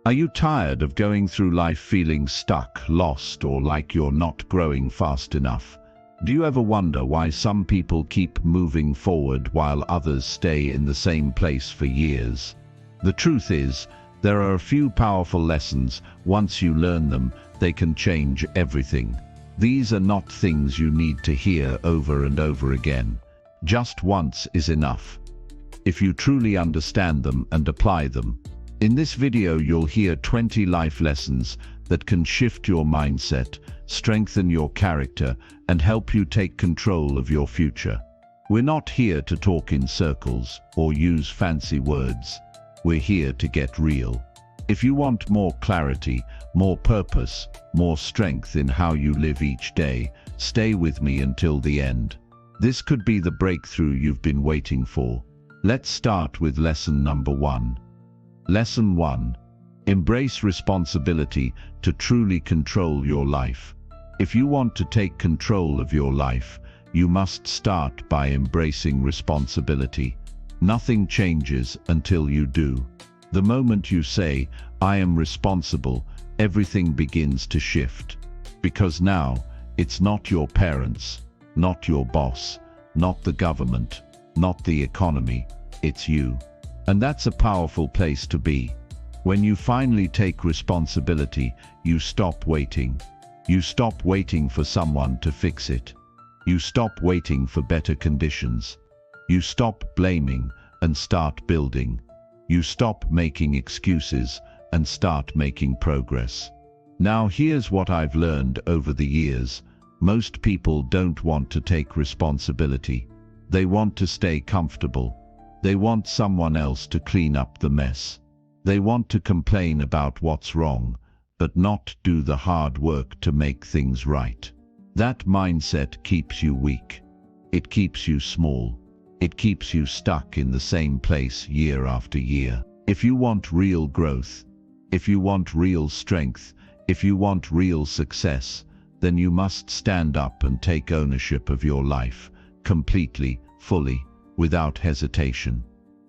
Are you tired of going through life feeling stuck, lost, or like you're not growing fast enough? Do you ever wonder why some people keep moving forward while others stay in the same place for years? The truth is, there are a few powerful lessons. Once you learn them, they can change everything. These are not things you need to hear over and over again. Just once is enough, if you truly understand them and apply them. In this video, you'll hear 20 life lessons that can shift your mindset, strengthen your character, and help you take control of your future. We're not here to talk in circles or use fancy words. We're here to get real. If you want more clarity, more purpose, more strength in how you live each day, stay with me until the end. This could be the breakthrough you've been waiting for. Let's start with lesson number 1. Lesson 1. Embrace responsibility to truly control your life. If you want to take control of your life, you must start by embracing responsibility. Nothing changes until you do. The moment you say, "I am responsible," everything begins to shift. Because now, it's not your parents, not your boss, not the government, not the economy, it's you. And that's a powerful place to be. When you finally take responsibility, you stop waiting. You stop waiting for someone to fix it. You stop waiting for better conditions. You stop blaming and start building. You stop making excuses and start making progress. Now here's what I've learned over the years. Most people don't want to take responsibility. They want to stay comfortable. They want someone else to clean up the mess. They want to complain about what's wrong, but not do the hard work to make things right. That mindset keeps you weak. It keeps you small. It keeps you stuck in the same place year after year. If you want real growth, if you want real strength, if you want real success, then you must stand up and take ownership of your life, completely, fully, without hesitation.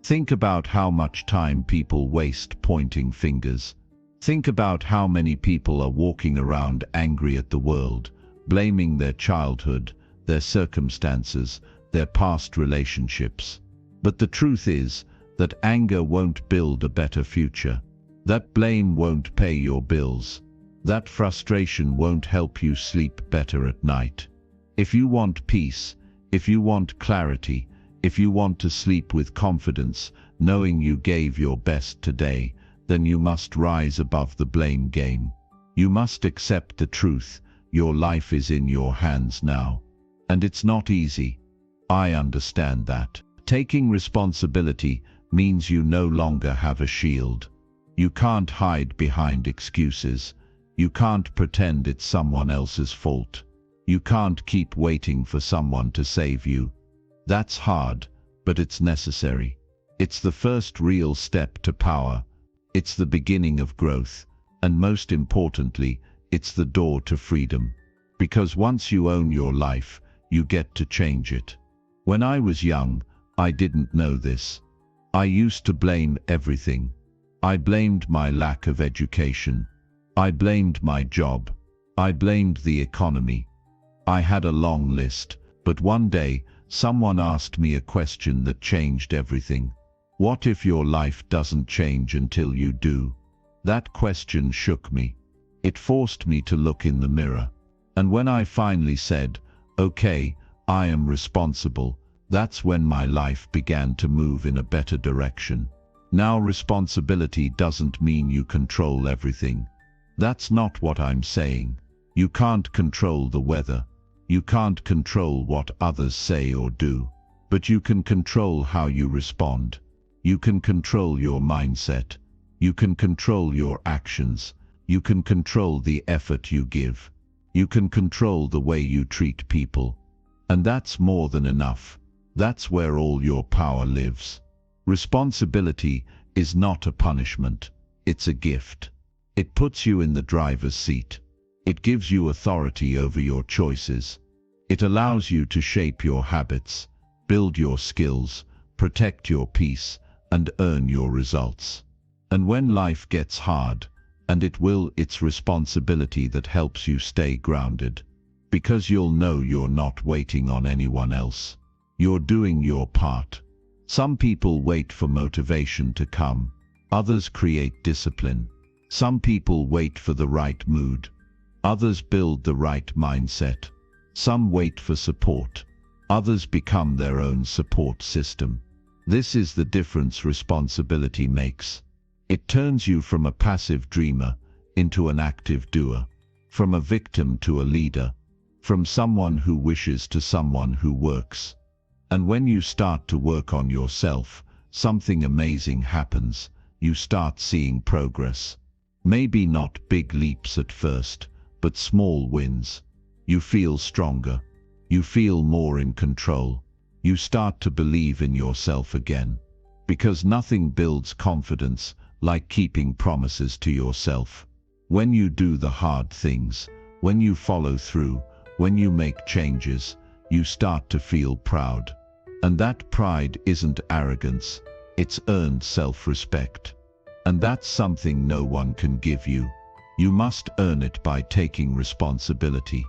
Think about how much time people waste pointing fingers. Think about how many people are walking around angry at the world, blaming their childhood, their circumstances, their past relationships. But the truth is that anger won't build a better future. That blame won't pay your bills. That frustration won't help you sleep better at night. If you want peace, if you want clarity, if you want to sleep with confidence, knowing you gave your best today, then you must rise above the blame game. You must accept the truth. Your life is in your hands now. And it's not easy. I understand that. Taking responsibility means you no longer have a shield. You can't hide behind excuses. You can't pretend it's someone else's fault. You can't keep waiting for someone to save you. That's hard, but it's necessary. It's the first real step to power. It's the beginning of growth. And most importantly, it's the door to freedom. Because once you own your life, you get to change it. When I was young, I didn't know this. I used to blame everything. I blamed my lack of education. I blamed my job. I blamed the economy. I had a long list, but one day, someone asked me a question that changed everything. What if your life doesn't change until you do? That question shook me. It forced me to look in the mirror. And when I finally said, "Okay, I am responsible," that's when my life began to move in a better direction. Now, responsibility doesn't mean you control everything. That's not what I'm saying. You can't control the weather. You can't control what others say or do. But you can control how you respond. You can control your mindset. You can control your actions. You can control the effort you give. You can control the way you treat people. And that's more than enough. That's where all your power lives. Responsibility is not a punishment. It's a gift. It puts you in the driver's seat. It gives you authority over your choices. It allows you to shape your habits, build your skills, protect your peace, and earn your results. And when life gets hard, and it will, it's responsibility that helps you stay grounded. Because you'll know you're not waiting on anyone else. You're doing your part. Some people wait for motivation to come. Others create discipline. Some people wait for the right mood. Others build the right mindset. Some wait for support. Others become their own support system. This is the difference responsibility makes. It turns you from a passive dreamer into an active doer, from a victim to a leader, from someone who wishes to someone who works. And when you start to work on yourself, something amazing happens. You start seeing progress. Maybe not big leaps at first, but small wins. You feel stronger. You feel more in control. You start to believe in yourself again. Because nothing builds confidence like keeping promises to yourself. When you do the hard things, when you follow through, when you make changes, you start to feel proud. And that pride isn't arrogance, it's earned self-respect. And that's something no one can give you. You must earn it by taking responsibility.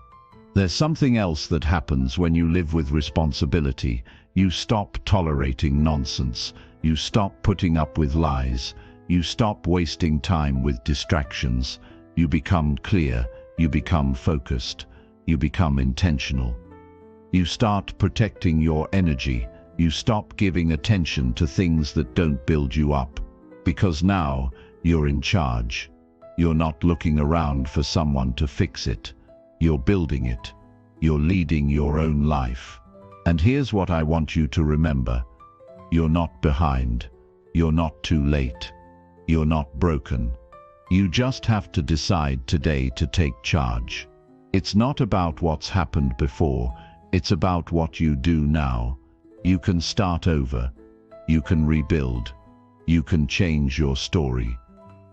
There's something else that happens when you live with responsibility. You stop tolerating nonsense. You stop putting up with lies. You stop wasting time with distractions. You become clear. You become focused. You become intentional. You start protecting your energy. You stop giving attention to things that don't build you up. Because now you're in charge. You're not looking around for someone to fix it. You're building it. You're leading your own life. And here's what I want you to remember. You're not behind. You're not too late. You're not broken. You just have to decide today to take charge. It's not about what's happened before. It's about what you do now. You can start over. You can rebuild. You can change your story.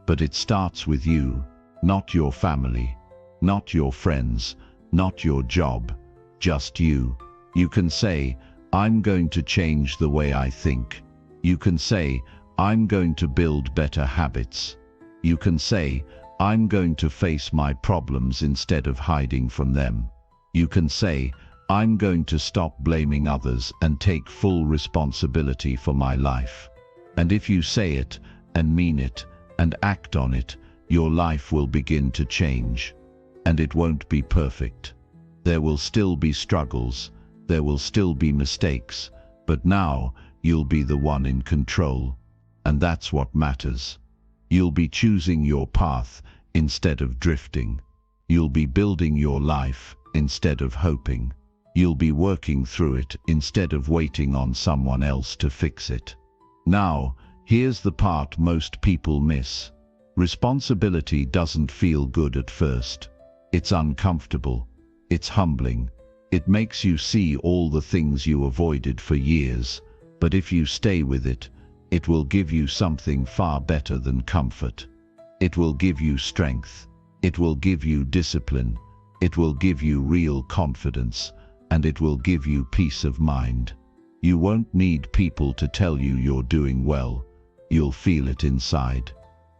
But it starts with you, not your family, not your friends, not your job, just you. You can say, I'm going to change the way I think. You can say, I'm going to build better habits. You can say, I'm going to face my problems instead of hiding from them. You can say, I'm going to stop blaming others and take full responsibility for my life. And if you say it, and mean it, and act on it, your life will begin to change. And it won't be perfect. There will still be struggles, there will still be mistakes, but now you'll be the one in control. And that's what matters. You'll be choosing your path instead of drifting. You'll be building your life instead of hoping. You'll be working through it instead of waiting on someone else to fix it. Now, here's the part most people miss. Responsibility doesn't feel good at first. It's uncomfortable. It's humbling. It makes you see all the things you avoided for years. But if you stay with it, it will give you something far better than comfort. It will give you strength. It will give you discipline. It will give you real confidence. And it will give you peace of mind. You won't need people to tell you you're doing well. You'll feel it inside.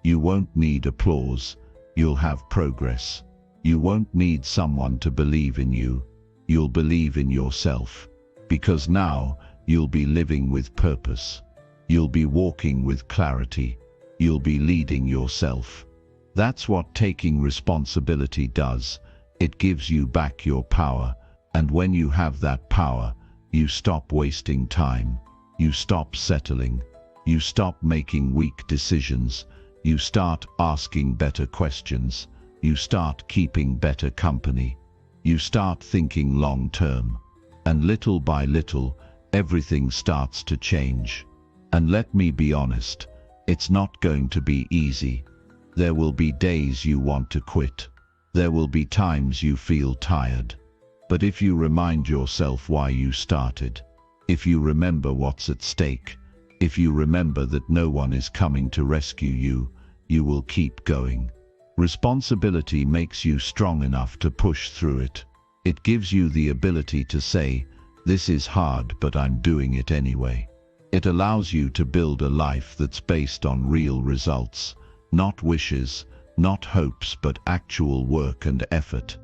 You won't need applause. You'll have progress. You won't need someone to believe in you. You'll believe in yourself. Because now you'll be living with purpose. You'll be walking with clarity. You'll be leading yourself. That's what taking responsibility does. It gives you back your power. And when you have that power, you stop wasting time. You stop settling. You stop making weak decisions. You start asking better questions. You start keeping better company. You start thinking long term. And little by little, everything starts to change. And let me be honest, it's not going to be easy. There will be days you want to quit. There will be times you feel tired. But if you remind yourself why you started, if you remember what's at stake, if you remember that no one is coming to rescue you, you will keep going. Responsibility makes you strong enough to push through it. It gives you the ability to say, this is hard, but I'm doing it anyway. It allows you to build a life that's based on real results, not wishes, not hopes, but actual work and effort.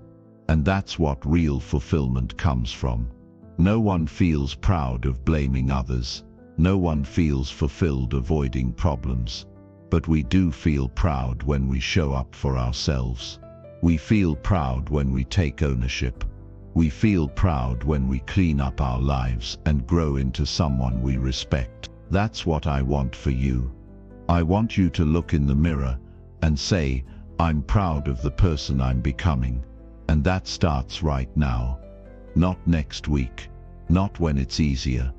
And that's what real fulfillment comes from. No one feels proud of blaming others. No one feels fulfilled avoiding problems. But we do feel proud when we show up for ourselves. We feel proud when we take ownership. We feel proud when we clean up our lives and grow into someone we respect. That's what I want for you. I want you to look in the mirror and say, I'm proud of the person I'm becoming. And that starts right now. Not next week. Not when it's easier.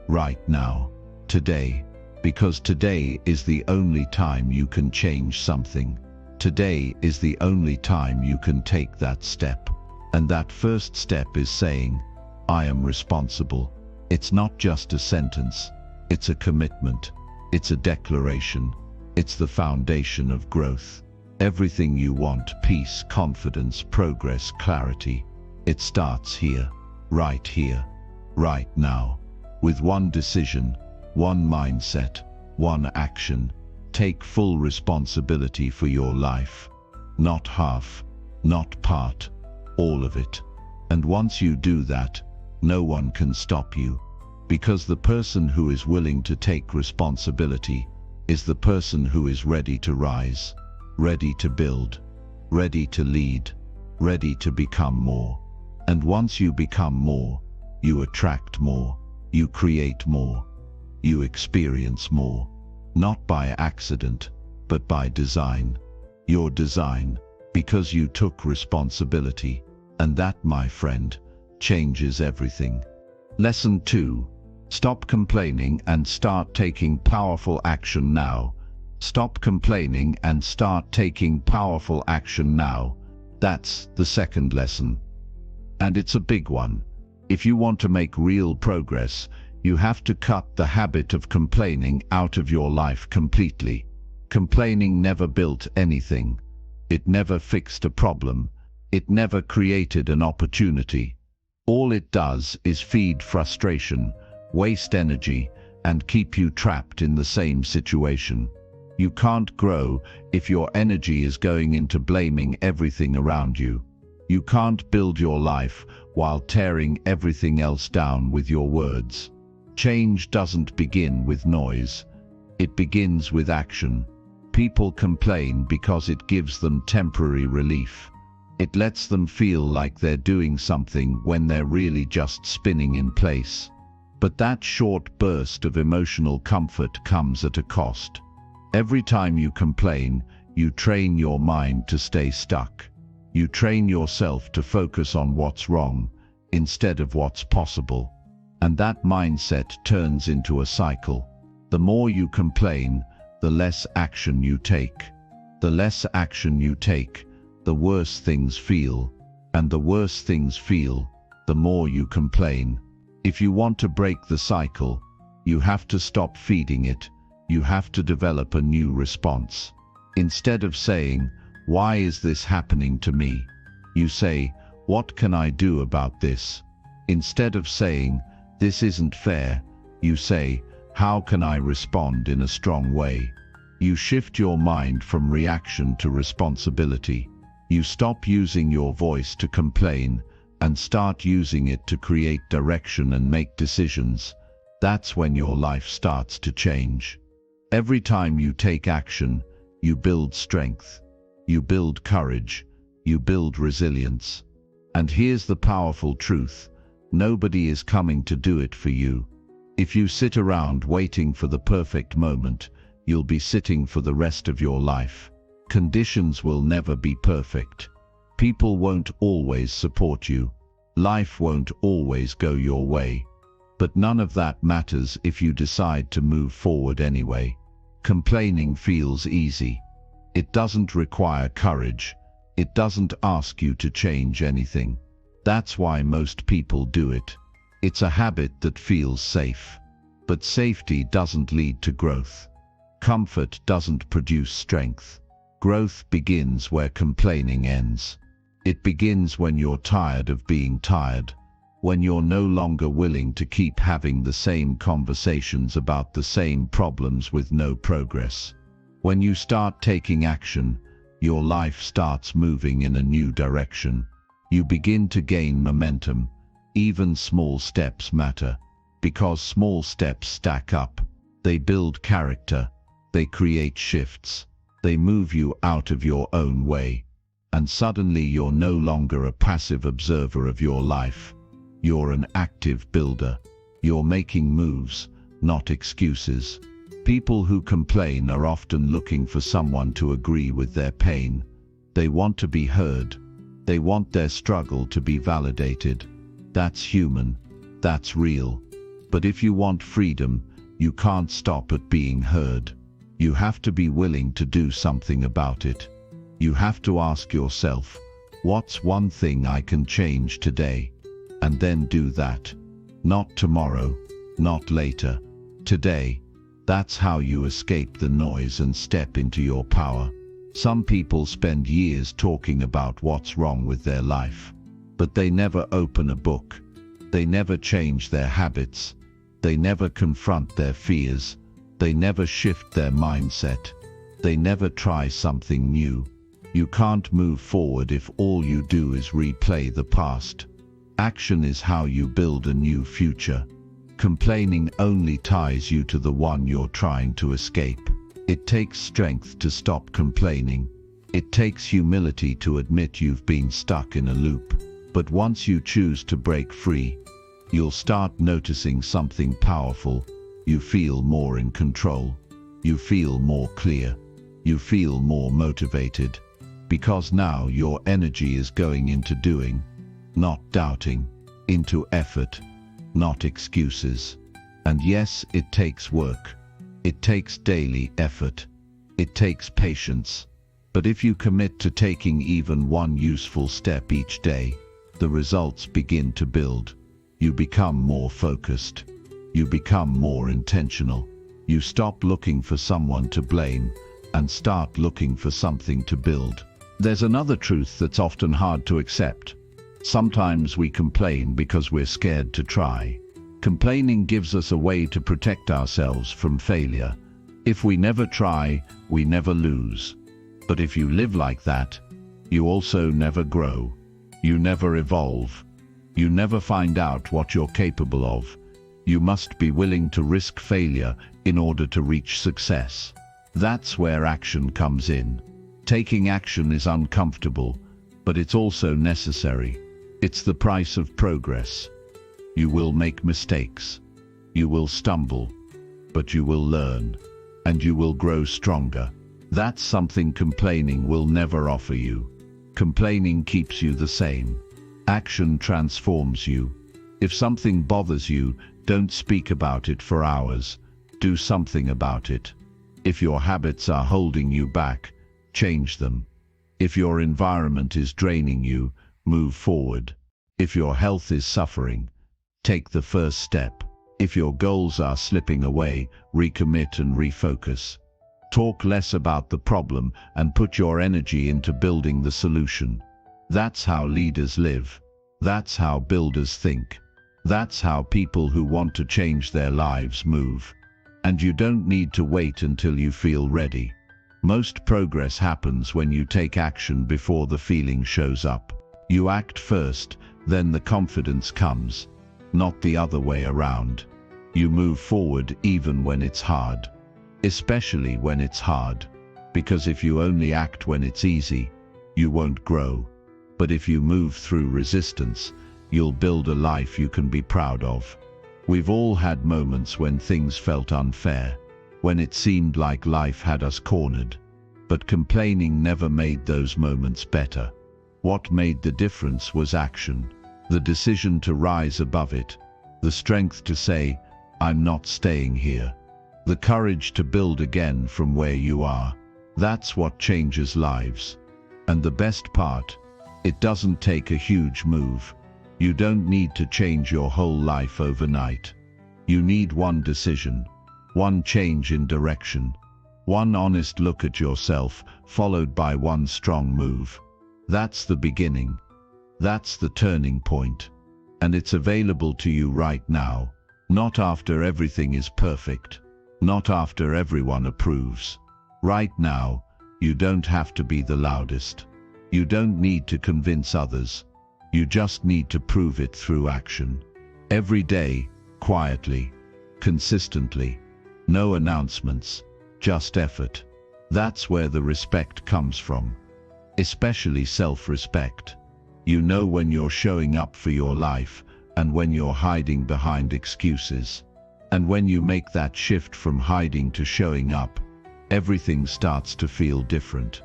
Right now. Today. Because today is the only time you can change something. Today is the only time you can take that step. And that first step is saying, I am responsible. It's not just a sentence. It's a commitment. It's a declaration. It's the foundation of growth. Everything you want, peace, confidence, progress, clarity, it starts here, right now. With one decision, one mindset, one action. Take full responsibility for your life. Not half, not part, all of it. And once you do that, no one can stop you. Because the person who is willing to take responsibility is the person who is ready to rise, ready to build, ready to lead, ready to become more. And once you become more, you attract more, you create more, you experience more. Not by accident, but by design. Your design, because you took responsibility. And that, my friend, changes everything. Lesson 2. Stop complaining and start taking powerful action now. Stop complaining and start taking powerful action now. That's the second lesson. And it's a big one. If you want to make real progress, you have to cut the habit of complaining out of your life completely. Complaining never built anything. It never fixed a problem. It never created an opportunity. All it does is feed frustration, waste energy, and keep you trapped in the same situation. You can't grow if your energy is going into blaming everything around you. You can't build your life while tearing everything else down with your words. Change doesn't begin with noise. It begins with action. People complain because it gives them temporary relief. It lets them feel like they're doing something when they're really just spinning in place. But that short burst of emotional comfort comes at a cost. Every time you complain, you train your mind to stay stuck. You train yourself to focus on what's wrong instead of what's possible. And that mindset turns into a cycle. The more you complain, the less action you take. The less action you take, the worse things feel. And the worse things feel, the more you complain. If you want to break the cycle, you have to stop feeding it. You have to develop a new response. Instead of saying, "Why is this happening to me?" you say, "What can I do about this?" Instead of saying, "This isn't fair," you say, "How can I respond in a strong way?" You shift your mind from reaction to responsibility. You stop using your voice to complain and start using it to create direction and make decisions. That's when your life starts to change. Every time you take action, you build strength, you build courage, you build resilience. And here's the powerful truth: nobody is coming to do it for you. If you sit around waiting for the perfect moment, you'll be sitting for the rest of your life. Conditions will never be perfect. People won't always support you. Life won't always go your way. But none of that matters if you decide to move forward anyway. Complaining feels easy. It doesn't require courage. It doesn't ask you to change anything. That's why most people do it. It's a habit that feels safe. But safety doesn't lead to growth. Comfort doesn't produce strength. Growth begins where complaining ends. It begins when you're tired of being tired, when you're no longer willing to keep having the same conversations about the same problems with no progress. When you start taking action, your life starts moving in a new direction. You begin to gain momentum. Even small steps matter, because small steps stack up. They build character, they create shifts, they move you out of your own way. And suddenly you're no longer a passive observer of your life. You're an active builder. You're making moves, not excuses. People who complain are often looking for someone to agree with their pain. They want to be heard. They want their struggle to be validated. That's human. That's real. But if you want freedom, you can't stop at being heard. You have to be willing to do something about it. You have to ask yourself, what's one thing I can change today? And then do that. Not tomorrow, not later. Today. That's how you escape the noise and step into your power. Some people spend years talking about what's wrong with their life, but they never open a book. They never change their habits. They never confront their fears. They never shift their mindset. They never try something new. You can't move forward if all you do is replay the past. Action is how you build a new future. Complaining only ties you to the one you're trying to escape. It takes strength to stop complaining. It takes humility to admit you've been stuck in a loop. But once you choose to break free, you'll start noticing something powerful. You feel more in control. You feel more clear. You feel more motivated. Because now your energy is going into doing, not doubting, into effort, not excuses. And yes, it takes work. It takes daily effort. It takes patience. But if you commit to taking even one useful step each day, the results begin to build. You become more focused. You become more intentional. You stop looking for someone to blame and start looking for something to build. There's another truth that's often hard to accept. Sometimes we complain because we're scared to try. Complaining gives us a way to protect ourselves from failure. If we never try, we never lose. But if you live like that, you also never grow. You never evolve. You never find out what you're capable of. You must be willing to risk failure in order to reach success. That's where action comes in. Taking action is uncomfortable, but it's also necessary. It's the price of progress. You will make mistakes. You will stumble, but you will learn, and you will grow stronger. That's something complaining will never offer you. Complaining keeps you the same. Action transforms you. If something bothers you, don't speak about it for hours. Do something about it. If your habits are holding you back, change them. If your environment is draining you, move forward. If your health is suffering, take the first step. If your goals are slipping away, recommit and refocus. Talk less about the problem and put your energy into building the solution. That's how leaders live. That's how builders think. That's how people who want to change their lives move. And you don't need to wait until you feel ready. Most progress happens when you take action before the feeling shows up. You act first, then the confidence comes, not the other way around. You move forward even when it's hard. Especially when it's hard. Because if you only act when it's easy, you won't grow. But if you move through resistance, you'll build a life you can be proud of. We've all had moments when things felt unfair, when it seemed like life had us cornered. But complaining never made those moments better. What made the difference was action. The decision to rise above it. The strength to say, I'm not staying here. The courage to build again from where you are. That's what changes lives. And the best part, it doesn't take a huge move. You don't need to change your whole life overnight. You need one decision, one change in direction, one honest look at yourself, followed by one strong move. That's the beginning. That's the turning point. And it's available to you right now, not after everything is perfect, not after everyone approves. Right now, you don't have to be the loudest. You don't need to convince others. You just need to prove it through action. Every day, quietly, consistently. No announcements, just effort. That's where the respect comes from. Especially self-respect. You know when you're showing up for your life and when you're hiding behind excuses. And when you make that shift from hiding to showing up, everything starts to feel different.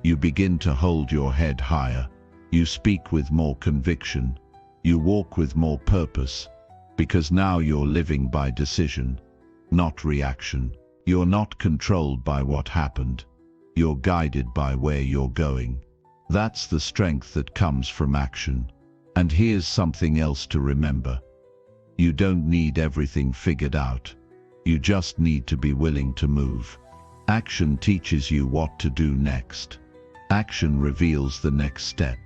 You begin to hold your head higher. You speak with more conviction. You walk with more purpose. Because now you're living by decision, not reaction. You're not controlled by what happened. You're guided by where you're going. That's the strength that comes from action. And here's something else to remember. You don't need everything figured out. You just need to be willing to move. Action teaches you what to do next. Action reveals the next step.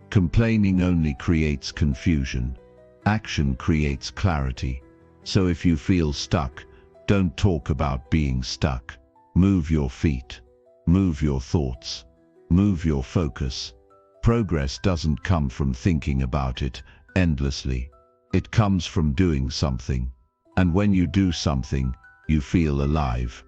Complaining only creates confusion. Action creates clarity. So if you feel stuck, don't talk about being stuck. Move your feet. Move your thoughts. Move your focus. Progress doesn't come from thinking about it endlessly. It comes from doing something. And when you do something, you feel alive.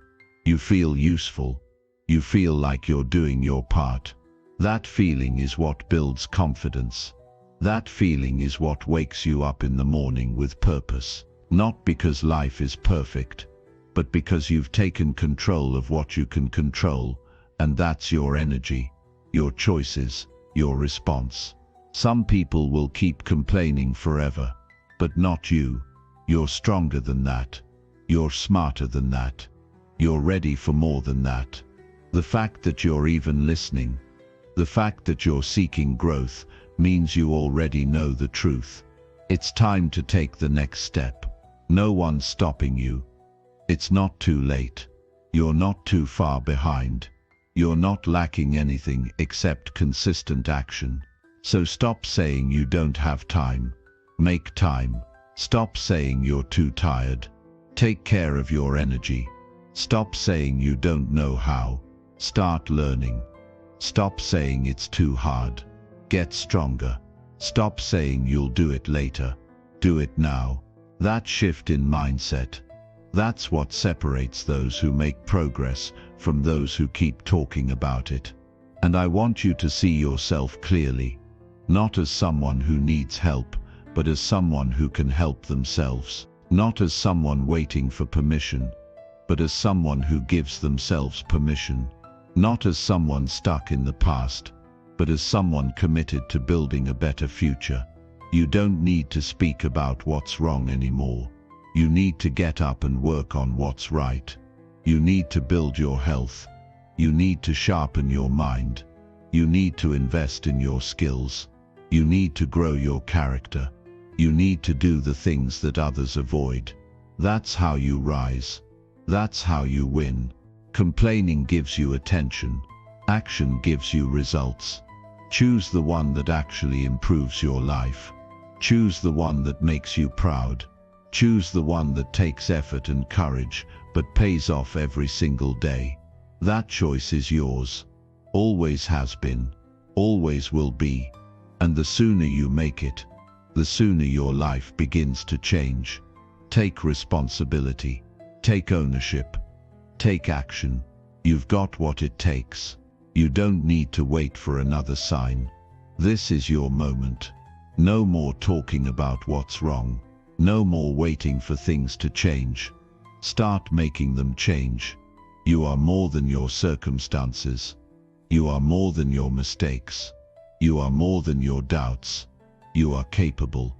You feel useful. You feel like you're doing your part. That feeling is what builds confidence. That feeling is what wakes you up in the morning with purpose. Not because life is perfect, but because you've taken control of what you can control, and that's your energy, your choices, your response. Some people will keep complaining forever, but not you. You're stronger than that. You're smarter than that. You're ready for more than that. The fact that you're even listening, the fact that you're seeking growth, means you already know the truth. It's time to take the next step. No one's stopping you. It's not too late. You're not too far behind. You're not lacking anything except consistent action. So stop saying you don't have time. Make time. Stop saying you're too tired. Take care of your energy. Stop saying you don't know how. Start learning. Stop saying it's too hard. Get stronger. Stop saying you'll do it later. Do it now. That shift in mindset, that's what separates those who make progress from those who keep talking about it. And I want you to see yourself clearly, not as someone who needs help, but as someone who can help themselves. Not as someone waiting for permission, but as someone who gives themselves permission. Not as someone stuck in the past, but as someone committed to building a better future. You don't need to speak about what's wrong anymore. You need to get up and work on what's right. You need to build your health. You need to sharpen your mind. You need to invest in your skills. You need to grow your character. You need to do the things that others avoid. That's how you rise. That's how you win. Complaining gives you attention. Action gives you results. Choose the one that actually improves your life. Choose the one that makes you proud. Choose the one that takes effort and courage, but pays off every single day. That choice is yours. Always has been. Always will be. And the sooner you make it, the sooner your life begins to change. Take responsibility. Take ownership. Take action. You've got what it takes. You don't need to wait for another sign. This is your moment. No more talking about what's wrong. No more waiting for things to change. Start making them change. You are more than your circumstances. You are more than your mistakes. You are more than your doubts. You are capable.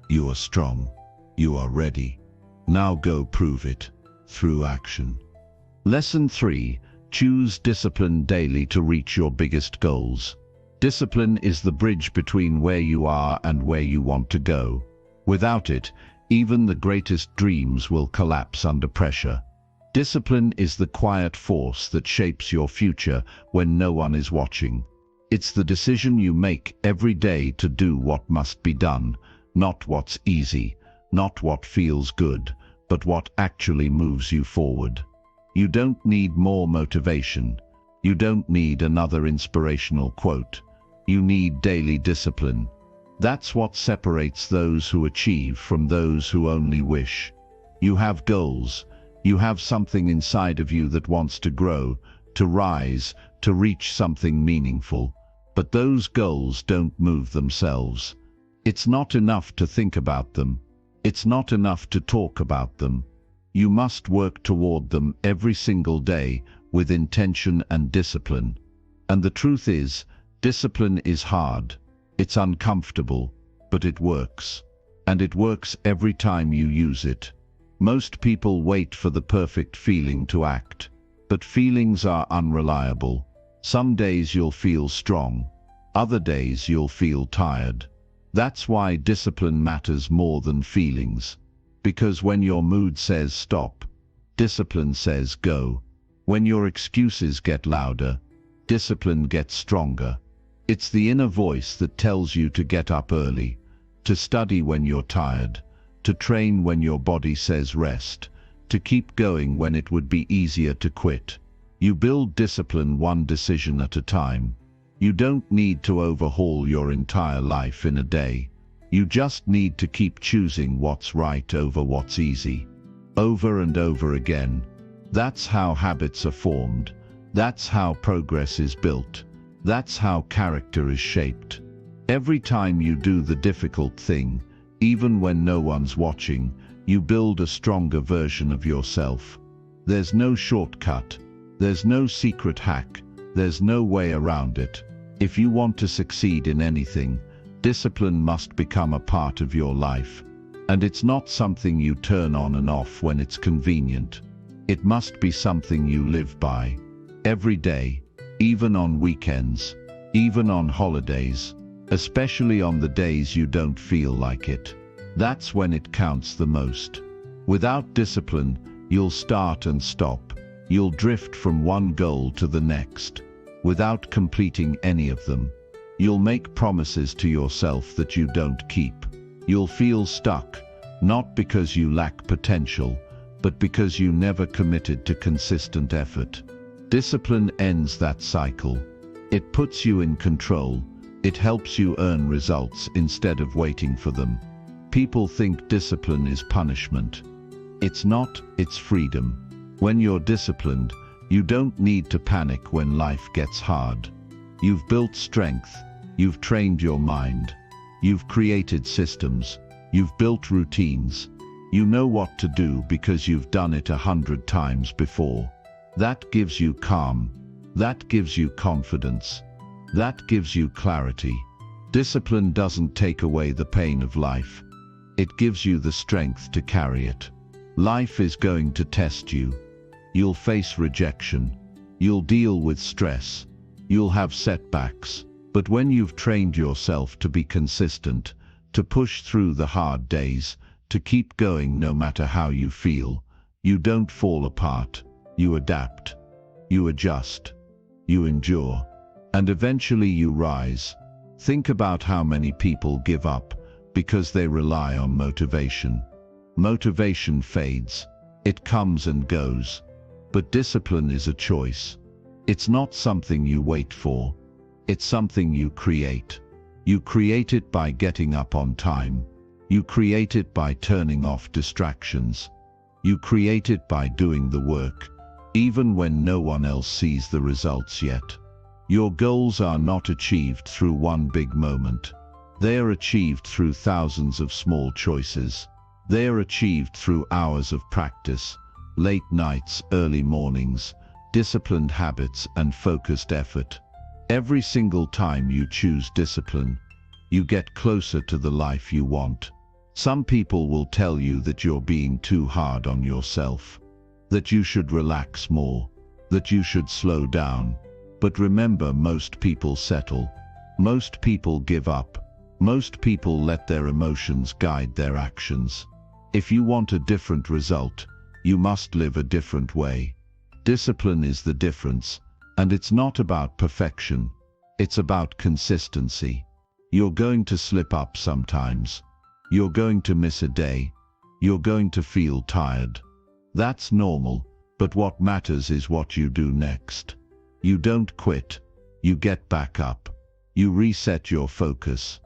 You are strong. You are ready. Now go prove it through action. Lesson 3. Choose discipline daily to reach your biggest goals. Discipline is the bridge between where you are and where you want to go. Without it, even the greatest dreams will collapse under pressure. Discipline is the quiet force that shapes your future when no one is watching. It's the decision you make every day to do what must be done, Not what's easy, not what feels good, but what actually moves you forward. You don't need more motivation. You don't need another inspirational quote. You need daily discipline. That's what separates those who achieve from those who only wish. You have goals. You have something inside of you that wants to grow, to rise, to reach something meaningful. But those goals don't move themselves. It's not enough to think about them. It's not enough to talk about them. You must work toward them every single day with intention and discipline. And the truth is, discipline is hard. It's uncomfortable, but it works. And it works every time you use it. Most people wait for the perfect feeling to act, but feelings are unreliable. Some days you'll feel strong, other days you'll feel tired. That's why discipline matters more than feelings. Because when your mood says stop, discipline says go. When your excuses get louder, discipline gets stronger. It's the inner voice that tells you to get up early, to study when you're tired, to train when your body says rest, to keep going when it would be easier to quit. You build discipline one decision at a time. You don't need to overhaul your entire life in a day. You just need to keep choosing what's right over what's easy, over and over again. That's how habits are formed. That's how progress is built. That's how character is shaped. Every time you do the difficult thing, even when no one's watching, you build a stronger version of yourself. There's no shortcut. There's no secret hack. There's no way around it. If you want to succeed in anything, discipline must become a part of your life. And it's not something you turn on and off when it's convenient. It must be something you live by. Every day, even on weekends, even on holidays, especially on the days you don't feel like it. That's when it counts the most. Without discipline, you'll start and stop. You'll drift from one goal to the next, without completing any of them. You'll make promises to yourself that you don't keep. You'll feel stuck, not because you lack potential, but because you never committed to consistent effort. Discipline ends that cycle. It puts you in control. It helps you earn results instead of waiting for them. People think discipline is punishment. It's not, it's freedom. When you're disciplined, you don't need to panic when life gets hard. You've built strength. You've trained your mind. You've created systems. You've built routines. You know what to do because you've done it 100 times before. That gives you calm. That gives you confidence. That gives you clarity. Discipline doesn't take away the pain of life. It gives you the strength to carry it. Life is going to test you. You'll face rejection. You'll deal with stress. You'll have setbacks. But when you've trained yourself to be consistent, to push through the hard days, to keep going no matter how you feel, you don't fall apart. You adapt. You adjust. You endure. And eventually you rise. Think about how many people give up because they rely on motivation. Motivation fades. It comes and goes. But discipline is a choice. It's not something you wait for. It's something you create. You create it by getting up on time. You create it by turning off distractions. You create it by doing the work, even when no one else sees the results yet. Your goals are not achieved through one big moment. They are achieved through thousands of small choices. They are achieved through hours of practice, late nights, early mornings, disciplined habits, and focused effort. Every single time you choose discipline, you get closer to the life you want. Some people will tell you that you're being too hard on yourself, that you should relax more, that you should slow down. But remember, most people settle. Most people give up. Most people let their emotions guide their actions. If you want a different result, you must live a different way. Discipline is the difference, and it's not about perfection. It's about consistency. You're going to slip up sometimes. You're going to miss a day. You're going to feel tired. That's normal, but what matters is what you do next. You don't quit. You get back up. You reset your focus.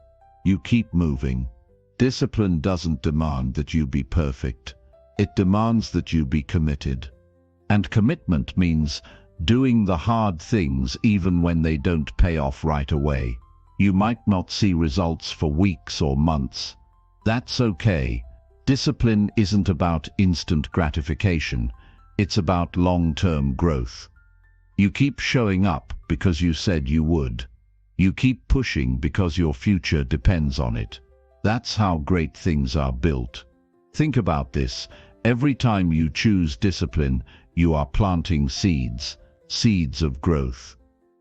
You keep moving. Discipline doesn't demand that you be perfect. It demands that you be committed. And commitment means doing the hard things even when they don't pay off right away. You might not see results for weeks or months. That's okay. Discipline isn't about instant gratification. It's about long-term growth. You keep showing up because you said you would. You keep pushing because your future depends on it. That's how great things are built. Think about this. Every time you choose discipline, you are planting seeds. Seeds of growth.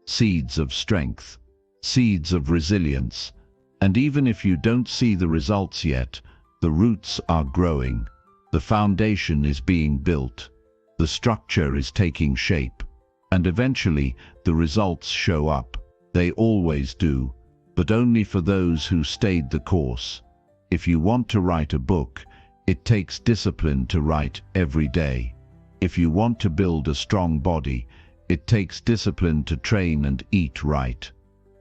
Seeds of strength. Seeds of resilience. And even if you don't see the results yet, the roots are growing. The foundation is being built. The structure is taking shape. And eventually, the results show up. They always do, but only for those who stayed the course. If you want to write a book, it takes discipline to write every day. If you want to build a strong body, it takes discipline to train and eat right.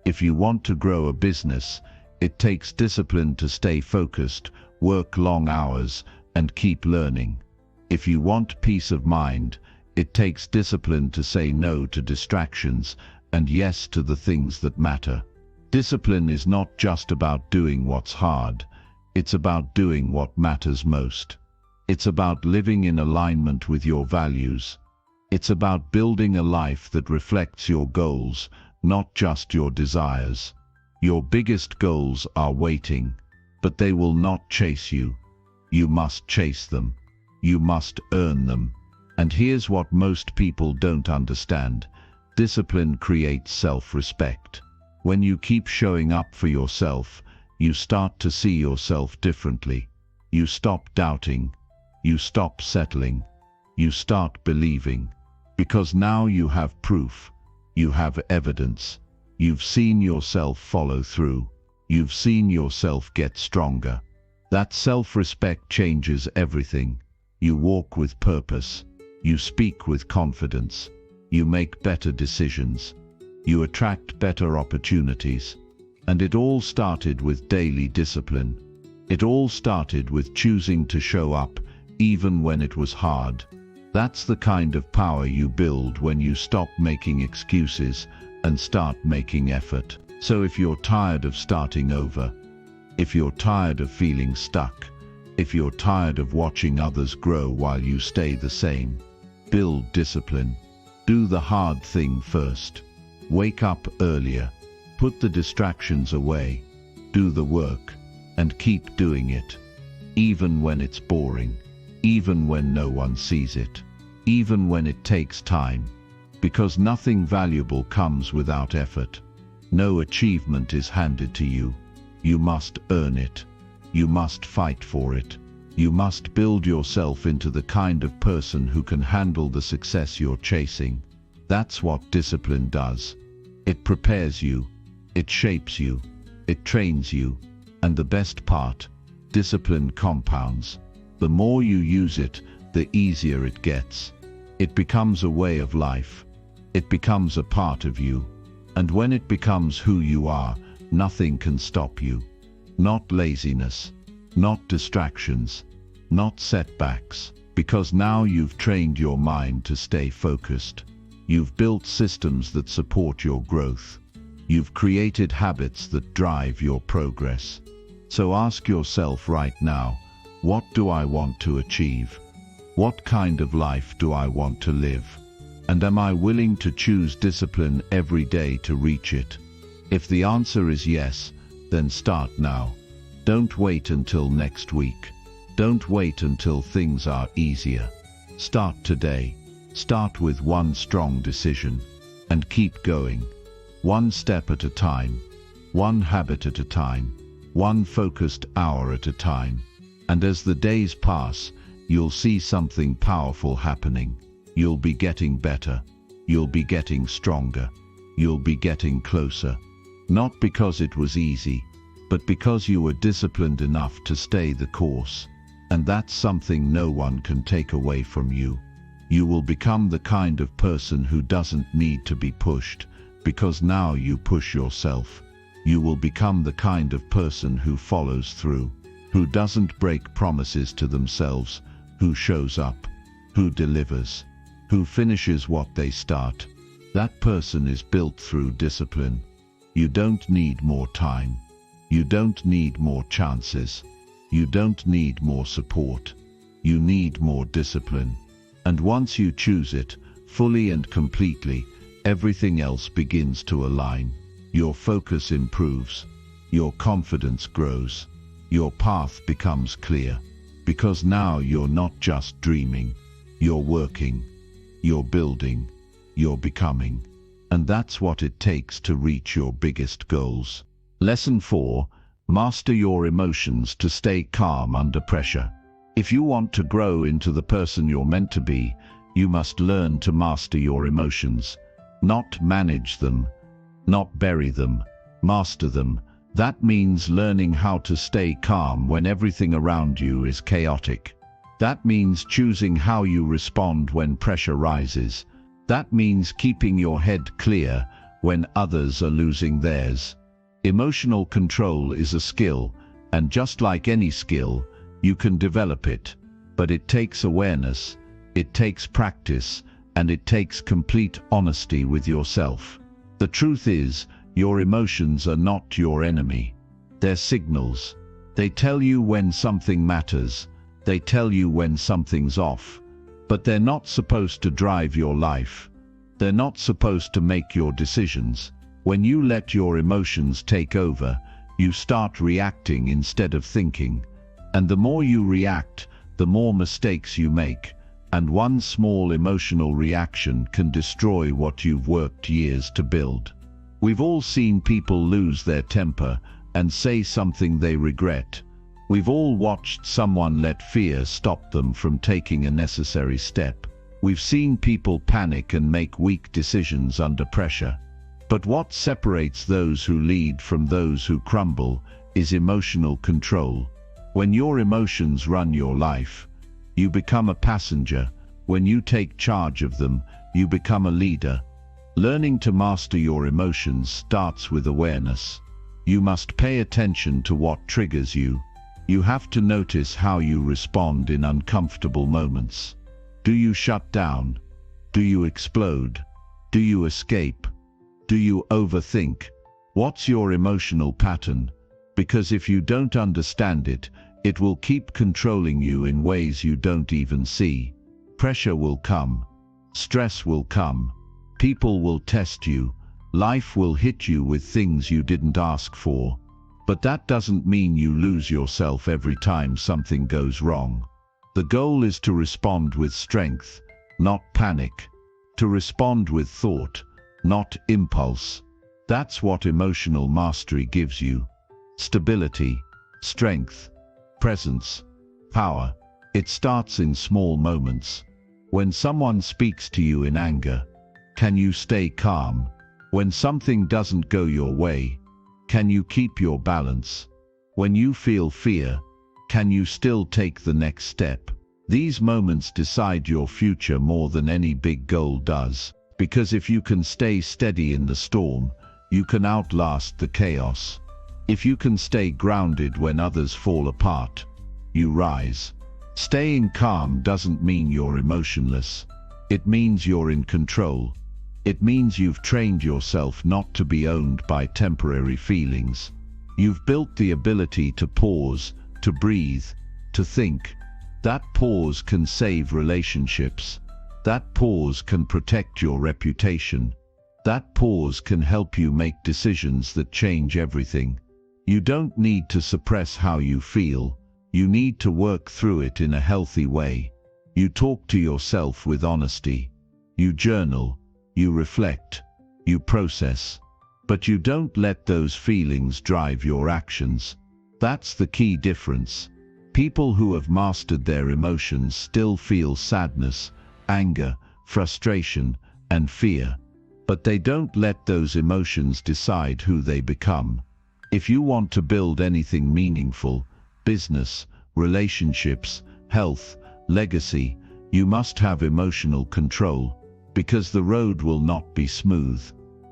If you want to grow a business, it takes discipline to stay focused, work long hours, and keep learning. If you want peace of mind, it takes discipline to say no to distractions and yes to the things that matter. Discipline is not just about doing what's hard, it's about doing what matters most. It's about living in alignment with your values. It's about building a life that reflects your goals, not just your desires. Your biggest goals are waiting, but they will not chase you. You must chase them. You must earn them. And here's what most people don't understand. Discipline creates self-respect. When you keep showing up for yourself, you start to see yourself differently. You stop doubting. You stop settling. You start believing. Because now you have proof. You have evidence. You've seen yourself follow through. You've seen yourself get stronger. That self-respect changes everything. You walk with purpose. You speak with confidence. You make better decisions. You attract better opportunities. And it all started with daily discipline. It all started with choosing to show up, even when it was hard. That's the kind of power you build when you stop making excuses and start making effort. So if you're tired of starting over, if you're tired of feeling stuck, if you're tired of watching others grow while you stay the same, build discipline. Do the hard thing first. Wake up earlier. Put the distractions away. Do the work. And keep doing it. Even when it's boring. Even when no one sees it. Even when it takes time. Because nothing valuable comes without effort. No achievement is handed to you. You must earn it. You must fight for it. You must build yourself into the kind of person who can handle the success you're chasing. That's what discipline does. It prepares you. It shapes you. It trains you. And the best part, discipline compounds. The more you use it, the easier it gets. It becomes a way of life. It becomes a part of you. And when it becomes who you are, nothing can stop you. Not laziness. Not distractions. Not setbacks. Because now you've trained your mind to stay focused. You've built systems that support your growth. You've created habits that drive your progress. So ask yourself right now, what do I want to achieve? What kind of life do I want to live? And am I willing to choose discipline every day to reach it? If the answer is yes, then start now. Don't wait until next week. Don't wait until things are easier. Start today. Start with one strong decision. And keep going. One step at a time. One habit at a time. One focused hour at a time. And as the days pass, you'll see something powerful happening. You'll be getting better. You'll be getting stronger. You'll be getting closer. Not because it was easy, but because you were disciplined enough to stay the course. And that's something no one can take away from you. You will become the kind of person who doesn't need to be pushed, because now you push yourself. You will become the kind of person who follows through, who doesn't break promises to themselves, who shows up, who delivers, who finishes what they start. That person is built through discipline. You don't need more time. You don't need more chances. You don't need more support. You need more discipline. And once you choose it, fully and completely, everything else begins to align. Your focus improves. Your confidence grows. Your path becomes clear. Because now you're not just dreaming. You're working. You're building. You're becoming. And that's what it takes to reach your biggest goals. Lesson 4. Master your emotions to stay calm under pressure. If you want to grow into the person you're meant to be, you must learn to master your emotions. Not manage them, not bury them, master them. That means learning how to stay calm when everything around you is chaotic. That means choosing how you respond when pressure rises. That means keeping your head clear when others are losing theirs. Emotional control is a skill, and just like any skill, you can develop it. But it takes awareness, it takes practice, and it takes complete honesty with yourself. The truth is, your emotions are not your enemy. They're signals. They tell you when something matters. They tell you when something's off. But they're not supposed to drive your life. They're not supposed to make your decisions. When you let your emotions take over, you start reacting instead of thinking. And the more you react, the more mistakes you make. And one small emotional reaction can destroy what you've worked years to build. We've all seen people lose their temper and say something they regret. We've all watched someone let fear stop them from taking a necessary step. We've seen people panic and make weak decisions under pressure. But what separates those who lead from those who crumble is emotional control. When your emotions run your life, you become a passenger. When you take charge of them, you become a leader. Learning to master your emotions starts with awareness. You must pay attention to what triggers you. You have to notice how you respond in uncomfortable moments. Do you shut down? Do you explode? Do you escape? Do you overthink? What's your emotional pattern? Because if you don't understand it, it will keep controlling you in ways you don't even see. Pressure will come. Stress will come. People will test you. Life will hit you with things you didn't ask for. But that doesn't mean you lose yourself every time something goes wrong. The goal is to respond with strength, not panic. To respond with thought, not impulse. That's what emotional mastery gives you. Stability, strength, presence, power. It starts in small moments. When someone speaks to you in anger, can you stay calm? When something doesn't go your way, can you keep your balance? When you feel fear, can you still take the next step? These moments decide your future more than any big goal does. Because if you can stay steady in the storm, you can outlast the chaos. If you can stay grounded when others fall apart, you rise. Staying calm doesn't mean you're emotionless. It means you're in control. It means you've trained yourself not to be owned by temporary feelings. You've built the ability to pause, to breathe, to think. That pause can save relationships. That pause can protect your reputation. That pause can help you make decisions that change everything. You don't need to suppress how you feel. You need to work through it in a healthy way. You talk to yourself with honesty. You journal. You reflect. You process. But you don't let those feelings drive your actions. That's the key difference. People who have mastered their emotions still feel sadness, anger, frustration, and fear. But they don't let those emotions decide who they become. If you want to build anything meaningful, business, relationships, health, legacy, you must have emotional control, because the road will not be smooth.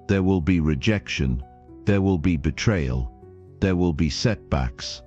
There will be rejection, there will be betrayal, there will be setbacks.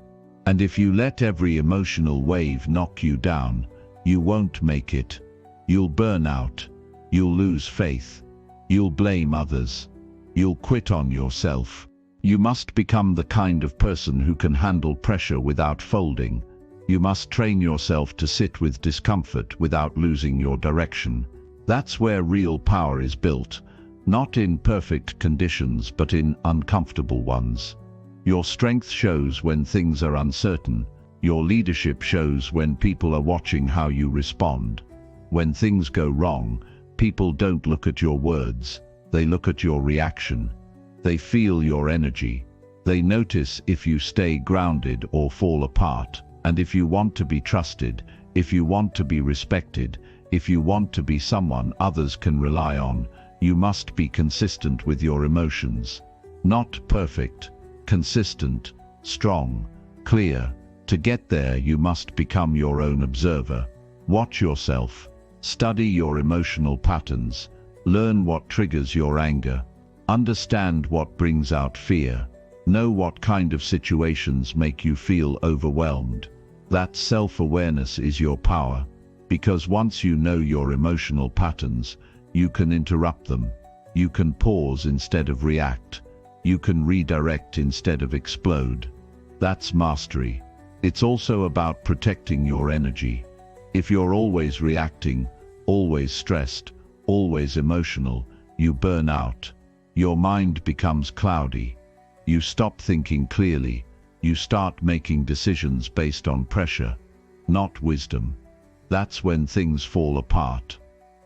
And if you let every emotional wave knock you down, you won't make it. You'll burn out, you'll lose faith, you'll blame others, you'll quit on yourself. You must become the kind of person who can handle pressure without folding. You must train yourself to sit with discomfort without losing your direction. That's where real power is built, not in perfect conditions but in uncomfortable ones. Your strength shows when things are uncertain. Your leadership shows when people are watching how you respond. When things go wrong, people don't look at your words, they look at your reaction. They feel your energy. They notice if you stay grounded or fall apart. And if you want to be trusted, if you want to be respected, if you want to be someone others can rely on, you must be consistent with your emotions. Not perfect, consistent, strong, clear. To get there, you must become your own observer. Watch yourself. Study your emotional patterns. Learn what triggers your anger. Understand what brings out fear. Know what kind of situations make you feel overwhelmed. That self-awareness is your power, because once you know your emotional patterns, you can interrupt them. You can pause instead of react. You can redirect instead of explode. That's mastery. It's also about protecting your energy. If you're always reacting, always stressed, always emotional, you burn out. Your mind becomes cloudy. You stop thinking clearly. You start making decisions based on pressure, not wisdom. That's when things fall apart.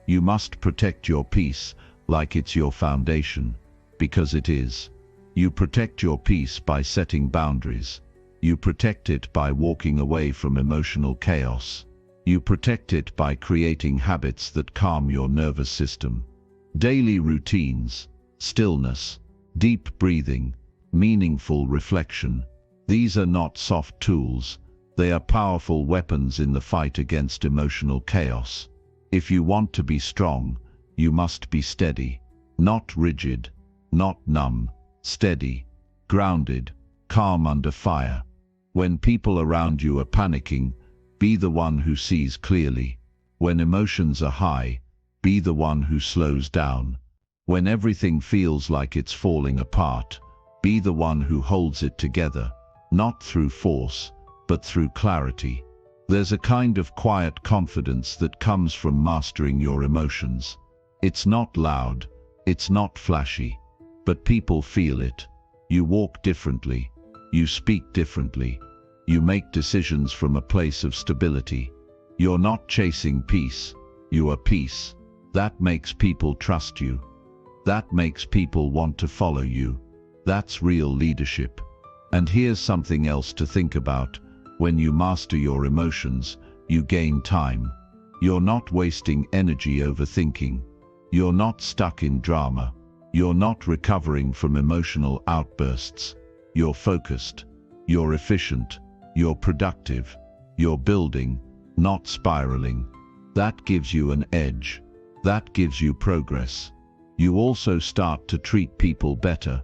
You must protect your peace like it's your foundation, because it is. You protect your peace by setting boundaries. You protect it by walking away from emotional chaos. You protect it by creating habits that calm your nervous system. Daily routines, stillness, deep breathing, meaningful reflection. These are not soft tools. They are powerful weapons in the fight against emotional chaos. If you want to be strong, you must be steady, not rigid, not numb, steady, grounded, calm under fire. When people around you are panicking, be the one who sees clearly. When emotions are high, be the one who slows down. When everything feels like it's falling apart, be the one who holds it together, not through force, but through clarity. There's a kind of quiet confidence that comes from mastering your emotions. It's not loud, it's not flashy, but people feel it. You walk differently, you speak differently, you make decisions from a place of stability. You're not chasing peace, you are peace. That makes people trust you. That makes people want to follow you. That's real leadership. And here's something else to think about. When you master your emotions, you gain time. You're not wasting energy overthinking. You're not stuck in drama. You're not recovering from emotional outbursts. You're focused. You're efficient. You're productive. You're building, not spiraling. That gives you an edge. That gives you progress. You also start to treat people better.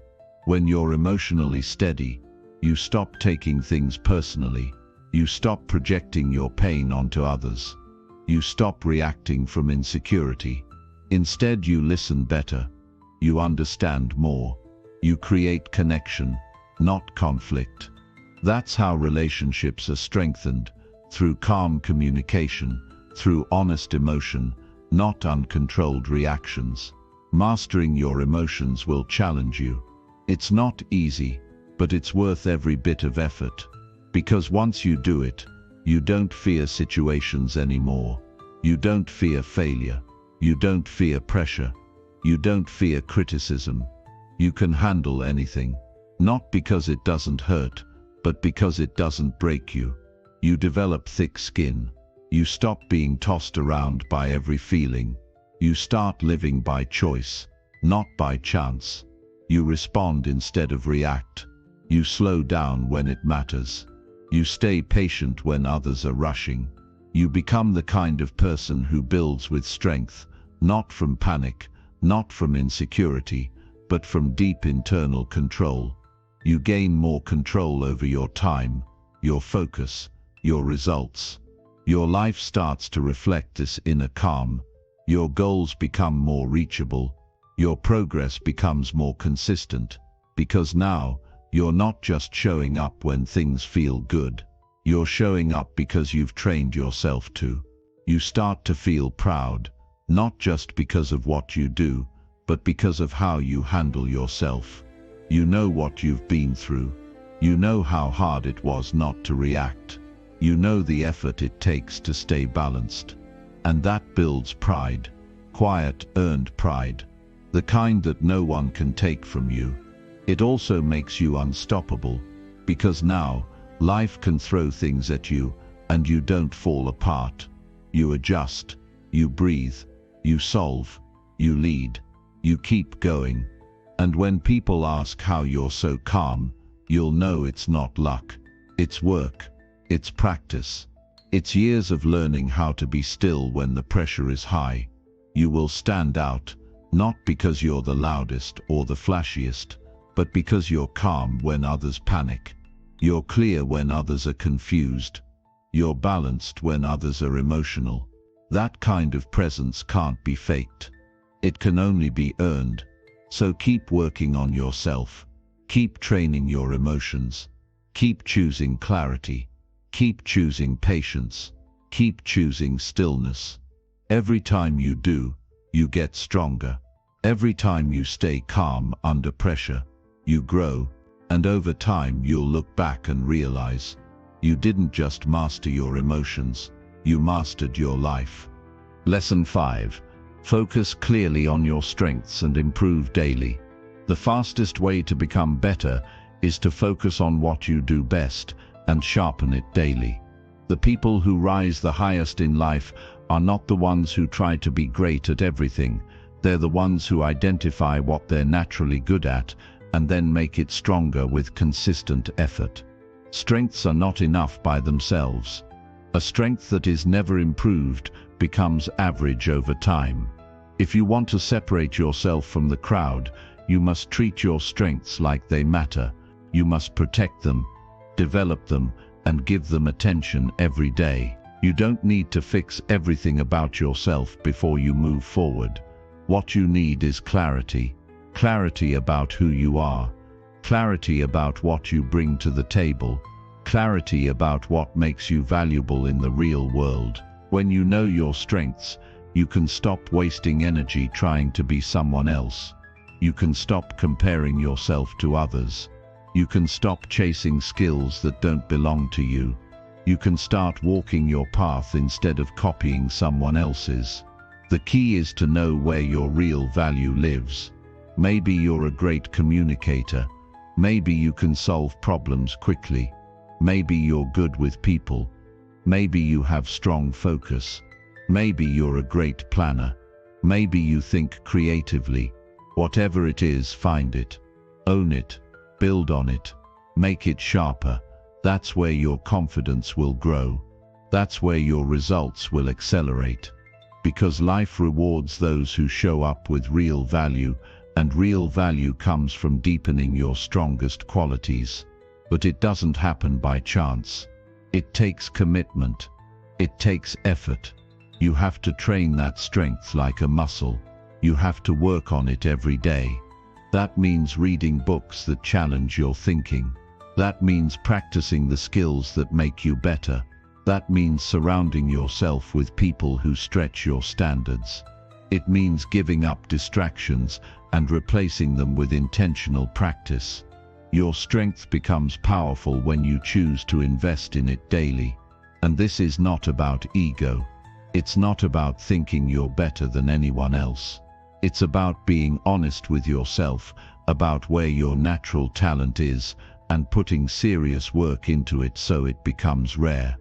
When you're emotionally steady, you stop taking things personally. You stop projecting your pain onto others. You stop reacting from insecurity. Instead, you listen better. You understand more. You create connection, not conflict. That's how relationships are strengthened, through calm communication, through honest emotion, not uncontrolled reactions. Mastering your emotions will challenge you. It's not easy, but it's worth every bit of effort. Because once you do it, you don't fear situations anymore. You don't fear failure. You don't fear pressure. You don't fear criticism. You can handle anything. Not because it doesn't hurt, but because it doesn't break you. You develop thick skin. You stop being tossed around by every feeling. You start living by choice, not by chance. You respond instead of react. You slow down when it matters. You stay patient when others are rushing. You become the kind of person who builds with strength, not from panic, not from insecurity, but from deep internal control. You gain more control over your time, your focus, your results. Your life starts to reflect this inner calm. Your goals become more reachable. Your progress becomes more consistent, because now you're not just showing up when things feel good. You're showing up because you've trained yourself to. You start to feel proud, not just because of what you do, but because of how you handle yourself. You know what you've been through. You know how hard it was not to react. You know the effort it takes to stay balanced. And that builds pride, quiet, earned pride, the kind that no one can take from you. It also makes you unstoppable, because now life can throw things at you and you don't fall apart. You adjust, you breathe, you solve, you lead, you keep going. And when people ask how you're so calm, you'll know it's not luck. It's work. It's practice. It's years of learning how to be still when the pressure is high. You will stand out, not because you're the loudest or the flashiest, but because you're calm when others panic. You're clear when others are confused. You're balanced when others are emotional. That kind of presence can't be faked. It can only be earned. So keep working on yourself. Keep training your emotions. Keep choosing clarity. Keep choosing patience. Keep choosing stillness. Every time you do, you get stronger. Every time you stay calm under pressure, you grow. And over time you'll look back and realize you didn't just master your emotions, you mastered your life. Lesson 5. Focus clearly on your strengths and improve daily. The fastest way to become better is to focus on what you do best and sharpen it daily. The people who rise the highest in life are not the ones who try to be great at everything. They're the ones who identify what they're naturally good at and then make it stronger with consistent effort. Strengths are not enough by themselves. A strength that is never improved becomes average over time. If you want to separate yourself from the crowd, you must treat your strengths like they matter. You must protect them, develop them, and give them attention every day. You don't need to fix everything about yourself before you move forward. What you need is clarity. Clarity about who you are. Clarity about what you bring to the table. Clarity about what makes you valuable in the real world. When you know your strengths, you can stop wasting energy trying to be someone else. You can stop comparing yourself to others. You can stop chasing skills that don't belong to you. You can start walking your path instead of copying someone else's. The key is to know where your real value lives. Maybe you're a great communicator. Maybe you can solve problems quickly. Maybe you're good with people. Maybe you have strong focus. Maybe you're a great planner. Maybe you think creatively. Whatever it is, find it. Own it. Build on it. Make it sharper. That's where your confidence will grow. That's where your results will accelerate. Because life rewards those who show up with real value, and real value comes from deepening your strongest qualities. But it doesn't happen by chance. It takes commitment. It takes effort. You have to train that strength like a muscle. You have to work on it every day. That means reading books that challenge your thinking. That means practicing the skills that make you better. That means surrounding yourself with people who stretch your standards. It means giving up distractions and replacing them with intentional practice. Your strength becomes powerful when you choose to invest in it daily. And this is not about ego. It's not about thinking you're better than anyone else. It's about being honest with yourself, about where your natural talent is, and putting serious work into it so it becomes rare.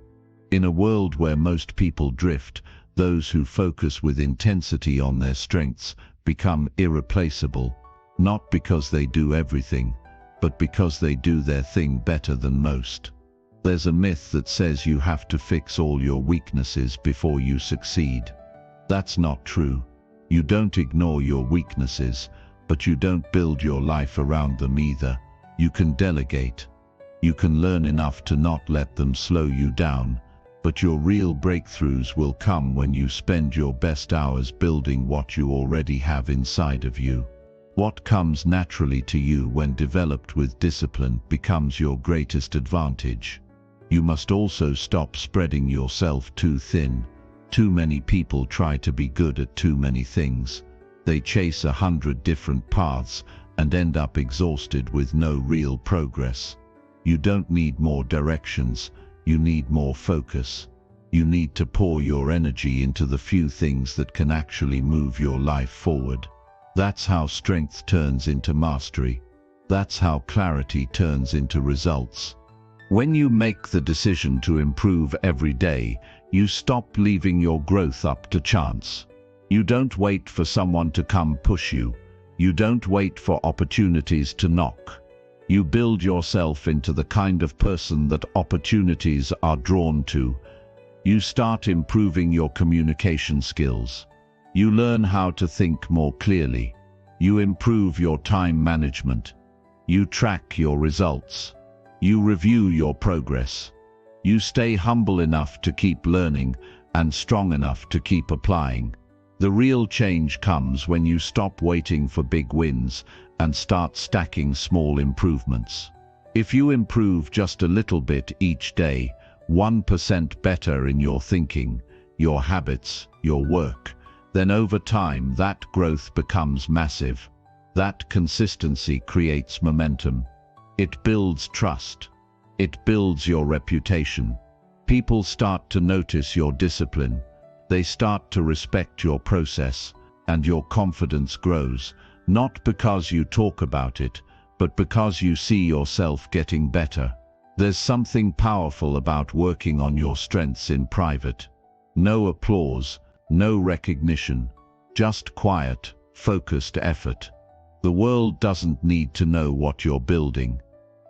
In a world where most people drift, those who focus with intensity on their strengths become irreplaceable, not because they do everything, but because they do their thing better than most. There's a myth that says you have to fix all your weaknesses before you succeed. That's not true. You don't ignore your weaknesses, but you don't build your life around them either. You can delegate. You can learn enough to not let them slow you down, but your real breakthroughs will come when you spend your best hours building what you already have inside of you. What comes naturally to you when developed with discipline becomes your greatest advantage. You must also stop spreading yourself too thin. Too many people try to be good at too many things. They chase 100 different paths and end up exhausted with no real progress. You don't need more directions, you need more focus. You need to pour your energy into the few things that can actually move your life forward. That's how strength turns into mastery. That's how clarity turns into results. When you make the decision to improve every day, you stop leaving your growth up to chance. You don't wait for someone to come push you. You don't wait for opportunities to knock. You build yourself into the kind of person that opportunities are drawn to. You start improving your communication skills. You learn how to think more clearly. You improve your time management. You track your results. You review your progress. You stay humble enough to keep learning and strong enough to keep applying. The real change comes when you stop waiting for big wins and start stacking small improvements. If you improve just a little bit each day, 1% better in your thinking, your habits, your work, then over time that growth becomes massive. That consistency creates momentum. It builds trust. It builds your reputation. People start to notice your discipline. They start to respect your process, and your confidence grows, not because you talk about it, but because you see yourself getting better. There's something powerful about working on your strengths in private. No applause, no recognition, just quiet, focused effort. The world doesn't need to know what you're building.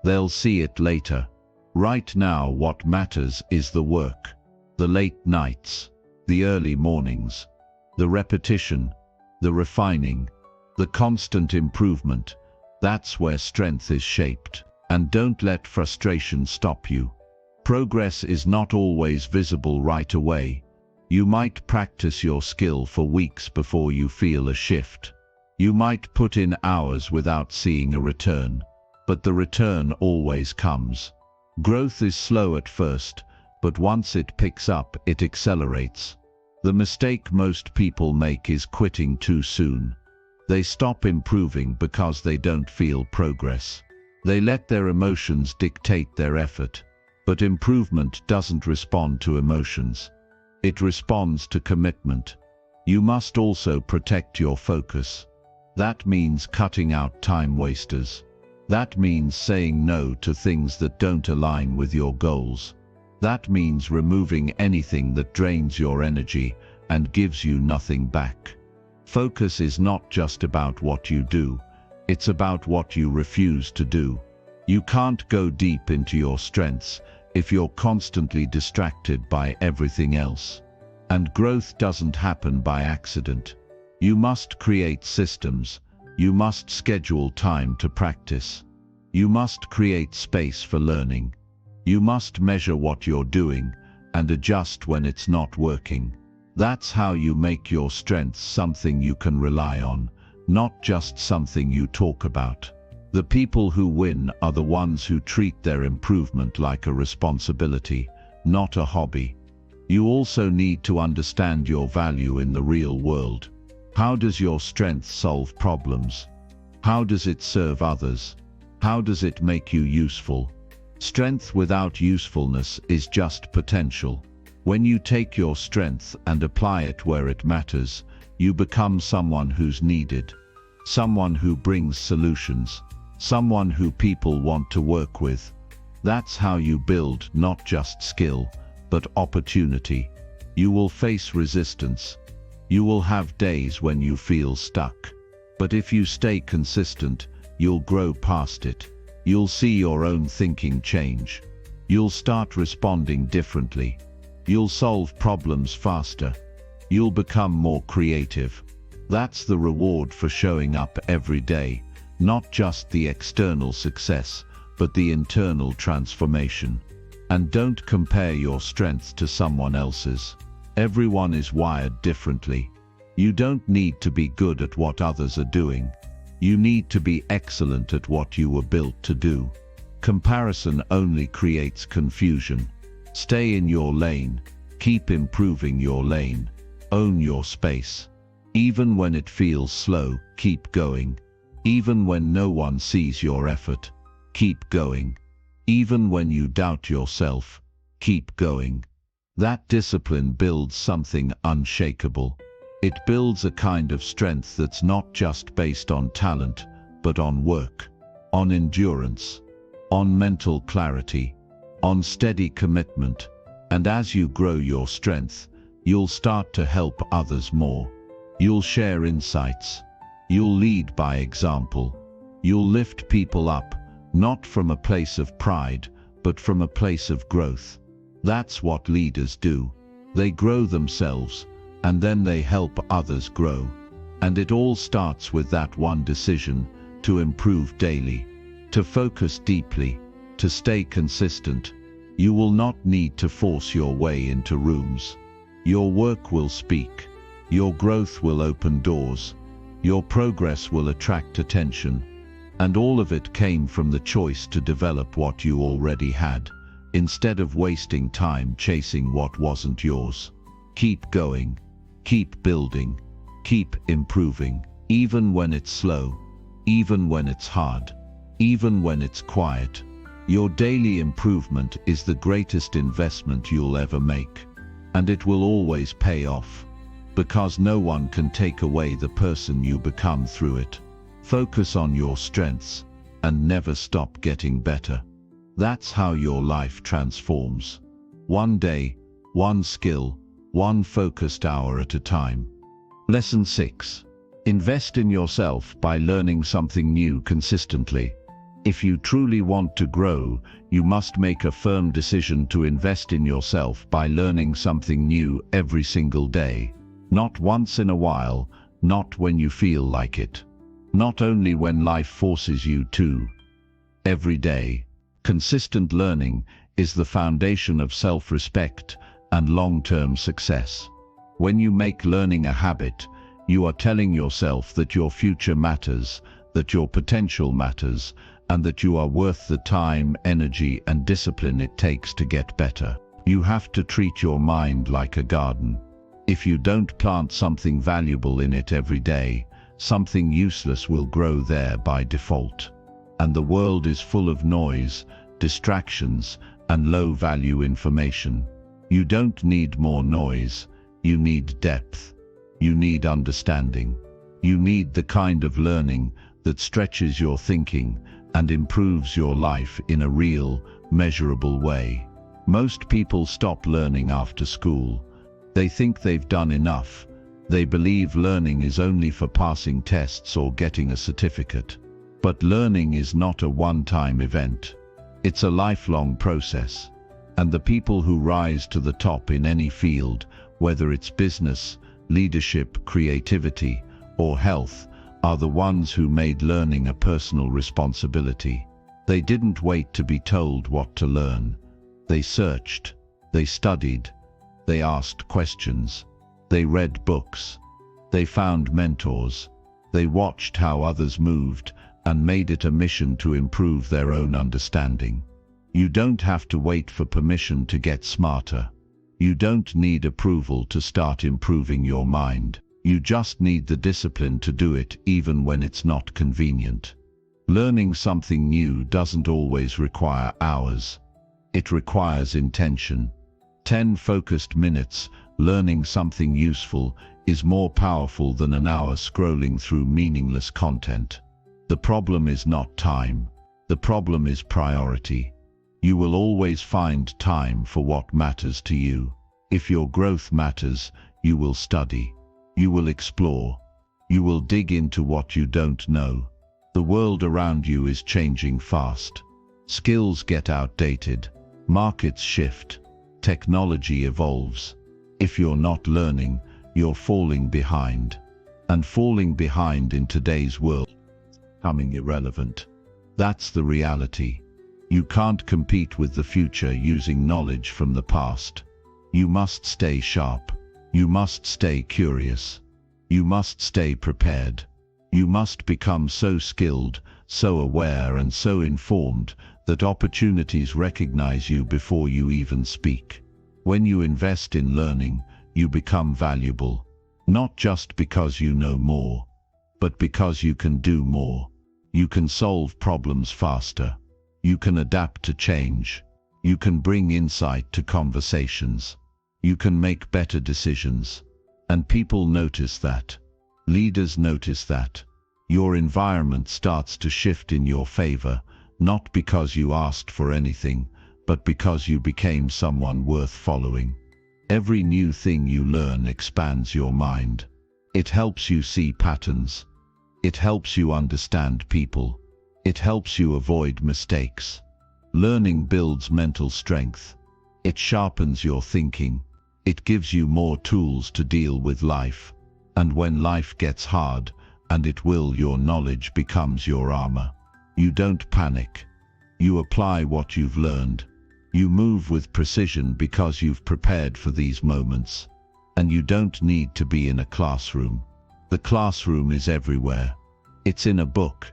They'll see it later. Right now, what matters is the work. The late nights, the early mornings, the repetition, the refining, the constant improvement. That's where strength is shaped. And don't let frustration stop you. Progress is not always visible right away. You might practice your skill for weeks before you feel a shift. You might put in hours without seeing a return, but the return always comes. Growth is slow at first, but once it picks up, it accelerates. The mistake most people make is quitting too soon. They stop improving because they don't feel progress. They let their emotions dictate their effort. But improvement doesn't respond to emotions. It responds to commitment. You must also protect your focus. That means cutting out time wasters. That means saying no to things that don't align with your goals. That means removing anything that drains your energy and gives you nothing back. Focus is not just about what you do, it's about what you refuse to do. You can't go deep into your strengths if you're constantly distracted by everything else. And growth doesn't happen by accident. You must create systems. You must schedule time to practice. You must create space for learning. You must measure what you're doing and adjust when it's not working. That's how you make your strengths something you can rely on, not just something you talk about. The people who win are the ones who treat their improvement like a responsibility, not a hobby. You also need to understand your value in the real world. How does your strength solve problems? How does it serve others? How does it make you useful? Strength without usefulness is just potential. When you take your strength and apply it where it matters, you become someone who's needed. Someone who brings solutions. Someone who people want to work with. That's how you build not just skill, but opportunity. You will face resistance. You will have days when you feel stuck. But if you stay consistent, you'll grow past it. You'll see your own thinking change. You'll start responding differently. You'll solve problems faster. You'll become more creative. That's the reward for showing up every day, not just the external success, but the internal transformation. And don't compare your strength to someone else's. Everyone is wired differently. You don't need to be good at what others are doing. You need to be excellent at what you were built to do. Comparison only creates confusion. Stay in your lane. Keep improving your lane. Own your space. Even when it feels slow, keep going. Even when no one sees your effort, keep going. Even when you doubt yourself, keep going. That discipline builds something unshakable. It builds a kind of strength that's not just based on talent, but on work, on endurance, on mental clarity, on steady commitment. And as you grow your strength, you'll start to help others more. You'll share insights. You'll lead by example. You'll lift people up, not from a place of pride, but from a place of growth. That's what leaders do. They grow themselves, and then they help others grow. And it all starts with that one decision: to improve daily, to focus deeply, to stay consistent. You will not need to force your way into rooms. Your work will speak. Your growth will open doors. Your progress will attract attention. And all of it came from the choice to develop what you already had, instead of wasting time chasing what wasn't yours. Keep going. Keep building. Keep improving. Even when it's slow. Even when it's hard. Even when it's quiet. Your daily improvement is the greatest investment you'll ever make. And it will always pay off. Because no one can take away the person you become through it. Focus on your strengths, and never stop getting better. That's how your life transforms. One day, one skill, one focused hour at a time. Lesson 6. Invest in yourself by learning something new consistently. If you truly want to grow, you must make a firm decision to invest in yourself by learning something new every single day. Not once in a while, not when you feel like it. Not only when life forces you to. Every day. Consistent learning is the foundation of self-respect and long-term success. When you make learning a habit, you are telling yourself that your future matters, that your potential matters, and that you are worth the time, energy, and discipline it takes to get better. You have to treat your mind like a garden. If you don't plant something valuable in it every day, something useless will grow there by default. And the world is full of noise, distractions, and low-value information. You don't need more noise. You need depth. You need understanding. You need the kind of learning that stretches your thinking and improves your life in a real, measurable way. Most people stop learning after school. They think they've done enough. They believe learning is only for passing tests or getting a certificate. But learning is not a one-time event. It's a lifelong process. And the people who rise to the top in any field, whether it's business, leadership, creativity, or health, are the ones who made learning a personal responsibility. They didn't wait to be told what to learn. They searched. They studied. They asked questions. They read books. They found mentors. They watched how others moved and made it a mission to improve their own understanding. You don't have to wait for permission to get smarter. You don't need approval to start improving your mind. You just need the discipline to do it even when it's not convenient. Learning something new doesn't always require hours. It requires intention. 10 focused minutes learning something useful is more powerful than an hour scrolling through meaningless content. The problem is not time. The problem is priority. You will always find time for what matters to you. If your growth matters, you will study. You will explore. You will dig into what you don't know. The world around you is changing fast. Skills get outdated. Markets shift. Technology evolves. If you're not learning, you're falling behind. And falling behind in today's world is becoming irrelevant. That's the reality. You can't compete with the future using knowledge from the past. You must stay sharp. You must stay curious. You must stay prepared. You must become so skilled, so aware and so informed that opportunities recognize you before you even speak. When you invest in learning, you become valuable, not just because you know more, but because you can do more. You can solve problems faster. You can adapt to change. You can bring insight to conversations. You can make better decisions. And people notice that. Leaders notice that. Your environment starts to shift in your favor, not because you asked for anything, but because you became someone worth following. Every new thing you learn expands your mind. It helps you see patterns. It helps you understand people. It helps you avoid mistakes. Learning builds mental strength. It sharpens your thinking. It gives you more tools to deal with life. And when life gets hard, and it will, your knowledge becomes your armor. You don't panic. You apply what you've learned. You move with precision because you've prepared for these moments. And you don't need to be in a classroom. The classroom is everywhere. It's in a book.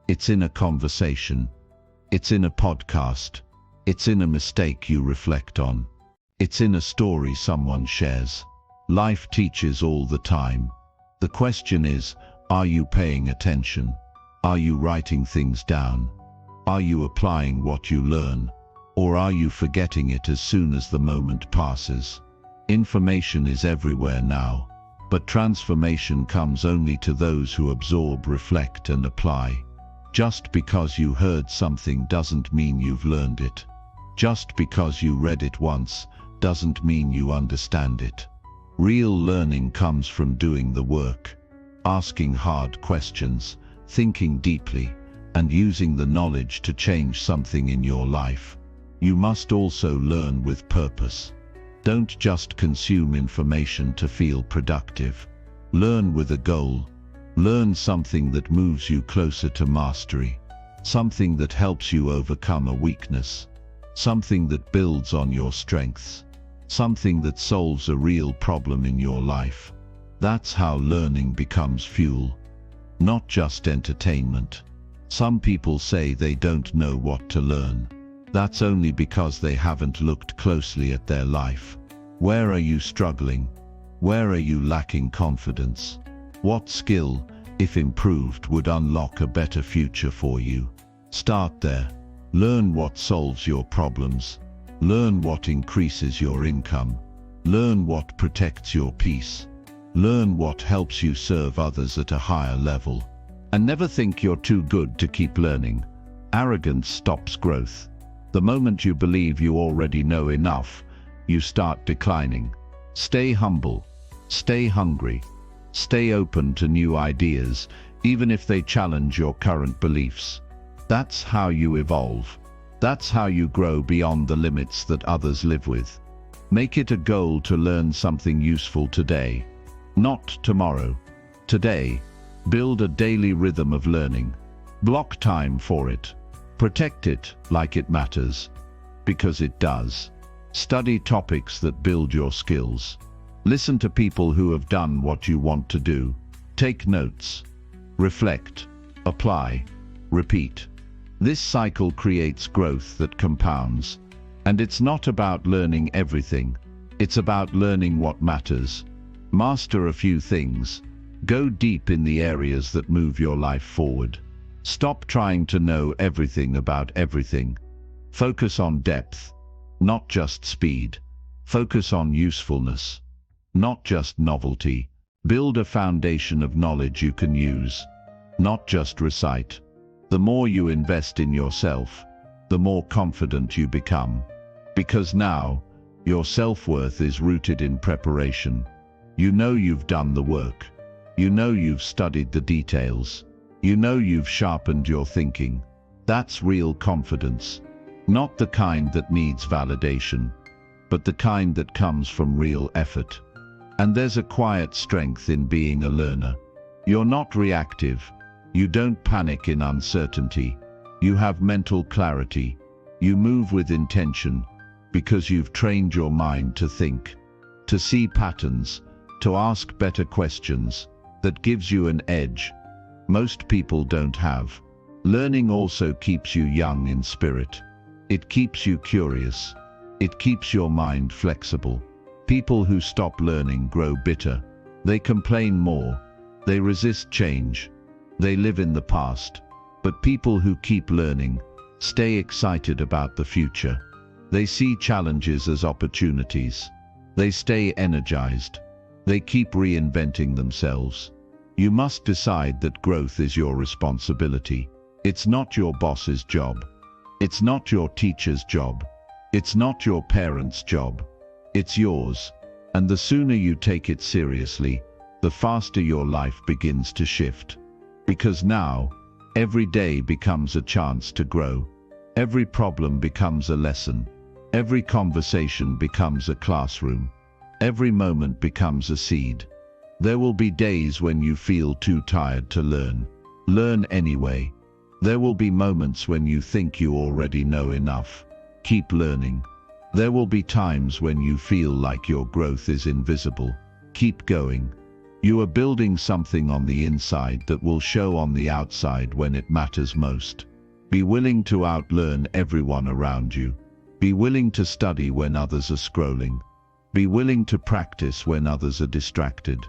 It's in a conversation. It's in a podcast. It's in a mistake you reflect on. It's in a story someone shares. Life teaches all the time. The question is, are you paying attention? Are you writing things down? Are you applying what you learn? Or are you forgetting it as soon as the moment passes? Information is everywhere now, but transformation comes only to those who absorb, reflect, and apply. Just because you heard something doesn't mean you've learned it. Just because you read it once doesn't mean you understand it. Real learning comes from doing the work, asking hard questions, thinking deeply, and using the knowledge to change something in your life. You must also learn with purpose. Don't just consume information to feel productive. Learn with a goal. Learn something that moves you closer to mastery. Something that helps you overcome a weakness. Something that builds on your strengths. Something that solves a real problem in your life. That's how learning becomes fuel, not just entertainment. Some people say they don't know what to learn. That's only because they haven't looked closely at their life. Where are you struggling? Where are you lacking confidence? What skill, if improved, would unlock a better future for you? Start there. Learn what solves your problems. Learn what increases your income. Learn what protects your peace. Learn what helps you serve others at a higher level. And never think you're too good to keep learning. Arrogance stops growth. The moment you believe you already know enough, you start declining. Stay humble. Stay hungry. Stay open to new ideas, even if they challenge your current beliefs. That's how you evolve. That's how you grow beyond the limits that others live with. Make it a goal to learn something useful today, not tomorrow. Today, build a daily rhythm of learning. Block time for it. Protect it like it matters, because it does. Study topics that build your skills. Listen to people who have done what you want to do. Take notes. Reflect. Apply. Repeat. This cycle creates growth that compounds. And it's not about learning everything. It's about learning what matters. Master a few things. Go deep in the areas that move your life forward. Stop trying to know everything about everything. Focus on depth, not just speed. Focus on usefulness, not just novelty. Build a foundation of knowledge you can use, not just recite. The more you invest in yourself, the more confident you become. Because now, your self-worth is rooted in preparation. You know you've done the work. You know you've studied the details. You know you've sharpened your thinking. That's real confidence. Not the kind that needs validation, but the kind that comes from real effort. And there's a quiet strength in being a learner. You're not reactive. You don't panic in uncertainty. You have mental clarity. You move with intention because you've trained your mind to think, to see patterns, to ask better questions. That gives you an edge most people don't have. Learning also keeps you young in spirit. It keeps you curious. It keeps your mind flexible. People who stop learning grow bitter. They complain more. They resist change. They live in the past. But people who keep learning stay excited about the future. They see challenges as opportunities. They stay energized. They keep reinventing themselves. You must decide that growth is your responsibility. It's not your boss's job. It's not your teacher's job. It's not your parents' job. It's yours. And the sooner you take it seriously, the faster your life begins to shift. Because now, every day becomes a chance to grow. Every problem becomes a lesson. Every conversation becomes a classroom. Every moment becomes a seed. There will be days when you feel too tired to learn. Learn anyway. There will be moments when you think you already know enough. Keep learning. There will be times when you feel like your growth is invisible. Keep going. You are building something on the inside that will show on the outside when it matters most. Be willing to outlearn everyone around you. Be willing to study when others are scrolling. Be willing to practice when others are distracted.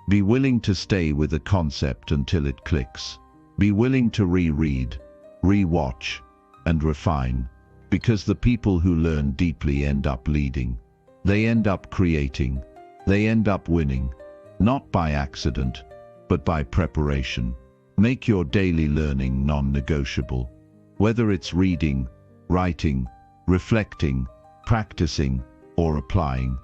Be willing to stay with a concept until it clicks. Be willing to reread, re-watch, and refine. Because the people who learn deeply end up leading. They end up creating. They end up winning. Not by accident, but by preparation. Make your daily learning non-negotiable. Whether it's reading, writing, reflecting, practicing, or applying.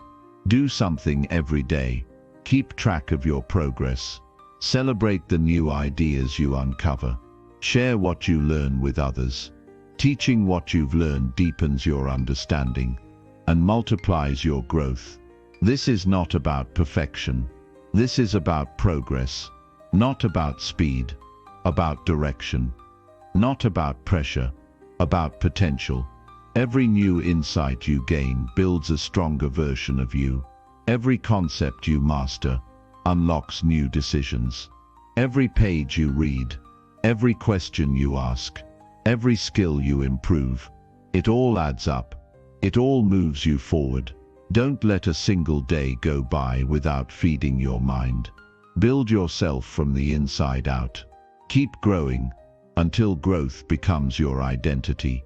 Do something every day. Keep track of your progress. Celebrate the new ideas you uncover. Share what you learn with others. Teaching what you've learned deepens your understanding and multiplies your growth. This is not about perfection. This is about progress. Not about speed. About direction. Not about pressure. About potential. Every new insight you gain builds a stronger version of you. Every concept you master unlocks new decisions. Every page you read, every question you ask, every skill you improve, it all adds up. It all moves you forward. Don't let a single day go by without feeding your mind. Build yourself from the inside out. Keep growing until growth becomes your identity.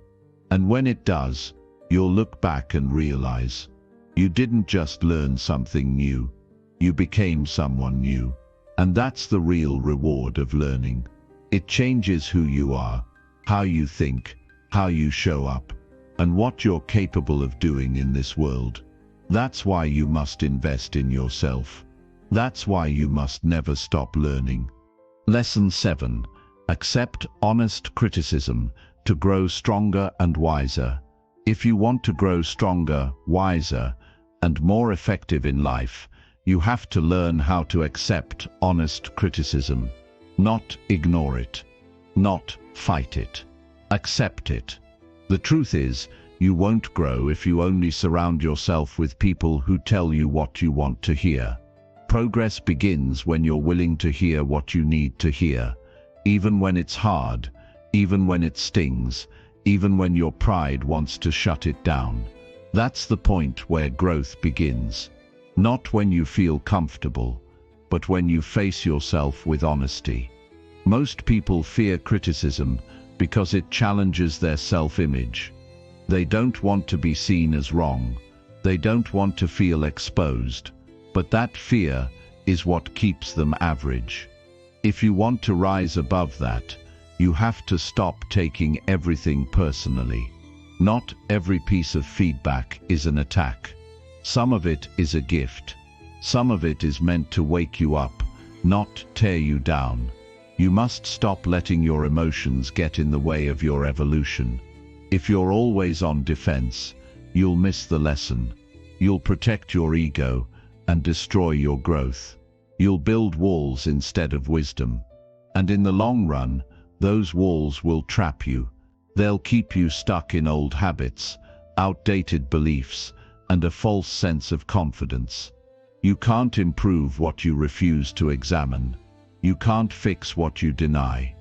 And when it does, you'll look back and realize you didn't just learn something new, you became someone new. And that's the real reward of learning. It changes who you are, how you think, how you show up, and what you're capable of doing in this world. That's why you must invest in yourself. That's why you must never stop learning. Lesson 7. Accept honest criticism to grow stronger and wiser. If you want to grow stronger, wiser, and more effective in life, you have to learn how to accept honest criticism. Not ignore it. Not fight it. Accept it. The truth is, you won't grow if you only surround yourself with people who tell you what you want to hear. Progress begins when you're willing to hear what you need to hear, even when it's hard, even when it stings, even when your pride wants to shut it down. That's the point where growth begins. Not when you feel comfortable, but when you face yourself with honesty. Most people fear criticism because it challenges their self-image. They don't want to be seen as wrong. They don't want to feel exposed. But that fear is what keeps them average. If you want to rise above that, you have to stop taking everything personally. Not every piece of feedback is an attack. Some of it is a gift. Some of it is meant to wake you up, not tear you down. You must stop letting your emotions get in the way of your evolution. If you're always on defense, you'll miss the lesson. You'll protect your ego and destroy your growth. You'll build walls instead of wisdom. And in the long run, those walls will trap you. They'll keep you stuck in old habits, outdated beliefs, and a false sense of confidence. You can't improve what you refuse to examine. You can't fix what you deny.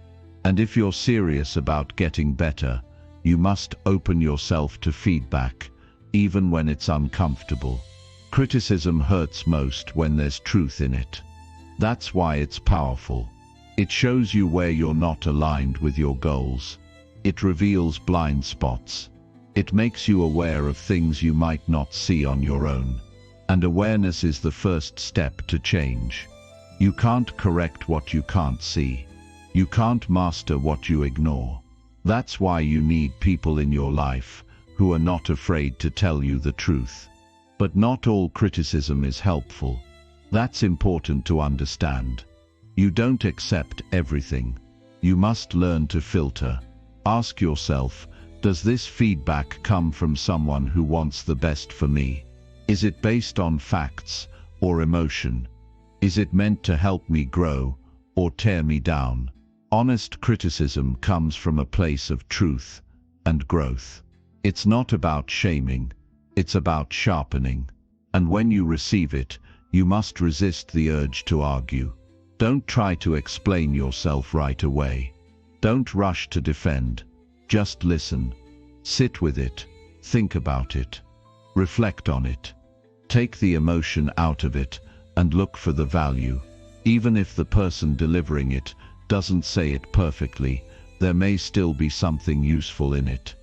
And if you're serious about getting better, you must open yourself to feedback, even when it's uncomfortable. Criticism hurts most when there's truth in it. That's why it's powerful. It shows you where you're not aligned with your goals. It reveals blind spots. It makes you aware of things you might not see on your own. And awareness is the first step to change. You can't correct what you can't see. You can't master what you ignore. That's why you need people in your life who are not afraid to tell you the truth. But not all criticism is helpful. That's important to understand. You don't accept everything. You must learn to filter. Ask yourself, does this feedback come from someone who wants the best for me? Is it based on facts or emotion? Is it meant to help me grow or tear me down? Honest criticism comes from a place of truth and growth. It's not about shaming, it's about sharpening. And when you receive it, you must resist the urge to argue. Don't try to explain yourself right away. Don't rush to defend. Just listen. Sit with it. Think about it. Reflect on it. Take the emotion out of it and look for the value. Even if the person delivering it doesn't say it perfectly, there may still be something useful in it.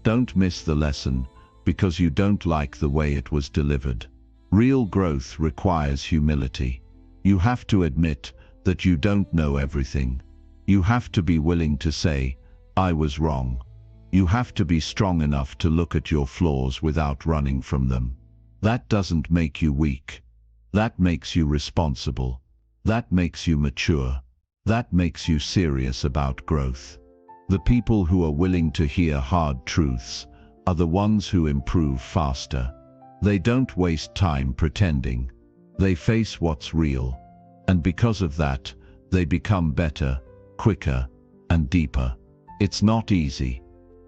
Don't miss the lesson because you don't like the way it was delivered. Real growth requires humility. You have to admit that you don't know everything. You have to be willing to say, I was wrong. You have to be strong enough to look at your flaws without running from them. That doesn't make you weak. That makes you responsible. That makes you mature. That makes you serious about growth. The people who are willing to hear hard truths are the ones who improve faster. They don't waste time pretending. They face what's real. And because of that, they become better, quicker, and deeper. It's not easy.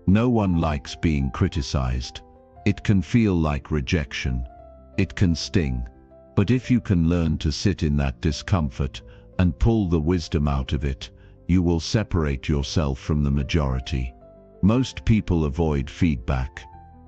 No one likes being criticized. It can feel like rejection. It can sting. But if you can learn to sit in that discomfort and pull the wisdom out of it, you will separate yourself from the majority. Most people avoid feedback.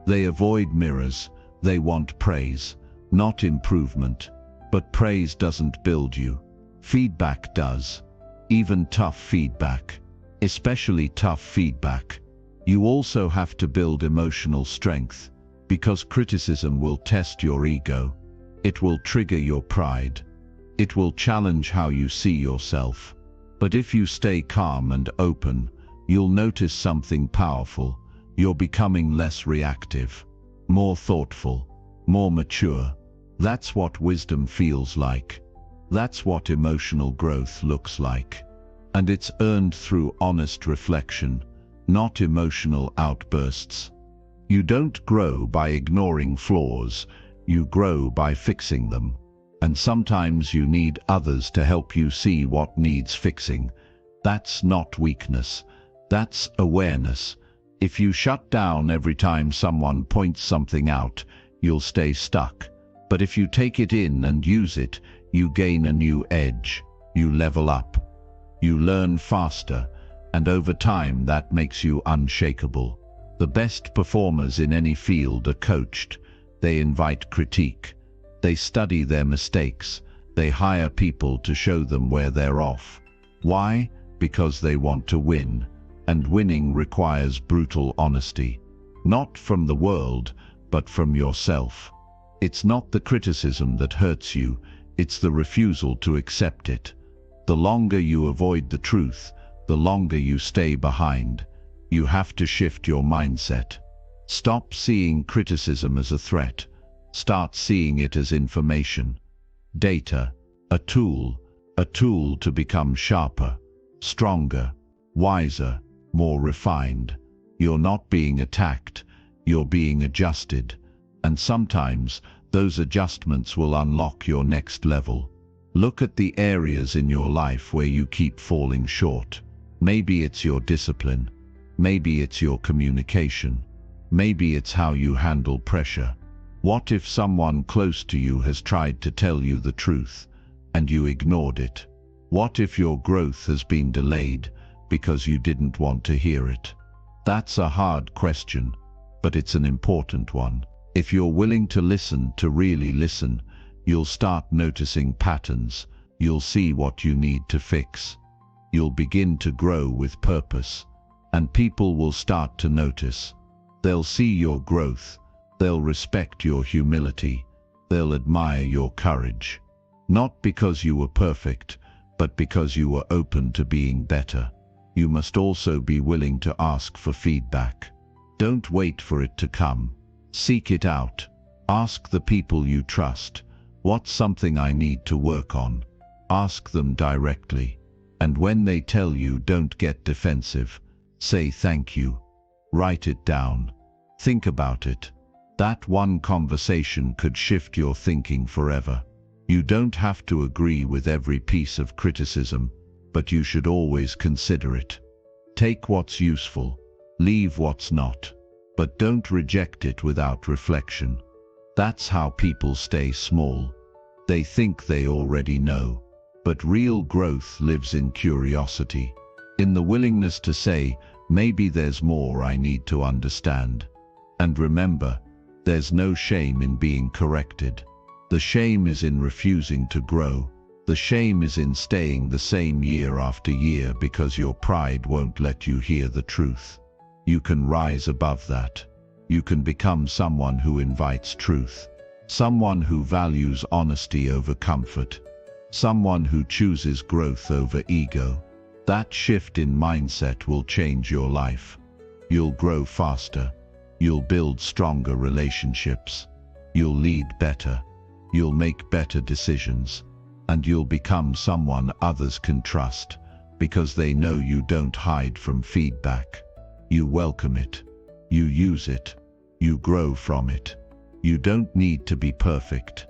They avoid mirrors. They want praise, not improvement. But praise doesn't build you. Feedback does. Even tough feedback. Especially tough feedback. You also have to build emotional strength, because criticism will test your ego. It will trigger your pride. It will challenge how you see yourself. But if you stay calm and open, you'll notice something powerful. You're becoming less reactive, more thoughtful, more mature. That's what wisdom feels like. That's what emotional growth looks like. And it's earned through honest reflection, not emotional outbursts. You don't grow by ignoring flaws. You grow by fixing them. And sometimes you need others to help you see what needs fixing. That's not weakness. That's awareness. If you shut down every time someone points something out, you'll stay stuck. But if you take it in and use it, you gain a new edge. You level up. You learn faster. And over time that makes you unshakable. The best performers in any field are coached. They invite critique. They study their mistakes. They hire people to show them where they're off. Why? Because they want to win. And winning requires brutal honesty. Not from the world, but from yourself. It's not the criticism that hurts you, it's the refusal to accept it. The longer you avoid the truth, the longer you stay behind. You have to shift your mindset. Stop seeing criticism as a threat. Start seeing it as information. Data, a tool to become sharper. stronger, wiser, more refined. You're not being attacked, you're being adjusted. And sometimes those adjustments will unlock your next level. Look at the areas in your life where you keep falling short. Maybe it's your discipline. Maybe it's your communication. Maybe it's how you handle pressure. What if someone close to you has tried to tell you the truth and you ignored it? What if your growth has been delayed because you didn't want to hear it? That's a hard question, but it's an important one. If you're willing to listen, to really listen, you'll start noticing patterns. You'll see what you need to fix. You'll begin to grow with purpose, and people will start to notice. They'll see your growth. They'll respect your humility. They'll admire your courage. Not because you were perfect, but because you were open to being better. You must also be willing to ask for feedback. Don't wait for it to come. Seek it out. Ask the people you trust, "What's something I need to work on?" Ask them directly. And when they tell you, don't get defensive. Say thank you. Write it down. Think about it. That one conversation could shift your thinking forever. You don't have to agree with every piece of criticism, but you should always consider it. Take what's useful, leave what's not, but don't reject it without reflection. That's how people stay small. They think they already know, but real growth lives in curiosity, in the willingness to say, maybe there's more I need to understand. And remember, there's no shame in being corrected. The shame is in refusing to grow. The shame is in staying the same year after year because your pride won't let you hear the truth. You can rise above that. You can become someone who invites truth, someone who values honesty over comfort, someone who chooses growth over ego. That shift in mindset will change your life. You'll grow faster. You'll build stronger relationships. You'll lead better. You'll make better decisions. And you'll become someone others can trust, because they know you don't hide from feedback. You welcome it. You use it. You grow from it. You don't need to be perfect.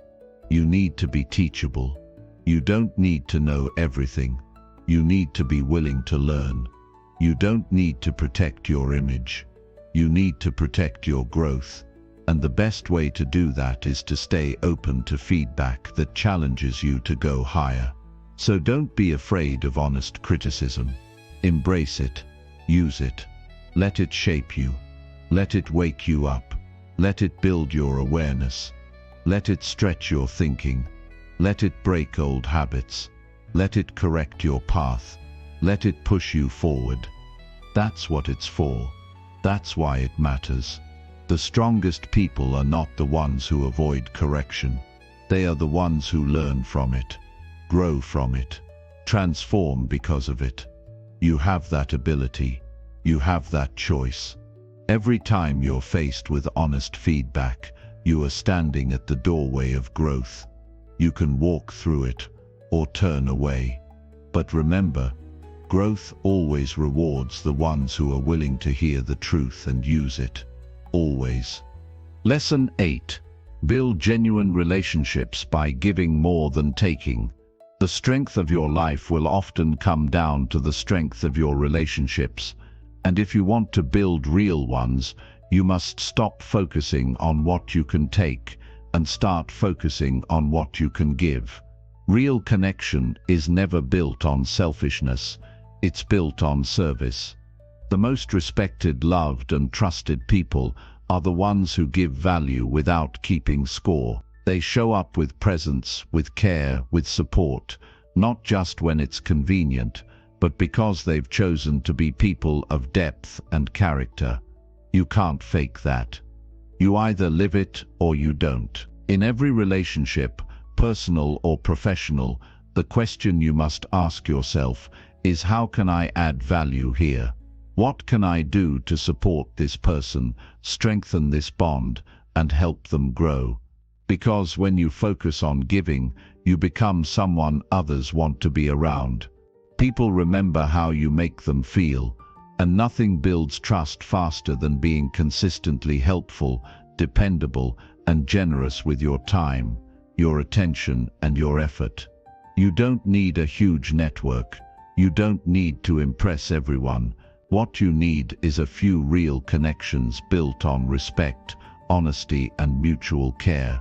You need to be teachable. You don't need to know everything. You need to be willing to learn. You don't need to protect your image. You need to protect your growth. And the best way to do that is to stay open to feedback that challenges you to go higher. So don't be afraid of honest criticism. Embrace it. Use it. Let it shape you. Let it wake you up. Let it build your awareness. Let it stretch your thinking. Let it break old habits. Let it correct your path. Let it push you forward. That's what it's for. That's why it matters. The strongest people are not the ones who avoid correction. They are the ones who learn from it, grow from it, transform because of it. You have that ability. You have that choice. Every time you're faced with honest feedback, you are standing at the doorway of growth. You can walk through it or turn away. But remember, growth always rewards the ones who are willing to hear the truth and use it. Always. Lesson 8. Build genuine relationships by giving more than taking. The strength of your life will often come down to the strength of your relationships. And if you want to build real ones, you must stop focusing on what you can take and start focusing on what you can give. Real connection is never built on selfishness. It's built on service. The most respected, loved, and trusted people are the ones who give value without keeping score. They show up with presence, with care, with support, not just when it's convenient, but because they've chosen to be people of depth and character. You can't fake that. You either live it or you don't. In every relationship, personal or professional, the question you must ask yourself is, how can I add value here? What can I do to support this person, strengthen this bond, and help them grow? Because when you focus on giving, you become someone others want to be around. People remember how you make them feel, and nothing builds trust faster than being consistently helpful, dependable, and generous with your time, your attention, and your effort. You don't need a huge network. You don't need to impress everyone. What you need is a few real connections built on respect, honesty, and mutual care.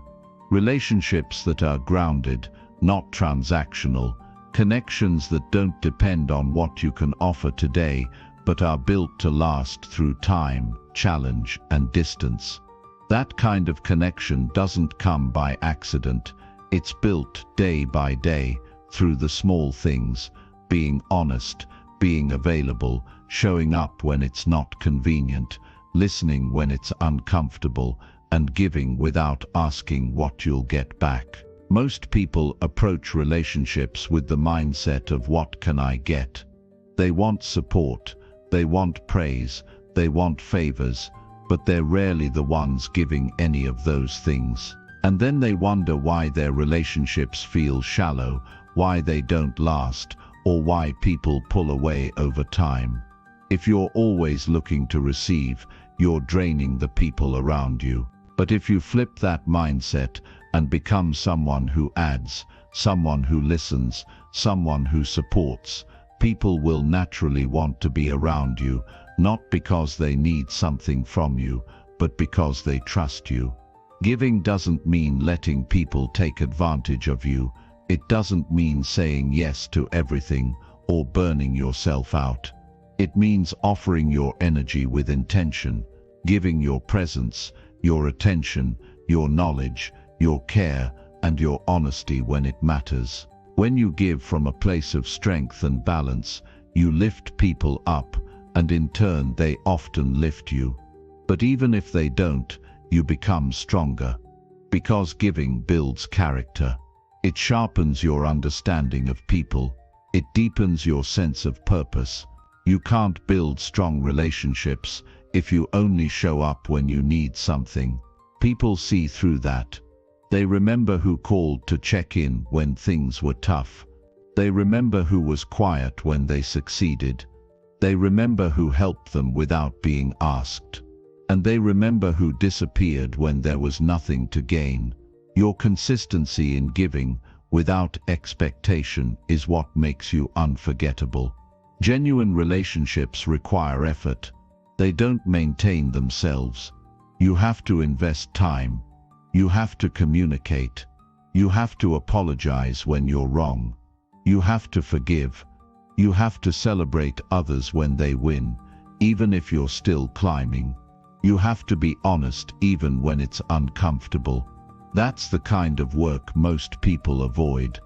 Relationships that are grounded, not transactional. Connections that don't depend on what you can offer today, but are built to last through time, challenge, and distance. That kind of connection doesn't come by accident. It's built day by day, through the small things, being honest, being available, showing up when it's not convenient, listening when it's uncomfortable, and giving without asking what you'll get back. Most people approach relationships with the mindset of what can I get? They want support, they want praise, they want favors, but they're rarely the ones giving any of those things. And then they wonder why their relationships feel shallow, why they don't last, or why people pull away over time. If you're always looking to receive, you're draining the people around you. But if you flip that mindset and become someone who adds, someone who listens, someone who supports, people will naturally want to be around you, not because they need something from you, but because they trust you. Giving doesn't mean letting people take advantage of you. It doesn't mean saying yes to everything or burning yourself out. It means offering your energy with intention, giving your presence, your attention, your knowledge, your care, and your honesty when it matters. When you give from a place of strength and balance, you lift people up, and in turn they often lift you. But even if they don't, you become stronger. Because giving builds character. It sharpens your understanding of people. It deepens your sense of purpose. You can't build strong relationships if you only show up when you need something. People see through that. They remember who called to check in when things were tough. They remember who was quiet when they succeeded. They remember who helped them without being asked. And they remember who disappeared when there was nothing to gain. Your consistency in giving, without expectation, is what makes you unforgettable. Genuine relationships require effort. They don't maintain themselves. You have to invest time. You have to communicate. You have to apologize when you're wrong. You have to forgive. You have to celebrate others when they win, even if you're still climbing. You have to be honest even when it's uncomfortable. That's the kind of work most people avoid.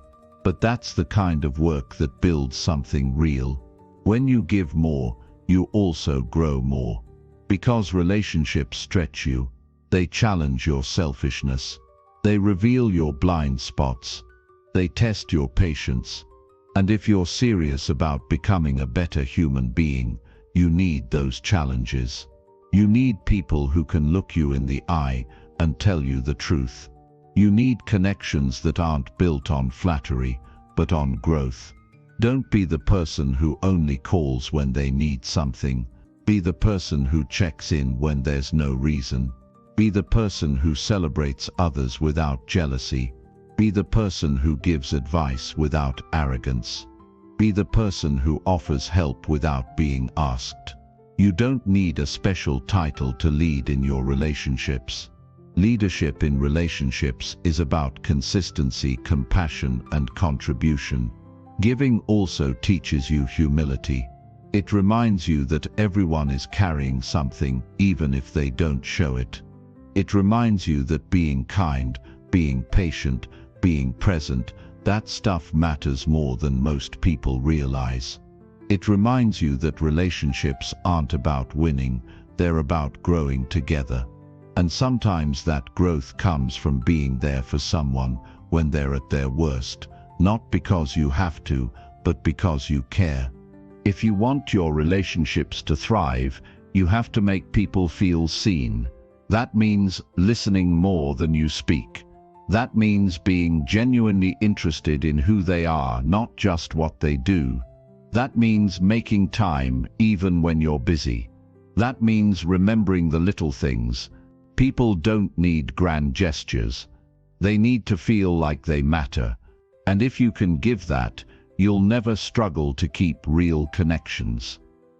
But that's the kind of work that builds something real. When you give more, you also grow more. Because relationships stretch you. They challenge your selfishness. They reveal your blind spots. They test your patience. And if you're serious about becoming a better human being, you need those challenges. You need people who can look you in the eye and tell you the truth. You need connections that aren't built on flattery, but on growth. Don't be the person who only calls when they need something. Be the person who checks in when there's no reason. Be the person who celebrates others without jealousy. Be the person who gives advice without arrogance. Be the person who offers help without being asked. You don't need a special title to lead in your relationships. Leadership in relationships is about consistency, compassion, and contribution. Giving also teaches you humility. It reminds you that everyone is carrying something, even if they don't show it. It reminds you that being kind, being patient, being present, that stuff matters more than most people realize. It reminds you that relationships aren't about winning, they're about growing together. And sometimes that growth comes from being there for someone when they're at their worst, not because you have to, but because you care. If you want your relationships to thrive, you have to make people feel seen. That means listening more than you speak. That means being genuinely interested in who they are, not just what they do. That means making time even when you're busy. That means remembering the little things. People don't need grand gestures. They need to feel like they matter. And if you can give that, you'll never struggle to keep real connections.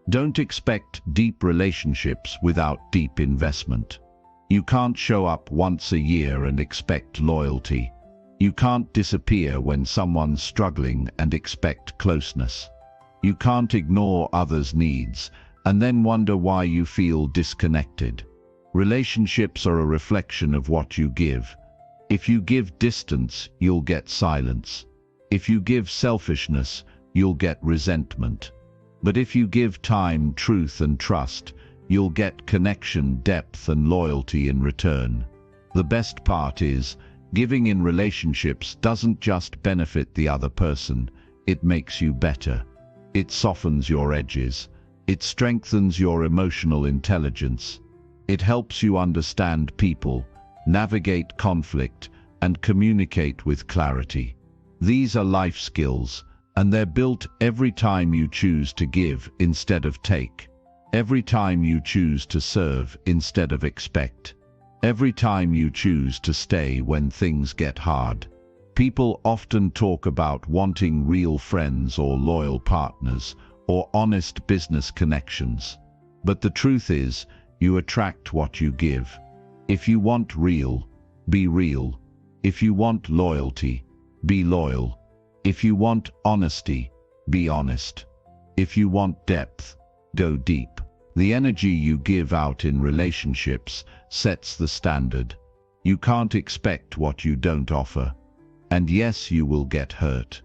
Don't expect deep relationships without deep investment. You can't show up once a year and expect loyalty. You can't disappear when someone's struggling and expect closeness. You can't ignore others' needs and then wonder why you feel disconnected. Relationships are a reflection of what you give. If you give distance, you'll get silence. If you give selfishness, you'll get resentment. But if you give time, truth, and trust, you'll get connection, depth, and loyalty in return. The best part is, giving in relationships doesn't just benefit the other person, it makes you better. It softens your edges. It strengthens your emotional intelligence. It helps you understand people, navigate conflict, and communicate with clarity. These are life skills, and they're built every time you choose to give instead of take. Every time you choose to serve instead of expect. Every time you choose to stay when things get hard. People often talk about wanting real friends or loyal partners or honest business connections. But the truth is, you attract what you give. If you want real, be real. If you want loyalty, be loyal. If you want honesty, be honest. If you want depth, go deep. The energy you give out in relationships sets the standard. You can't expect what you don't offer. And yes, you will get hurt.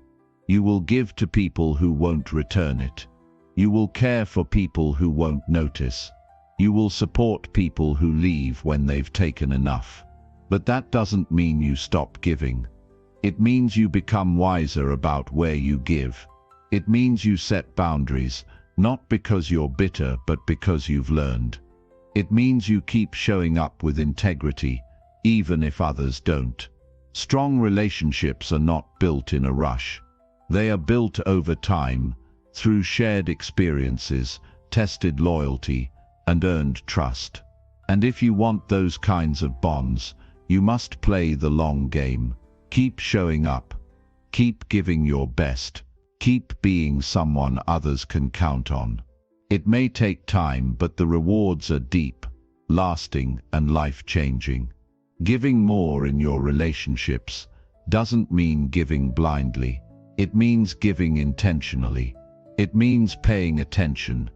You will give to people who won't return it. You will care for people who won't notice. You will support people who leave when they've taken enough. But that doesn't mean you stop giving. It means you become wiser about where you give. It means you set boundaries, not because you're bitter, but because you've learned. It means you keep showing up with integrity, even if others don't. Strong relationships are not built in a rush. They are built over time, through shared experiences, tested loyalty, and earned trust. And if you want those kinds of bonds, you must play the long game. Keep showing up. Keep giving your best. Keep being someone others can count on. It may take time, but the rewards are deep, lasting, and life-changing. Giving more in your relationships doesn't mean giving blindly. It means giving intentionally. It means paying attention.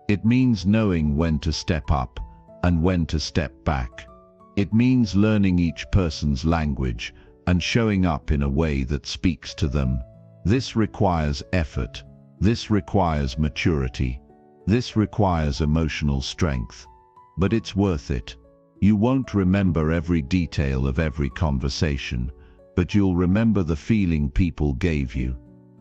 It means knowing when to step up and when to step back. It means learning each person's language and showing up in a way that speaks to them. This requires effort. This requires maturity. This requires emotional strength. But it's worth it. You won't remember every detail of every conversation, but you'll remember the feeling people gave you.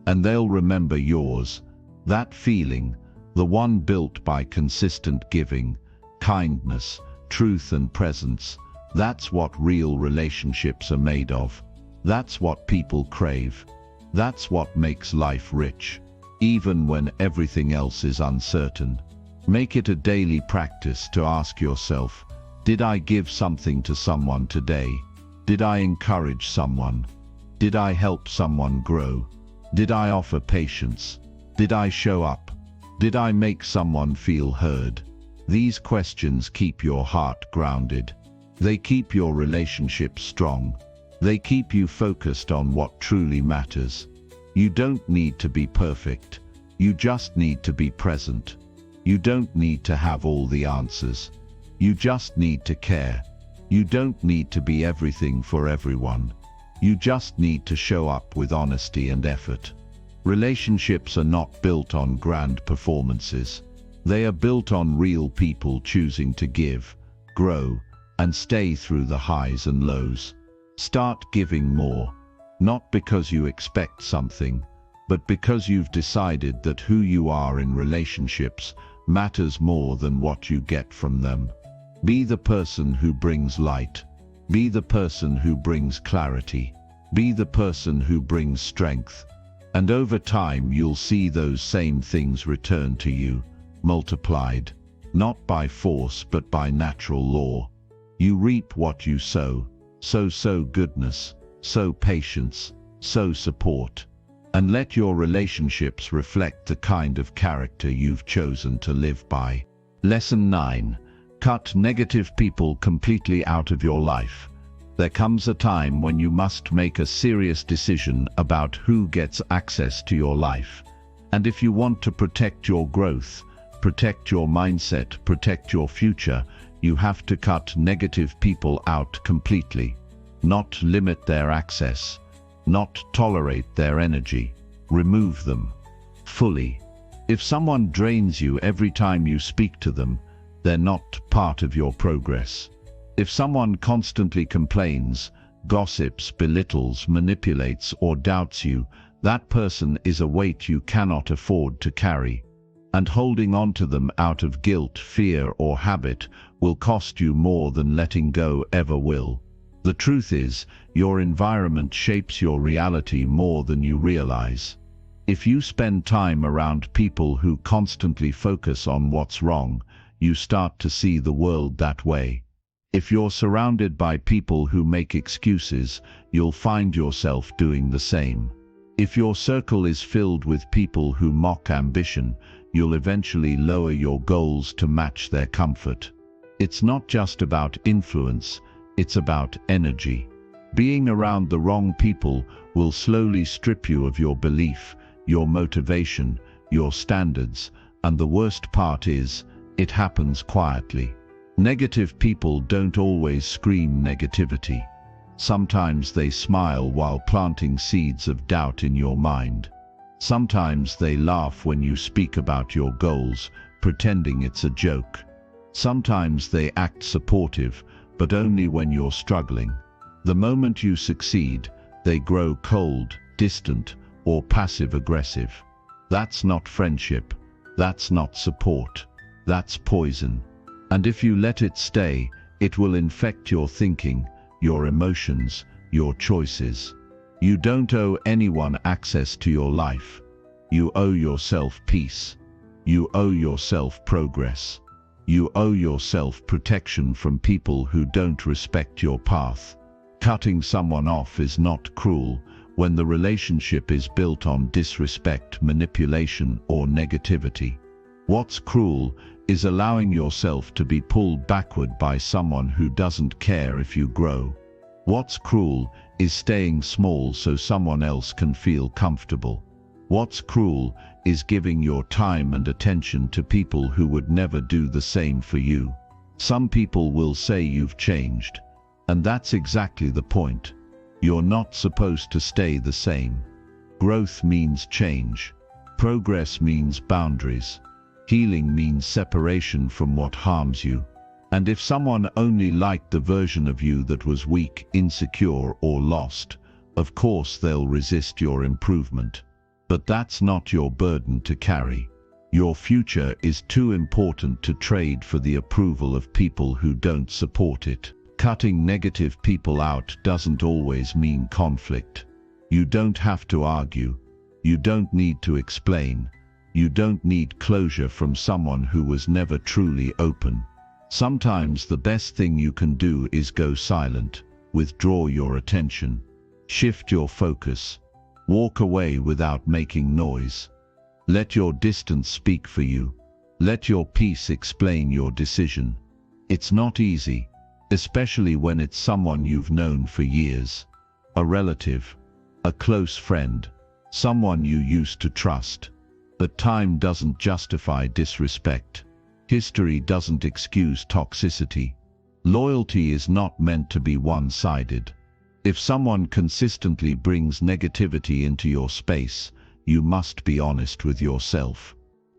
And they'll remember yours. That feeling, the one built by consistent giving, kindness, truth, and presence, that's what real relationships are made of. That's what people crave. That's what makes life rich, even when everything else is uncertain. Make it a daily practice to ask yourself, did I give something to someone today? Did I encourage someone? Did I help someone grow? Did I offer patience? Did I show up? Did I make someone feel heard? These questions keep your heart grounded. They keep your relationship strong. They keep you focused on what truly matters. You don't need to be perfect. You just need to be present. You don't need to have all the answers. You just need to care. You don't need to be everything for everyone. You just need to show up with honesty and effort. Relationships are not built on grand performances. They are built on real people choosing to give, grow, and stay through the highs and lows. Start giving more, not because you expect something, but because you've decided that who you are in relationships matters more than what you get from them. Be the person who brings light. Be the person who brings clarity. Be the person who brings strength. And over time you'll see those same things return to you, multiplied, not by force but by natural law. You reap what you sow, sow goodness, sow patience, sow support. And let your relationships reflect the kind of character you've chosen to live by. Lesson 9. Cut negative people completely out of your life. There comes a time when you must make a serious decision about who gets access to your life. And if you want to protect your growth, protect your mindset, protect your future, you have to cut negative people out completely. Not limit their access, not tolerate their energy. Remove them fully. If someone drains you every time you speak to them, they're not part of your progress. If someone constantly complains, gossips, belittles, manipulates, or doubts you, that person is a weight you cannot afford to carry. And holding on to them out of guilt, fear, or habit will cost you more than letting go ever will. The truth is, your environment shapes your reality more than you realize. If you spend time around people who constantly focus on what's wrong, you start to see the world that way. If you're surrounded by people who make excuses, you'll find yourself doing the same. If your circle is filled with people who mock ambition, you'll eventually lower your goals to match their comfort. It's not just about influence, it's about energy. Being around the wrong people will slowly strip you of your belief, your motivation, your standards, and the worst part is, it happens quietly. Negative people don't always scream negativity. Sometimes they smile while planting seeds of doubt in your mind. Sometimes they laugh when you speak about your goals, pretending it's a joke. Sometimes they act supportive, but only when you're struggling. The moment you succeed, they grow cold, distant, or passive-aggressive. That's not friendship. That's not support. That's poison. And if you let it stay, it will infect your thinking, your emotions, your choices. You don't owe anyone access to your life. You owe yourself peace. You owe yourself progress. You owe yourself protection from people who don't respect your path. Cutting someone off is not cruel when the relationship is built on disrespect, manipulation, or negativity. What's cruel is allowing yourself to be pulled backward by someone who doesn't care if you grow. What's cruel is staying small so someone else can feel comfortable. What's cruel is giving your time and attention to people who would never do the same for you. Some people will say you've changed, and that's exactly the point. You're not supposed to stay the same. Growth means change. Progress means boundaries. Healing means separation from what harms you. And if someone only liked the version of you that was weak, insecure, or lost, of course they'll resist your improvement. But that's not your burden to carry. Your future is too important to trade for the approval of people who don't support it. Cutting negative people out doesn't always mean conflict. You don't have to argue. You don't need to explain. You don't need closure from someone who was never truly open. Sometimes the best thing you can do is go silent, withdraw your attention, shift your focus, walk away without making noise. Let your distance speak for you. Let your peace explain your decision. It's not easy, especially when it's someone you've known for years. A relative, a close friend, someone you used to trust. But time doesn't justify disrespect. History doesn't excuse toxicity. Loyalty is not meant to be one-sided. If someone consistently brings negativity into your space, you must be honest with yourself.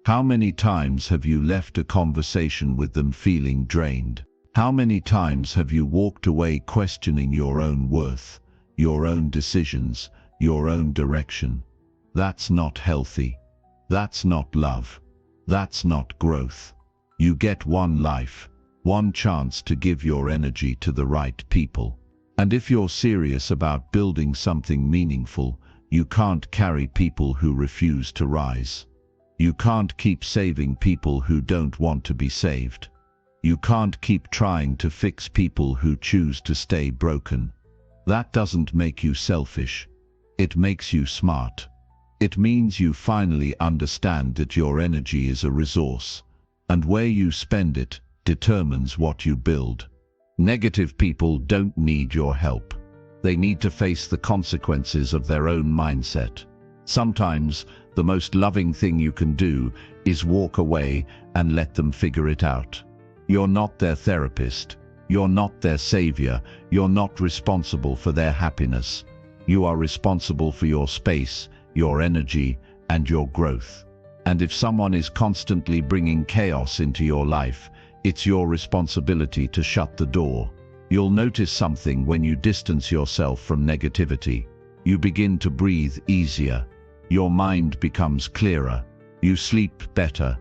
How many times have you left a conversation with them feeling drained? How many times have you walked away questioning your own worth, your own decisions, your own direction? That's not healthy. That's not love. That's not growth. You get one life, one chance to give your energy to the right people. And if you're serious about building something meaningful, You can't carry people who refuse to rise. You can't keep saving people who don't want to be saved. You can't keep trying to fix people who choose to stay broken. That doesn't make you selfish. It makes you smart. It means you finally understand that your energy is a resource, and where you spend it determines what you build. Negative people don't need your help. They need to face the consequences of their own mindset. Sometimes, the most loving thing you can do is walk away and let them figure it out. You're not their therapist. You're not their savior. You're not responsible for their happiness. You are responsible for your space, your energy, and your growth. And if someone is constantly bringing chaos into your life, it's your responsibility to shut the door. You'll notice something when you distance yourself from negativity. You begin to breathe easier. Your mind becomes clearer. You sleep better.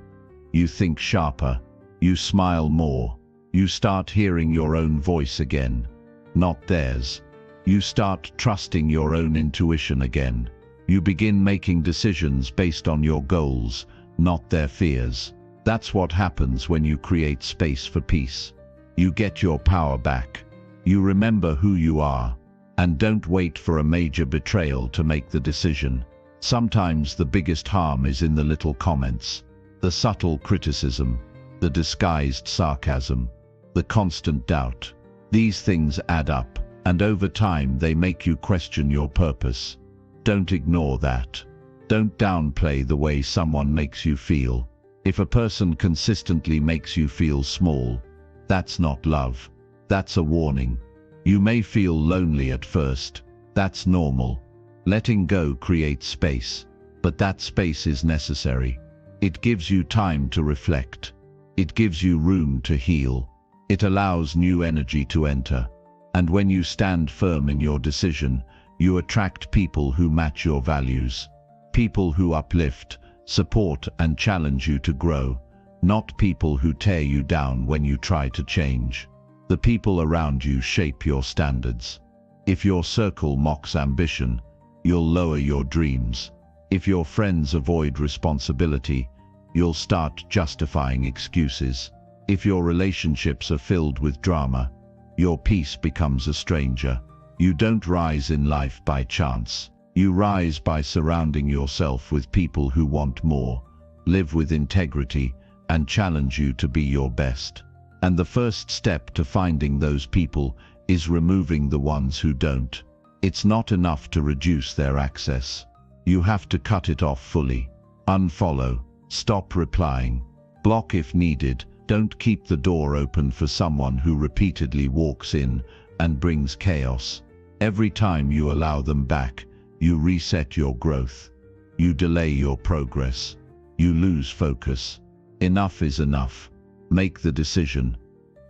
You think sharper. You smile more. You start hearing your own voice again, not theirs. You start trusting your own intuition again. You begin making decisions based on your goals, not their fears. That's what happens when you create space for peace. You get your power back. You remember who you are. And don't wait for a major betrayal to make the decision. Sometimes the biggest harm is in the little comments, the subtle criticism, the disguised sarcasm, the constant doubt. These things add up, and over time they make you question your purpose. Don't ignore that. Don't downplay the way someone makes you feel. If a person consistently makes you feel small, that's not love. That's a warning. You may feel lonely at first. That's normal. Letting go creates space, but that space is necessary. It gives you time to reflect. It gives you room to heal. It allows new energy to enter. And when you stand firm in your decision, you attract people who match your values. People who uplift, support, and challenge you to grow, not people who tear you down when you try to change. The people around you shape your standards. If your circle mocks ambition, you'll lower your dreams. If your friends avoid responsibility, you'll start justifying excuses. If your relationships are filled with drama, your peace becomes a stranger. You don't rise in life by chance. You rise by surrounding yourself with people who want more, live with integrity, and challenge you to be your best. And the first step to finding those people is removing the ones who don't. It's not enough to reduce their access. You have to cut it off fully. Unfollow, stop replying, block if needed. Don't keep the door open for someone who repeatedly walks in and brings chaos. Every time you allow them back, you reset your growth. You delay your progress. You lose focus. Enough is enough. Make the decision.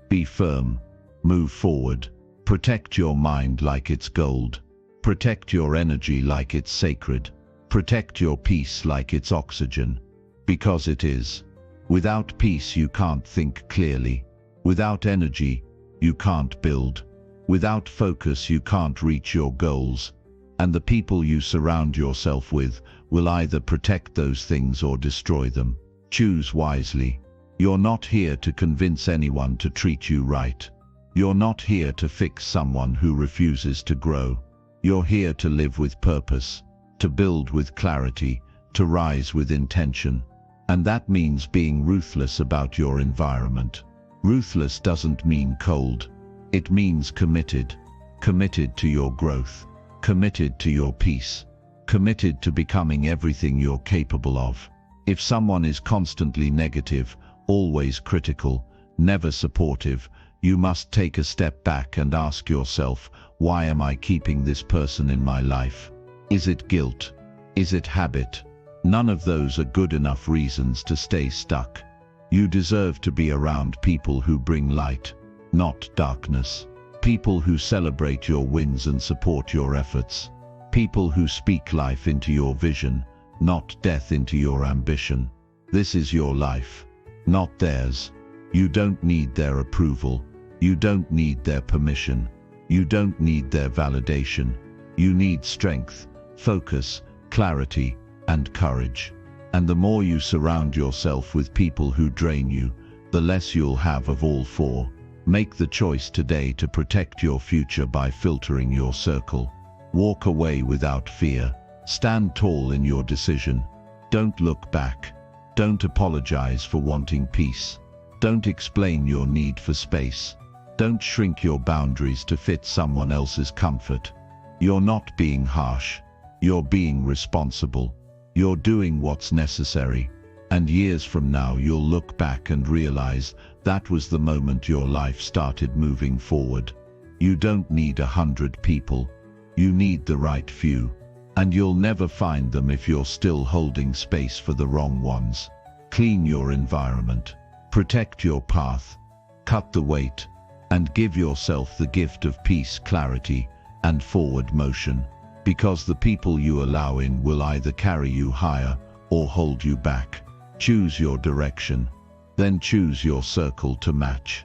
Be firm. Move forward. Protect your mind like it's gold. Protect your energy like it's sacred. Protect your peace like it's oxygen. Because it is. Without peace you can't think clearly. Without energy, you can't build. Without focus you can't reach your goals. And the people you surround yourself with will either protect those things or destroy them. Choose wisely. You're not here to convince anyone to treat you right. You're not here to fix someone who refuses to grow. You're here to live with purpose, to build with clarity, to rise with intention. And that means being ruthless about your environment. Ruthless doesn't mean cold. It means committed. Committed to your growth. Committed to your peace. Committed to becoming everything you're capable of. If someone is constantly negative, always critical, never supportive, you must take a step back and ask yourself, why am I keeping this person in my life? Is it guilt? Is it habit? None of those are good enough reasons to stay stuck. You deserve to be around people who bring light, not darkness. People who celebrate your wins and support your efforts. People who speak life into your vision, not death into your ambition. This is your life, not theirs. You don't need their approval. You don't need their permission. You don't need their validation. You need strength, focus, clarity, and courage. And the more you surround yourself with people who drain you, the less you'll have of all four. Make the choice today to protect your future by filtering your circle. Walk away without fear. Stand tall in your decision. Don't look back. Don't apologize for wanting peace. Don't explain your need for space. Don't shrink your boundaries to fit someone else's comfort. You're not being harsh. You're being responsible. You're doing what's necessary. And years from now you'll look back and realize that was the moment your life started moving forward. You don't need 100 people. You need the right few. And you'll never find them if you're still holding space for the wrong ones. Clean your environment. Protect your path. Cut the weight. And give yourself the gift of peace, clarity, and forward motion. Because the people you allow in will either carry you higher or hold you back. Choose your direction. Then choose your circle to match.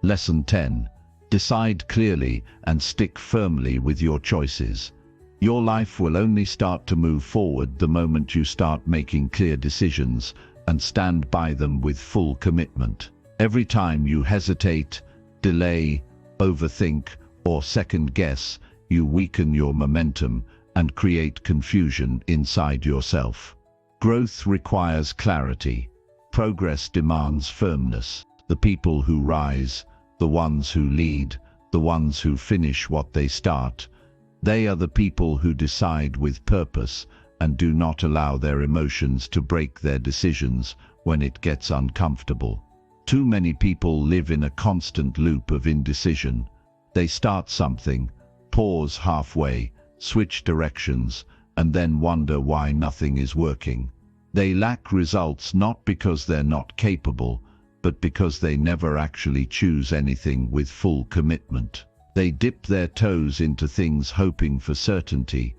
Lesson 10. Decide clearly and stick firmly with your choices. Your life will only start to move forward the moment you start making clear decisions and stand by them with full commitment. Every time you hesitate, delay, overthink, or second guess, you weaken your momentum and create confusion inside yourself. Growth requires clarity. Progress demands firmness. The people who rise, the ones who lead, the ones who finish what they start, they are the people who decide with purpose and do not allow their emotions to break their decisions when it gets uncomfortable. Too many people live in a constant loop of indecision. They start something, pause halfway, switch directions, and then wonder why nothing is working. They lack results not because they're not capable, but because they never actually choose anything with full commitment. They dip their toes into things hoping for certainty,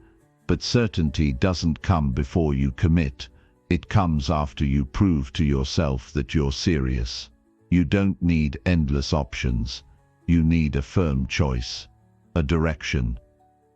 but certainty doesn't come before you commit. It comes after you prove to yourself that you're serious. You don't need endless options. You need a firm choice, a direction,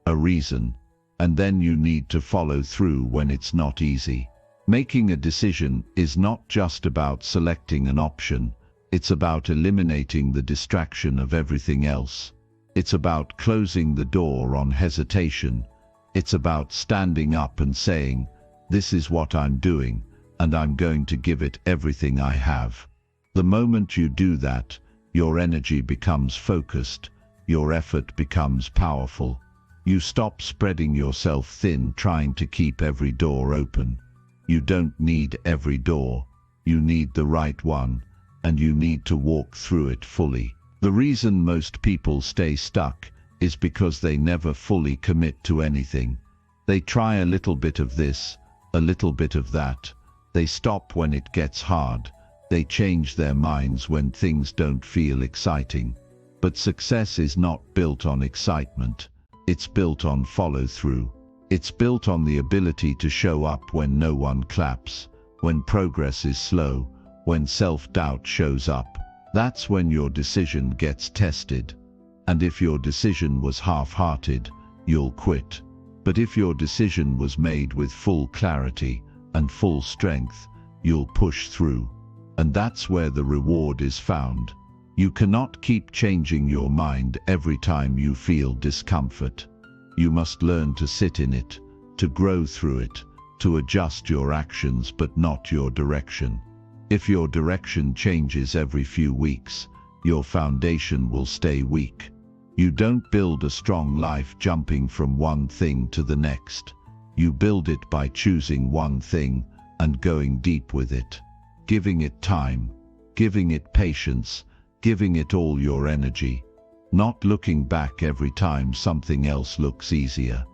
a reason, and then you need to follow through when it's not easy. Making a decision is not just about selecting an option. It's about eliminating the distraction of everything else. It's about closing the door on hesitation. It's about standing up and saying, "This is what I'm doing, and I'm going to give it everything I have." The moment you do that, your energy becomes focused, your effort becomes powerful. You stop spreading yourself thin trying to keep every door open. You don't need every door. You need the right one, and you need to walk through it fully. The reason most people stay stuck is because they never fully commit to anything. They try a little bit of this, a little bit of that. They stop when it gets hard. They change their minds when things don't feel exciting. But success is not built on excitement. It's built on follow-through. It's built on the ability to show up when no one claps, when progress is slow, when self-doubt shows up. That's when your decision gets tested. And if your decision was half-hearted, you'll quit. But if your decision was made with full clarity and full strength, you'll push through. And that's where the reward is found. You cannot keep changing your mind every time you feel discomfort. You must learn to sit in it, to grow through it, to adjust your actions but not your direction. If your direction changes every few weeks, your foundation will stay weak. You don't build a strong life jumping from one thing to the next. You build it by choosing one thing and going deep with it, giving it time, giving it patience, giving it all your energy, not looking back every time something else looks easier.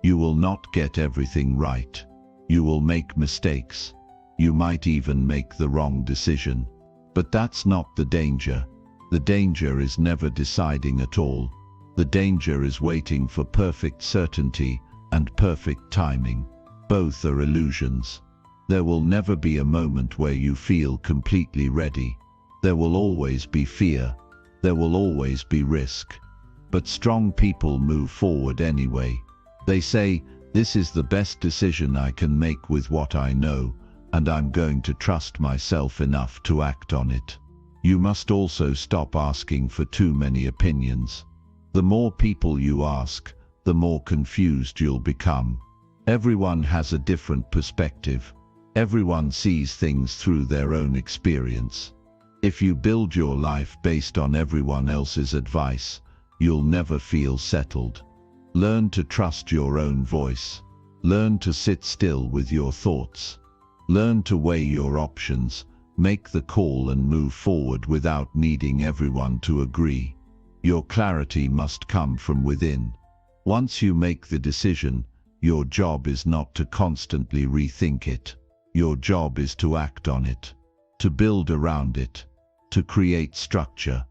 You will not get everything right. You will make mistakes. You might even make the wrong decision. But that's not the danger. The danger is never deciding at all. The danger is waiting for perfect certainty and perfect timing. Both are illusions. There will never be a moment where you feel completely ready. There will always be fear. There will always be risk. But strong people move forward anyway. They say, This is the best decision I can make with what I know, and I'm going to trust myself enough to act on it. You must also stop asking for too many opinions. The more people you ask, the more confused you'll become. Everyone has a different perspective. Everyone sees things through their own experience. If you build your life based on everyone else's advice, you'll never feel settled. Learn to trust your own voice. Learn to sit still with your thoughts. Learn to weigh your options, make the call and move forward without needing everyone to agree. Your clarity must come from within. Once you make the decision, your job is not to constantly rethink it. Your job is to act on it, to build around it, to create structure,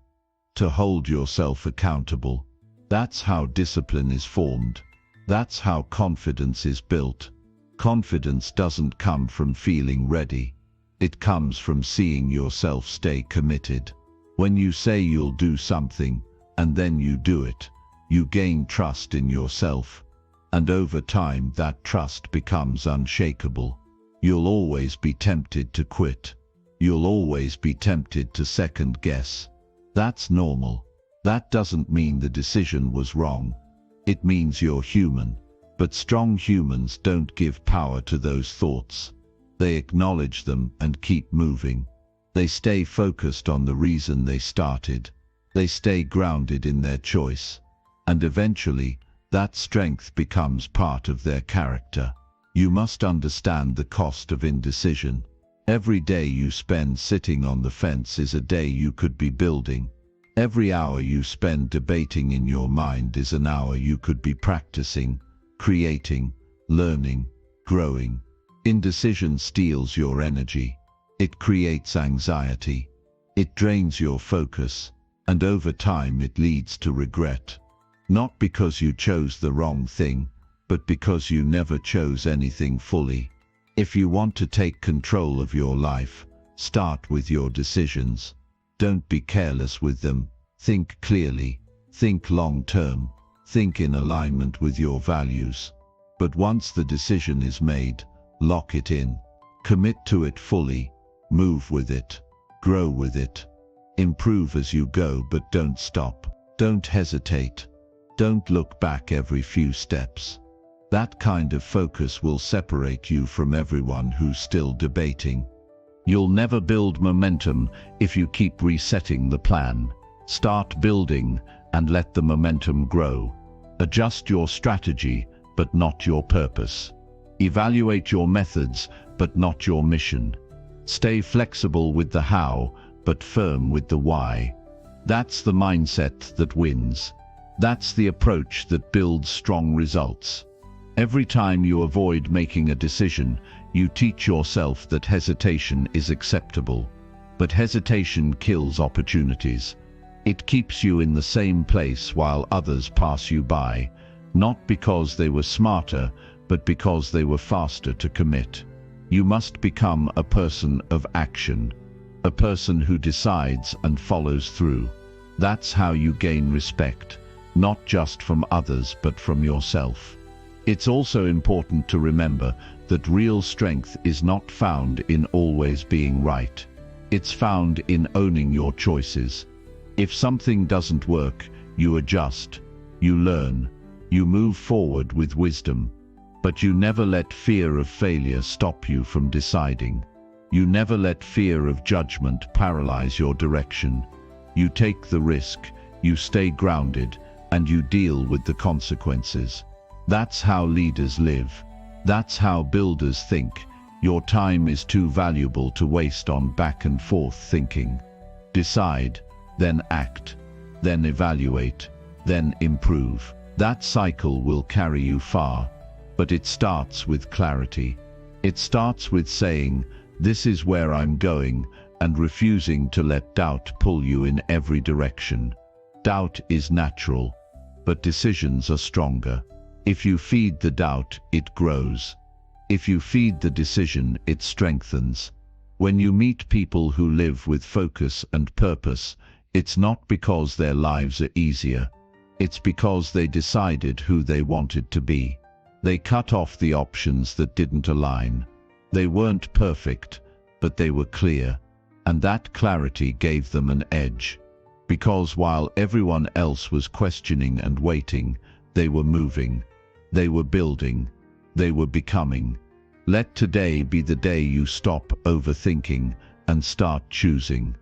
to hold yourself accountable. That's how discipline is formed. That's how confidence is built. Confidence doesn't come from feeling ready. It comes from seeing yourself stay committed. When you say you'll do something, and then you do it, you gain trust in yourself. And over time that trust becomes unshakable. You'll always be tempted to quit. You'll always be tempted to second guess. That's normal. That doesn't mean the decision was wrong. It means you're human. But strong humans don't give power to those thoughts. They acknowledge them and keep moving. They stay focused on the reason they started. They stay grounded in their choice. And eventually, that strength becomes part of their character. You must understand the cost of indecision. Every day you spend sitting on the fence is a day you could be building. Every hour you spend debating in your mind is an hour you could be practicing, creating, learning, growing. Indecision steals your energy. It creates anxiety. It drains your focus, and over time it leads to regret. Not because you chose the wrong thing, but because you never chose anything fully. If you want to take control of your life, start with your decisions. Don't be careless with them. Think clearly. Think long-term. Think in alignment with your values. But once the decision is made, lock it in. Commit to it fully. Move with it. Grow with it. Improve as you go, but don't stop. Don't hesitate. Don't look back every few steps. That kind of focus will separate you from everyone who's still debating. You'll never build momentum if you keep resetting the plan. Start building and let the momentum grow. Adjust your strategy, but not your purpose. Evaluate your methods, but not your mission. Stay flexible with the how, but firm with the why. That's the mindset that wins. That's the approach that builds strong results. Every time you avoid making a decision, you teach yourself that hesitation is acceptable. But hesitation kills opportunities. It keeps you in the same place while others pass you by, not because they were smarter, but because they were faster to commit. You must become a person of action, a person who decides and follows through. That's how you gain respect, not just from others but from yourself. It's also important to remember that real strength is not found in always being right. It's found in owning your choices. If something doesn't work, you adjust, you learn, you move forward with wisdom. But you never let fear of failure stop you from deciding. You never let fear of judgment paralyze your direction. You take the risk, you stay grounded, and you deal with the consequences. That's how leaders live. That's how builders think. Your time is too valuable to waste on back and forth thinking. Decide, then act, then evaluate, then improve. That cycle will carry you far, but it starts with clarity. It starts with saying, "This is where I'm going," and refusing to let doubt pull you in every direction. Doubt is natural, but decisions are stronger. If you feed the doubt, it grows. If you feed the decision, it strengthens. When you meet people who live with focus and purpose, it's not because their lives are easier. It's because they decided who they wanted to be. They cut off the options that didn't align. They weren't perfect, but they were clear, and that clarity gave them an edge. Because while everyone else was questioning and waiting, they were moving, they were building, they were becoming. Let today be the day you stop overthinking and start choosing.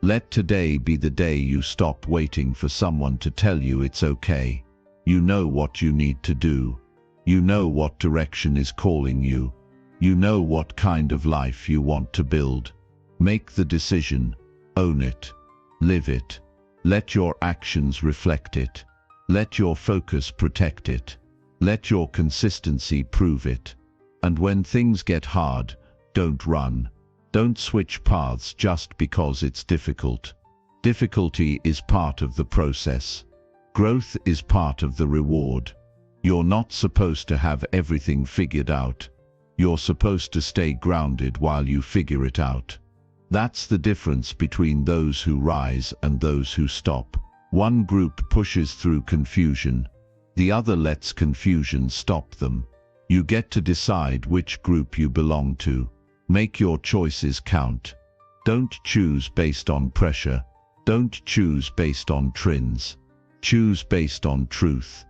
Let today be the day you stop waiting for someone to tell you it's okay. You know what you need to do. You know what direction is calling you. You know what kind of life you want to build. Make the decision. Own it. Live it. Let your actions reflect it. Let your focus protect it. Let your consistency prove it. And when things get hard, don't run. Don't switch paths just because it's difficult. Difficulty is part of the process. Growth is part of the reward. You're not supposed to have everything figured out. You're supposed to stay grounded while you figure it out. That's the difference between those who rise and those who stop. One group pushes through confusion. The other lets confusion stop them. You get to decide which group you belong to. Make your choices count. Don't choose based on pressure. Don't choose based on trends. Choose based on truth.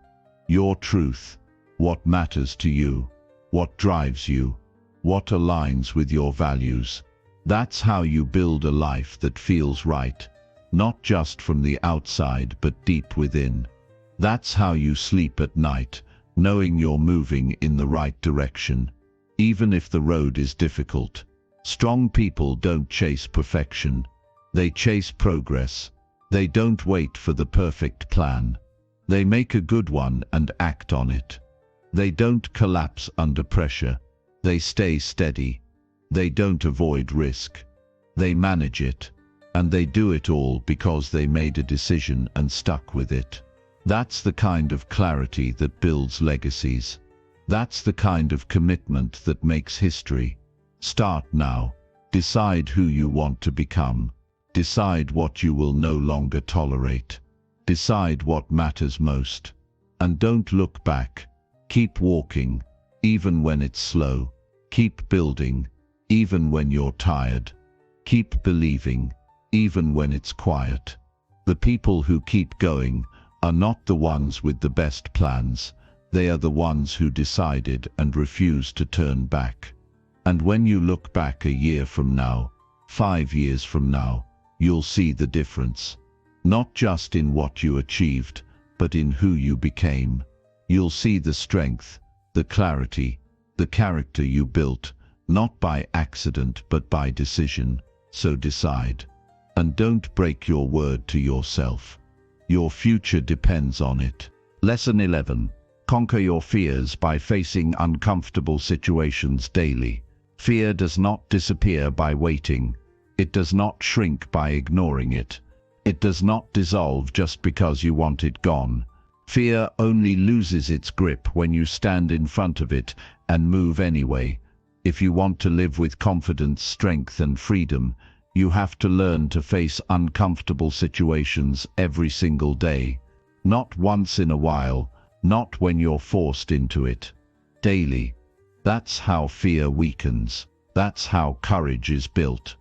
Your truth. What matters to you. What drives you. What aligns with your values. That's how you build a life that feels right. Not just from the outside but deep within. That's how you sleep at night, knowing you're moving in the right direction. Even if the road is difficult. Strong people don't chase perfection. They chase progress. They don't wait for the perfect plan. They make a good one and act on it. They don't collapse under pressure. They stay steady. They don't avoid risk. They manage it. And they do it all because they made a decision and stuck with it. That's the kind of clarity that builds legacies. That's the kind of commitment that makes history. Start now. Decide who you want to become. Decide what you will no longer tolerate. Decide what matters most. And don't look back. Keep walking, even when it's slow. Keep building, even when you're tired. Keep believing, even when it's quiet. The people who keep going are not the ones with the best plans. They are the ones who decided and refused to turn back. And when you look back a year from now, 5 years from now, you'll see the difference. Not just in what you achieved, but in who you became. You'll see the strength, the clarity, the character you built, not by accident but by decision. So decide. And don't break your word to yourself. Your future depends on it. Lesson 11. Conquer your fears by facing uncomfortable situations daily. Fear does not disappear by waiting. It does not shrink by ignoring it. It does not dissolve just because you want it gone. Fear only loses its grip when you stand in front of it and move anyway. If you want to live with confidence, strength, and freedom, you have to learn to face uncomfortable situations every single day. Not once in a while, not when you're forced into it. Daily. That's how fear weakens. That's how courage is built.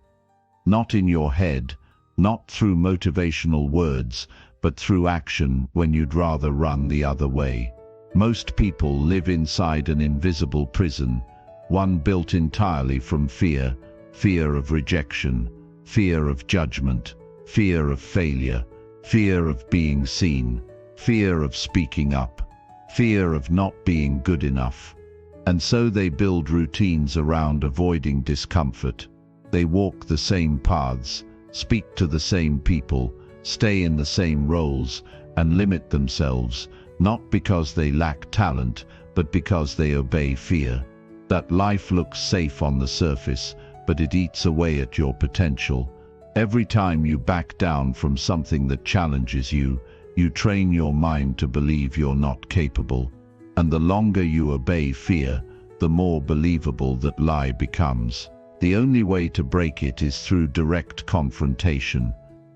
Not in your head, not through motivational words, but through action when you'd rather run the other way. Most people live inside an invisible prison, one built entirely from fear, fear of rejection, fear of judgment, fear of failure, fear of being seen, fear of speaking up, fear of not being good enough. And so they build routines around avoiding discomfort. They walk the same paths, speak to the same people, stay in the same roles, and limit themselves, not because they lack talent, but because they obey fear. That life looks safe on the surface, but it eats away at your potential. Every time you back down from something that challenges you, you train your mind to believe you're not capable. And the longer you obey fear, the more believable that lie becomes. The only way to break it is through direct confrontation.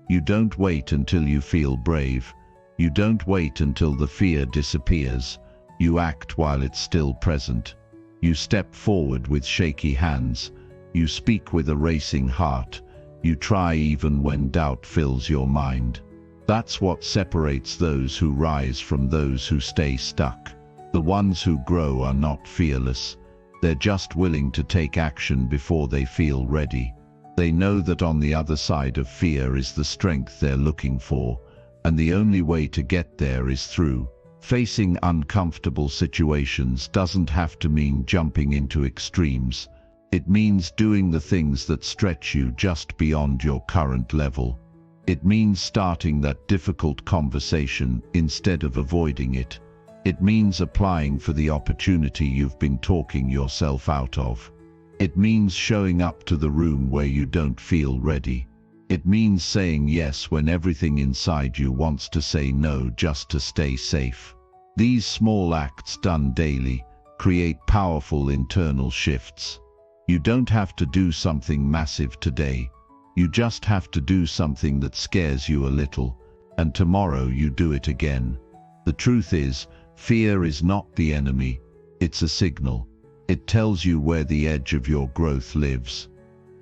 You don't wait until you feel brave. You don't wait until the fear disappears. You act while it's still present. You step forward with shaky hands. You speak with a racing heart. You try even when doubt fills your mind. That's what separates those who rise from those who stay stuck. The ones who grow are not fearless. They're just willing to take action before they feel ready. They know that on the other side of fear is the strength they're looking for, and the only way to get there is through. Facing uncomfortable situations doesn't have to mean jumping into extremes. It means doing the things that stretch you just beyond your current level. It means starting that difficult conversation instead of avoiding it. It means applying for the opportunity you've been talking yourself out of. It means showing up to the room where you don't feel ready. It means saying yes when everything inside you wants to say no just to stay safe. These small acts done daily create powerful internal shifts. You don't have to do something massive today. You just have to do something that scares you a little, and tomorrow you do it again. The truth is, fear is not the enemy, it's a signal. It tells you where the edge of your growth lives.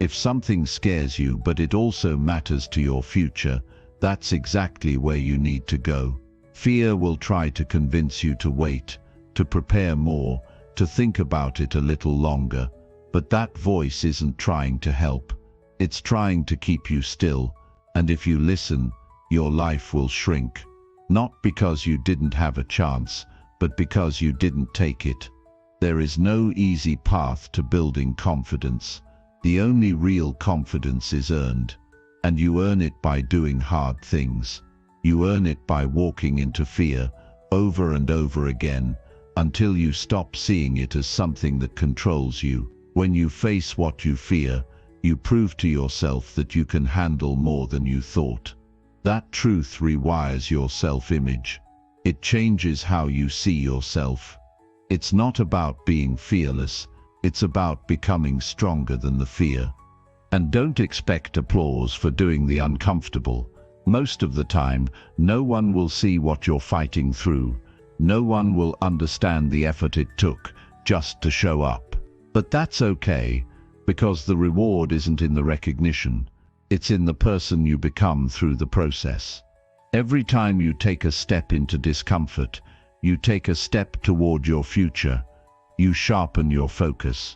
If something scares you but it also matters to your future, that's exactly where you need to go. Fear will try to convince you to wait, to prepare more, to think about it a little longer, but that voice isn't trying to help. It's trying to keep you still, and if you listen, your life will shrink. Not because you didn't have a chance, but because you didn't take it. There is no easy path to building confidence. The only real confidence is earned, and you earn it by doing hard things. You earn it by walking into fear over and over again until you stop seeing it as something that controls you. When you face what you fear, you prove to yourself that you can handle more than you thought. That truth rewires your self-image. It changes how you see yourself. It's not about being fearless, it's about becoming stronger than the fear. And don't expect applause for doing the uncomfortable. Most of the time, no one will see what you're fighting through. No one will understand the effort it took just to show up. But that's okay, because the reward isn't in the recognition. It's in the person you become through the process. Every time you take a step into discomfort, you take a step toward your future. You sharpen your focus.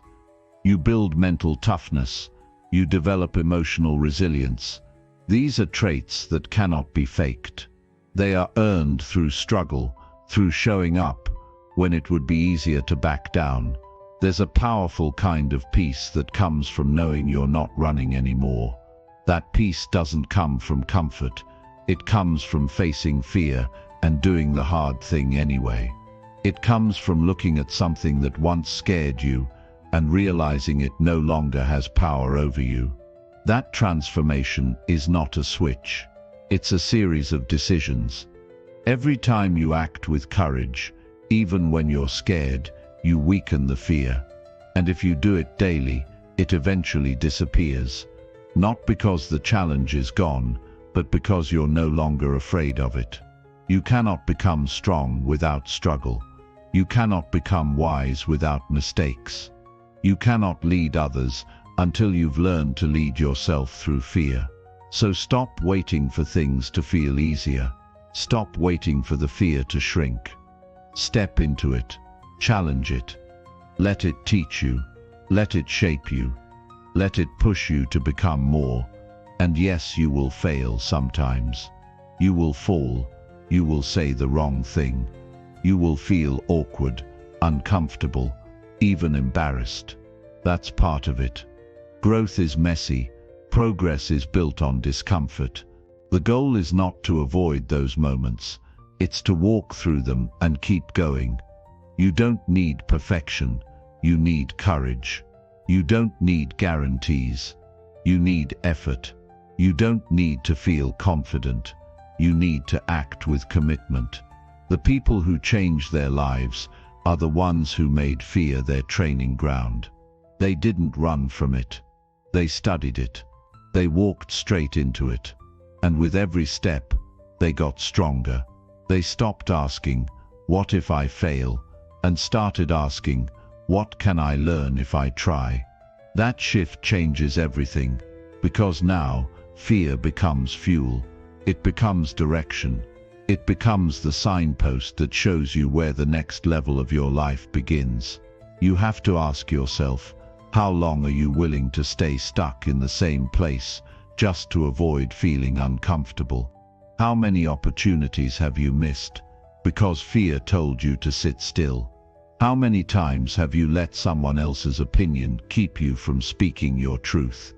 You build mental toughness. You develop emotional resilience. These are traits that cannot be faked. They are earned through struggle, through showing up when it would be easier to back down. There's a powerful kind of peace that comes from knowing you're not running anymore. That peace doesn't come from comfort. It comes from facing fear and doing the hard thing anyway. It comes from looking at something that once scared you and realizing it no longer has power over you. That transformation is not a switch. It's a series of decisions. Every time you act with courage, even when you're scared, you weaken the fear. And if you do it daily, it eventually disappears. Not because the challenge is gone, but because you're no longer afraid of it. You cannot become strong without struggle. You cannot become wise without mistakes. You cannot lead others until you've learned to lead yourself through fear. So stop waiting for things to feel easier. Stop waiting for the fear to shrink. Step into it. Challenge it. Let it teach you. Let it shape you. Let it push you to become more. And yes, you will fail sometimes. You will fall. You will say the wrong thing. You will feel awkward, uncomfortable, even embarrassed. That's part of it. Growth is messy. Progress is built on discomfort. The goal is not to avoid those moments. It's to walk through them and keep going. You don't need perfection. You need courage. You don't need guarantees. You need effort. You don't need to feel confident. You need to act with commitment. The people who change their lives are the ones who made fear their training ground. They didn't run from it. They studied it. They walked straight into it. And with every step, they got stronger. They stopped asking, "What if I fail?" and started asking, "What can I learn if I try?" That shift changes everything, because now fear becomes fuel. It becomes direction. It becomes the signpost that shows you where the next level of your life begins. You have to ask yourself, how long are you willing to stay stuck in the same place just to avoid feeling uncomfortable? How many opportunities have you missed because fear told you to sit still? How many times have you let someone else's opinion keep you from speaking your truth?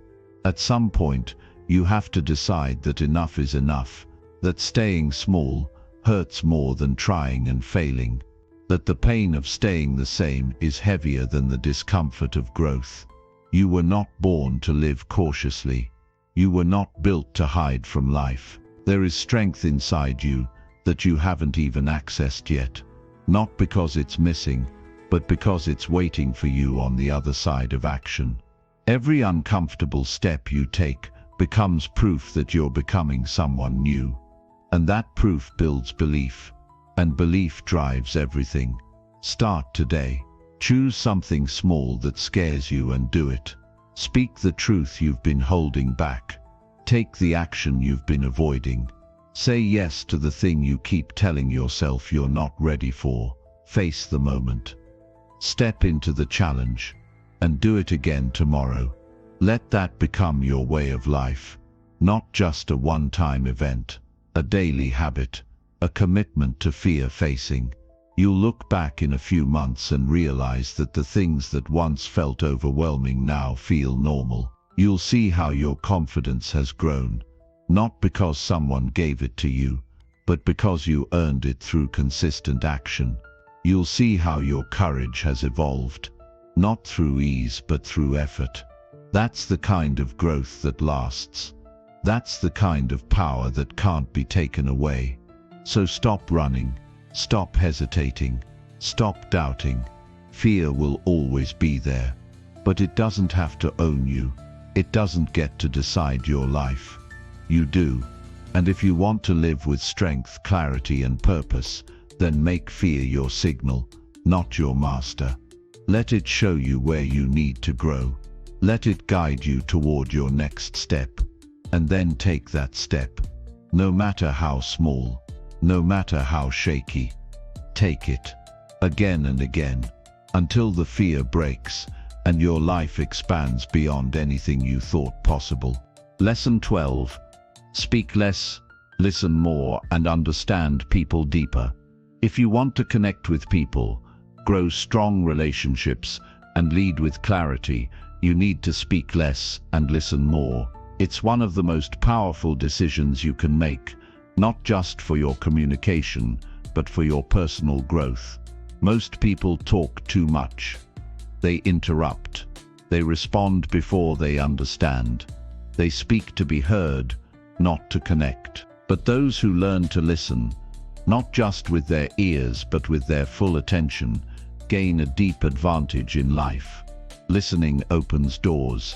At some point, you have to decide that enough is enough, that staying small hurts more than trying and failing, that the pain of staying the same is heavier than the discomfort of growth. You were not born to live cautiously. You were not built to hide from life. There is strength inside you that you haven't even accessed yet, not because it's missing, but because it's waiting for you on the other side of action. Every uncomfortable step you take becomes proof that you're becoming someone new. And that proof builds belief, and belief drives everything. Start today. Choose something small that scares you and do it. Speak the truth you've been holding back. Take the action you've been avoiding. Say yes to the thing you keep telling yourself you're not ready for. Face the moment. Step into the challenge, and do it again tomorrow. Let that become your way of life, not just a one-time event. A daily habit, a commitment to fear facing. You'll look back in a few months and realize that the things that once felt overwhelming now feel normal. You'll see how your confidence has grown, not because someone gave it to you, but because you earned it through consistent action. You'll see how your courage has evolved, not through ease but through effort. That's the kind of growth that lasts. That's the kind of power that can't be taken away. So stop running, stop hesitating, stop doubting. Fear will always be there, but it doesn't have to own you. It doesn't get to decide your life. You do. And if you want to live with strength, clarity, and purpose, then make fear your signal, not your master. Let it show you where you need to grow. Let it guide you toward your next step. And then take that step. No matter how small, no matter how shaky. Take it. Again and again. Until the fear breaks and your life expands beyond anything you thought possible. Lesson 12. Speak less, listen more, and understand people deeper. If you want to connect with people, grow strong relationships, and lead with clarity, you need to speak less and listen more. It's one of the most powerful decisions you can make, not just for your communication, but for your personal growth. Most people talk too much. They interrupt. They respond before they understand. They speak to be heard, not to connect. But those who learn to listen, not just with their ears but with their full attention, gain a deep advantage in life. Listening opens doors.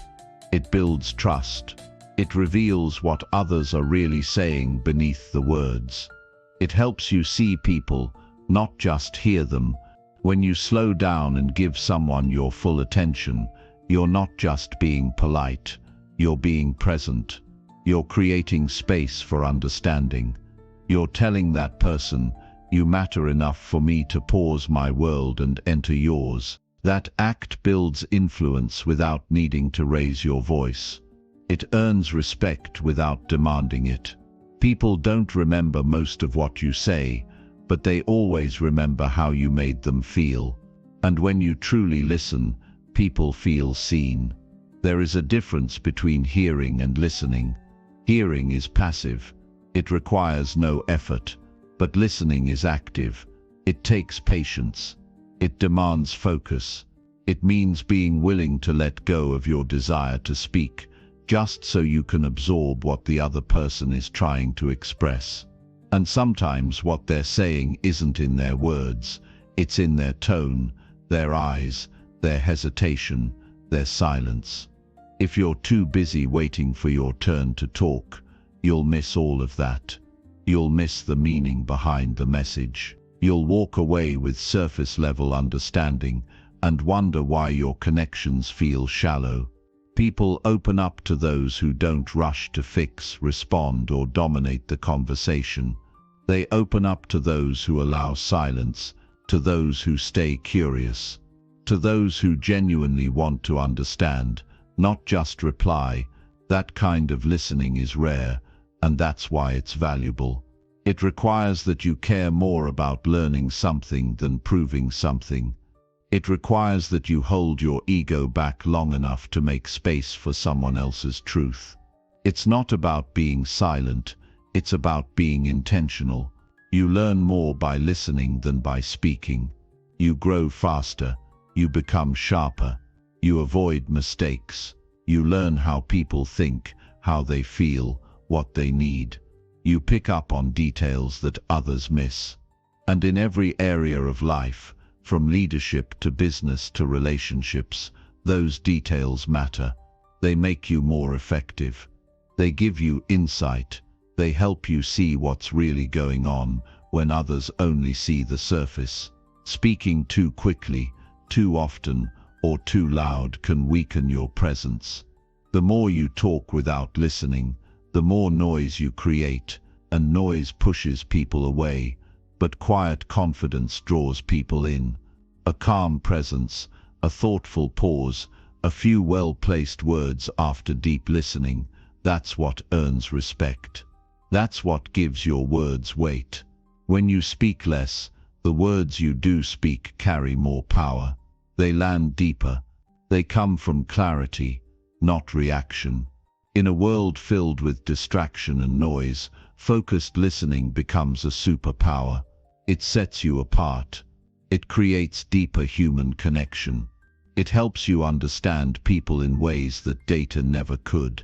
It builds trust. It reveals what others are really saying beneath the words. It helps you see people, not just hear them. When you slow down and give someone your full attention, you're not just being polite, you're being present. You're creating space for understanding. You're telling that person, "You matter enough for me to pause my world and enter yours." That act builds influence without needing to raise your voice. It earns respect without demanding it. People don't remember most of what you say, but they always remember how you made them feel. And when you truly listen, people feel seen. There is a difference between hearing and listening. Hearing is passive. It requires no effort. But listening is active. It takes patience. It demands focus. It means being willing to let go of your desire to speak, just so you can absorb what the other person is trying to express. And sometimes what they're saying isn't in their words, it's in their tone, their eyes, their hesitation, their silence. If you're too busy waiting for your turn to talk, you'll miss all of that. You'll miss the meaning behind the message. You'll walk away with surface-level understanding and wonder why your connections feel shallow. People open up to those who don't rush to fix, respond, or dominate the conversation. They open up to those who allow silence, to those who stay curious, to those who genuinely want to understand, not just reply. That kind of listening is rare, and that's why it's valuable. It requires that you care more about learning something than proving something. It requires that you hold your ego back long enough to make space for someone else's truth. It's not about being silent, it's about being intentional. You learn more by listening than by speaking. You grow faster, you become sharper, you avoid mistakes, you learn how people think, how they feel, what they need. You pick up on details that others miss. And in every area of life, from leadership to business to relationships, those details matter. They make you more effective. They give you insight. They help you see what's really going on when others only see the surface. Speaking too quickly, too often, or too loud can weaken your presence. The more you talk without listening, the more noise you create, and noise pushes people away, but quiet confidence draws people in. A calm presence, a thoughtful pause, a few well-placed words after deep listening, that's what earns respect. That's what gives your words weight. When you speak less, the words you do speak carry more power. They land deeper. They come from clarity, not reaction. In a world filled with distraction and noise, focused listening becomes a superpower. It sets you apart. It creates deeper human connection. It helps you understand people in ways that data never could.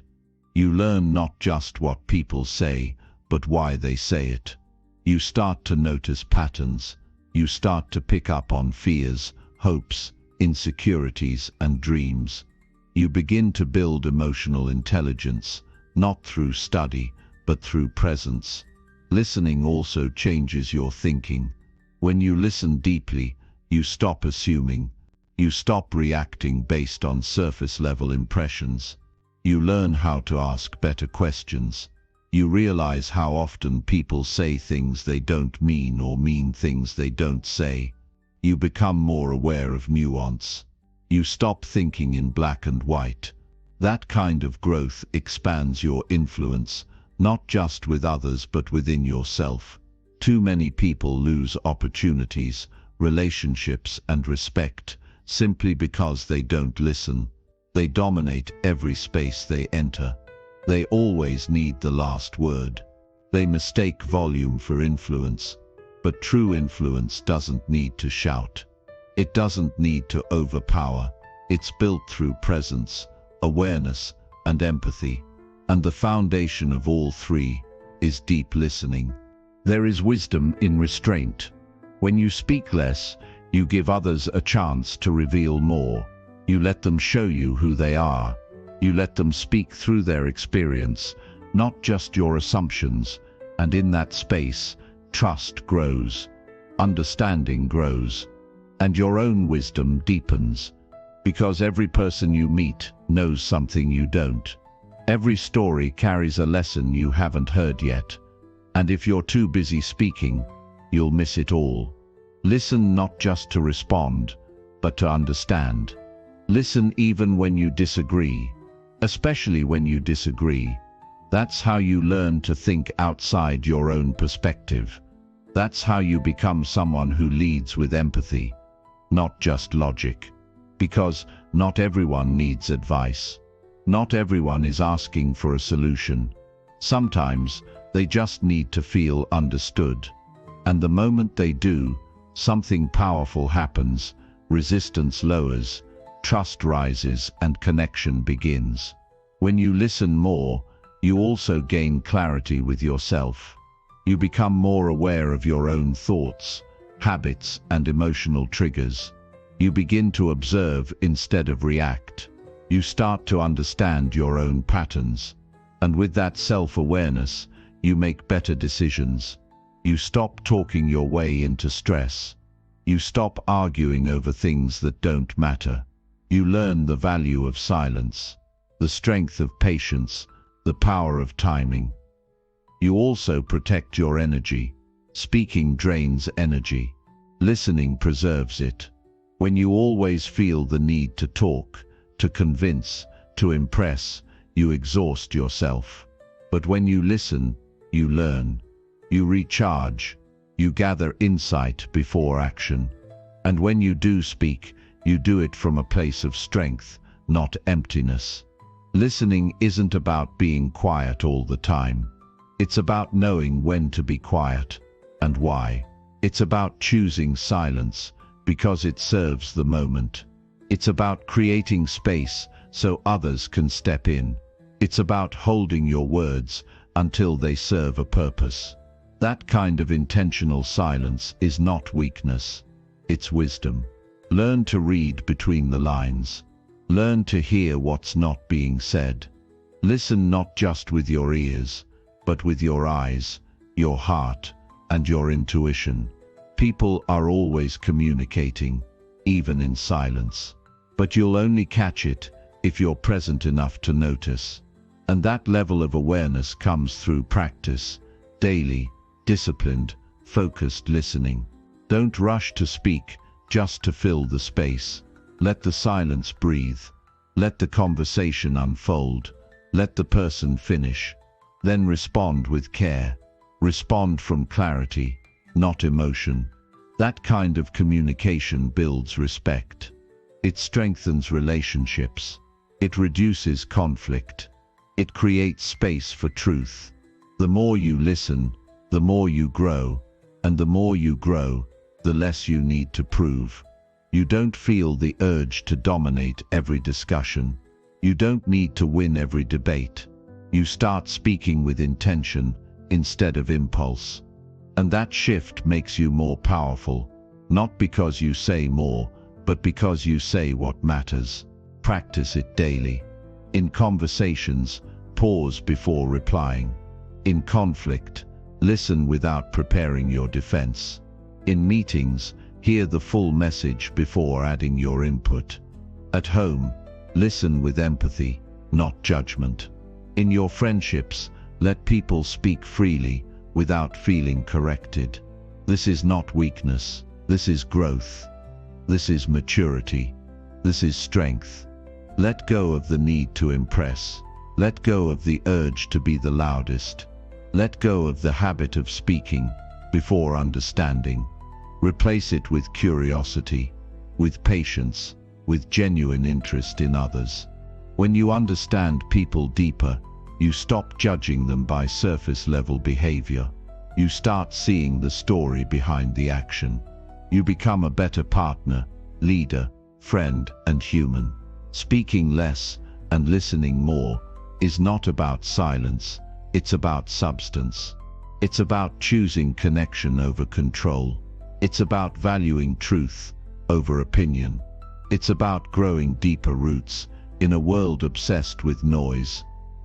You learn not just what people say, but why they say it. You start to notice patterns. You start to pick up on fears, hopes, insecurities, and dreams. You begin to build emotional intelligence, not through study, but through presence. Listening also changes your thinking. When you listen deeply, you stop assuming. You stop reacting based on surface-level impressions. You learn how to ask better questions. You realize how often people say things they don't mean or mean things they don't say. You become more aware of nuance. You stop thinking in black and white. That kind of growth expands your influence, not just with others but within yourself. Too many people lose opportunities, relationships, and respect simply because they don't listen. They dominate every space they enter. They always need the last word. They mistake volume for influence. But true influence doesn't need to shout. It doesn't need to overpower. It's built through presence, awareness, and empathy. And the foundation of all three is deep listening. There is wisdom in restraint. When you speak less, you give others a chance to reveal more. You let them show you who they are. You let them speak through their experience, not just your assumptions. And in that space, trust grows, understanding grows, and your own wisdom deepens. Because every person you meet knows something you don't. Every story carries a lesson you haven't heard yet. And if you're too busy speaking, you'll miss it all. Listen not just to respond, but to understand. Listen even when you disagree, especially when you disagree. That's how you learn to think outside your own perspective. That's how you become someone who leads with empathy, not just logic. Because not everyone needs advice. Not everyone is asking for a solution. Sometimes they just need to feel understood. And the moment they do, something powerful happens, resistance lowers, trust rises, and connection begins. When you listen more, you also gain clarity with yourself. You become more aware of your own thoughts, habits, and emotional triggers. You begin to observe instead of react. You start to understand your own patterns. And with that self-awareness, you make better decisions. You stop talking your way into stress. You stop arguing over things that don't matter. You learn the value of silence, the strength of patience, the power of timing. You also protect your energy. Speaking drains energy. Listening preserves it. When you always feel the need to talk, to convince, to impress, you exhaust yourself. But when you listen, you learn. You recharge. You gather insight before action. And when you do speak, you do it from a place of strength, not emptiness. Listening isn't about being quiet all the time. It's about knowing when to be quiet and why. It's about choosing silence because it serves the moment. It's about creating space so others can step in. It's about holding your words until they serve a purpose. That kind of intentional silence is not weakness. It's wisdom. Learn to read between the lines. Learn to hear what's not being said. Listen not just with your ears, but with your eyes, your heart, and your intuition. People are always communicating, even in silence. But you'll only catch it if you're present enough to notice. And that level of awareness comes through practice, daily, disciplined, focused listening. Don't rush to speak just to fill the space. Let the silence breathe. Let the conversation unfold. Let the person finish. Then respond with care. Respond from clarity, not emotion. That kind of communication builds respect. It strengthens relationships. It reduces conflict. It creates space for truth. The more you listen, the more you grow, and the more you grow, the less you need to prove. You don't feel the urge to dominate every discussion. You don't need to win every debate. You start speaking with intention instead of impulse. And that shift makes you more powerful, not because you say more, but because you say what matters. Practice it daily. In conversations, pause before replying. In conflict, listen without preparing your defense. In meetings, hear the full message before adding your input. At home, listen with empathy, not judgment. In your friendships, let people speak freely without feeling corrected. This is not weakness. This is growth. This is maturity. This is strength. Let go of the need to impress. Let go of the urge to be the loudest. Let go of the habit of speaking before understanding. Replace it with curiosity, with patience, with genuine interest in others. When you understand people deeper, you stop judging them by surface-level behavior. You start seeing the story behind the action. You become a better partner, leader, friend, and human. Speaking less and listening more is not about silence, it's about substance. It's about choosing connection over control. It's about valuing truth over opinion. It's about growing deeper roots in a world obsessed with noise.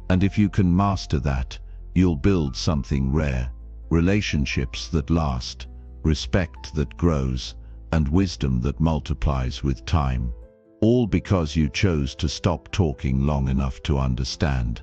And if you can master that, you'll build something rare. Relationships that last, respect that grows, and wisdom that multiplies with time. All because you chose to stop talking long enough to understand.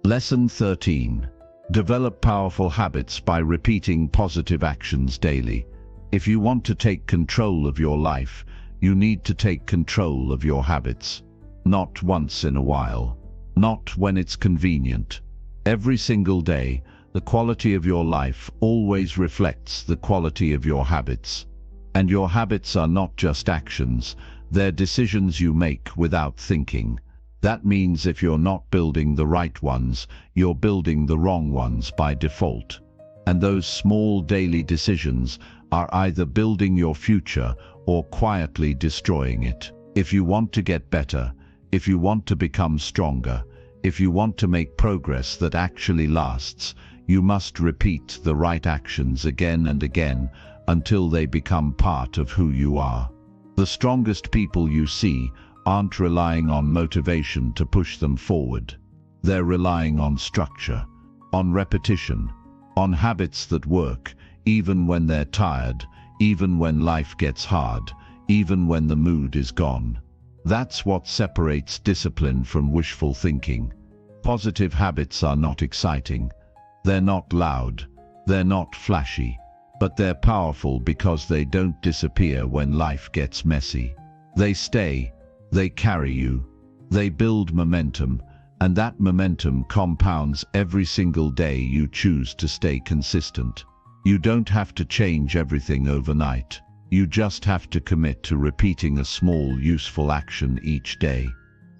Lesson 13. Develop powerful habits by repeating positive actions daily. If you want to take control of your life, you need to take control of your habits. Not once in a while. Not when it's convenient. Every single day, the quality of your life always reflects the quality of your habits. And your habits are not just actions, they're decisions you make without thinking. That means if you're not building the right ones, you're building the wrong ones by default. And those small daily decisions are either building your future or quietly destroying it. If you want to get better, if you want to become stronger, if you want to make progress that actually lasts, you must repeat the right actions again and again until they become part of who you are. The strongest people you see aren't relying on motivation to push them forward. They're relying on structure, on repetition, on habits that work, even when they're tired, even when life gets hard, even when the mood is gone. That's what separates discipline from wishful thinking. Positive habits are not exciting. They're not loud. They're not flashy. But they're powerful because they don't disappear when life gets messy. They stay. They carry you. They build momentum, and that momentum compounds every single day you choose to stay consistent. You don't have to change everything overnight. You just have to commit to repeating a small, useful action each day.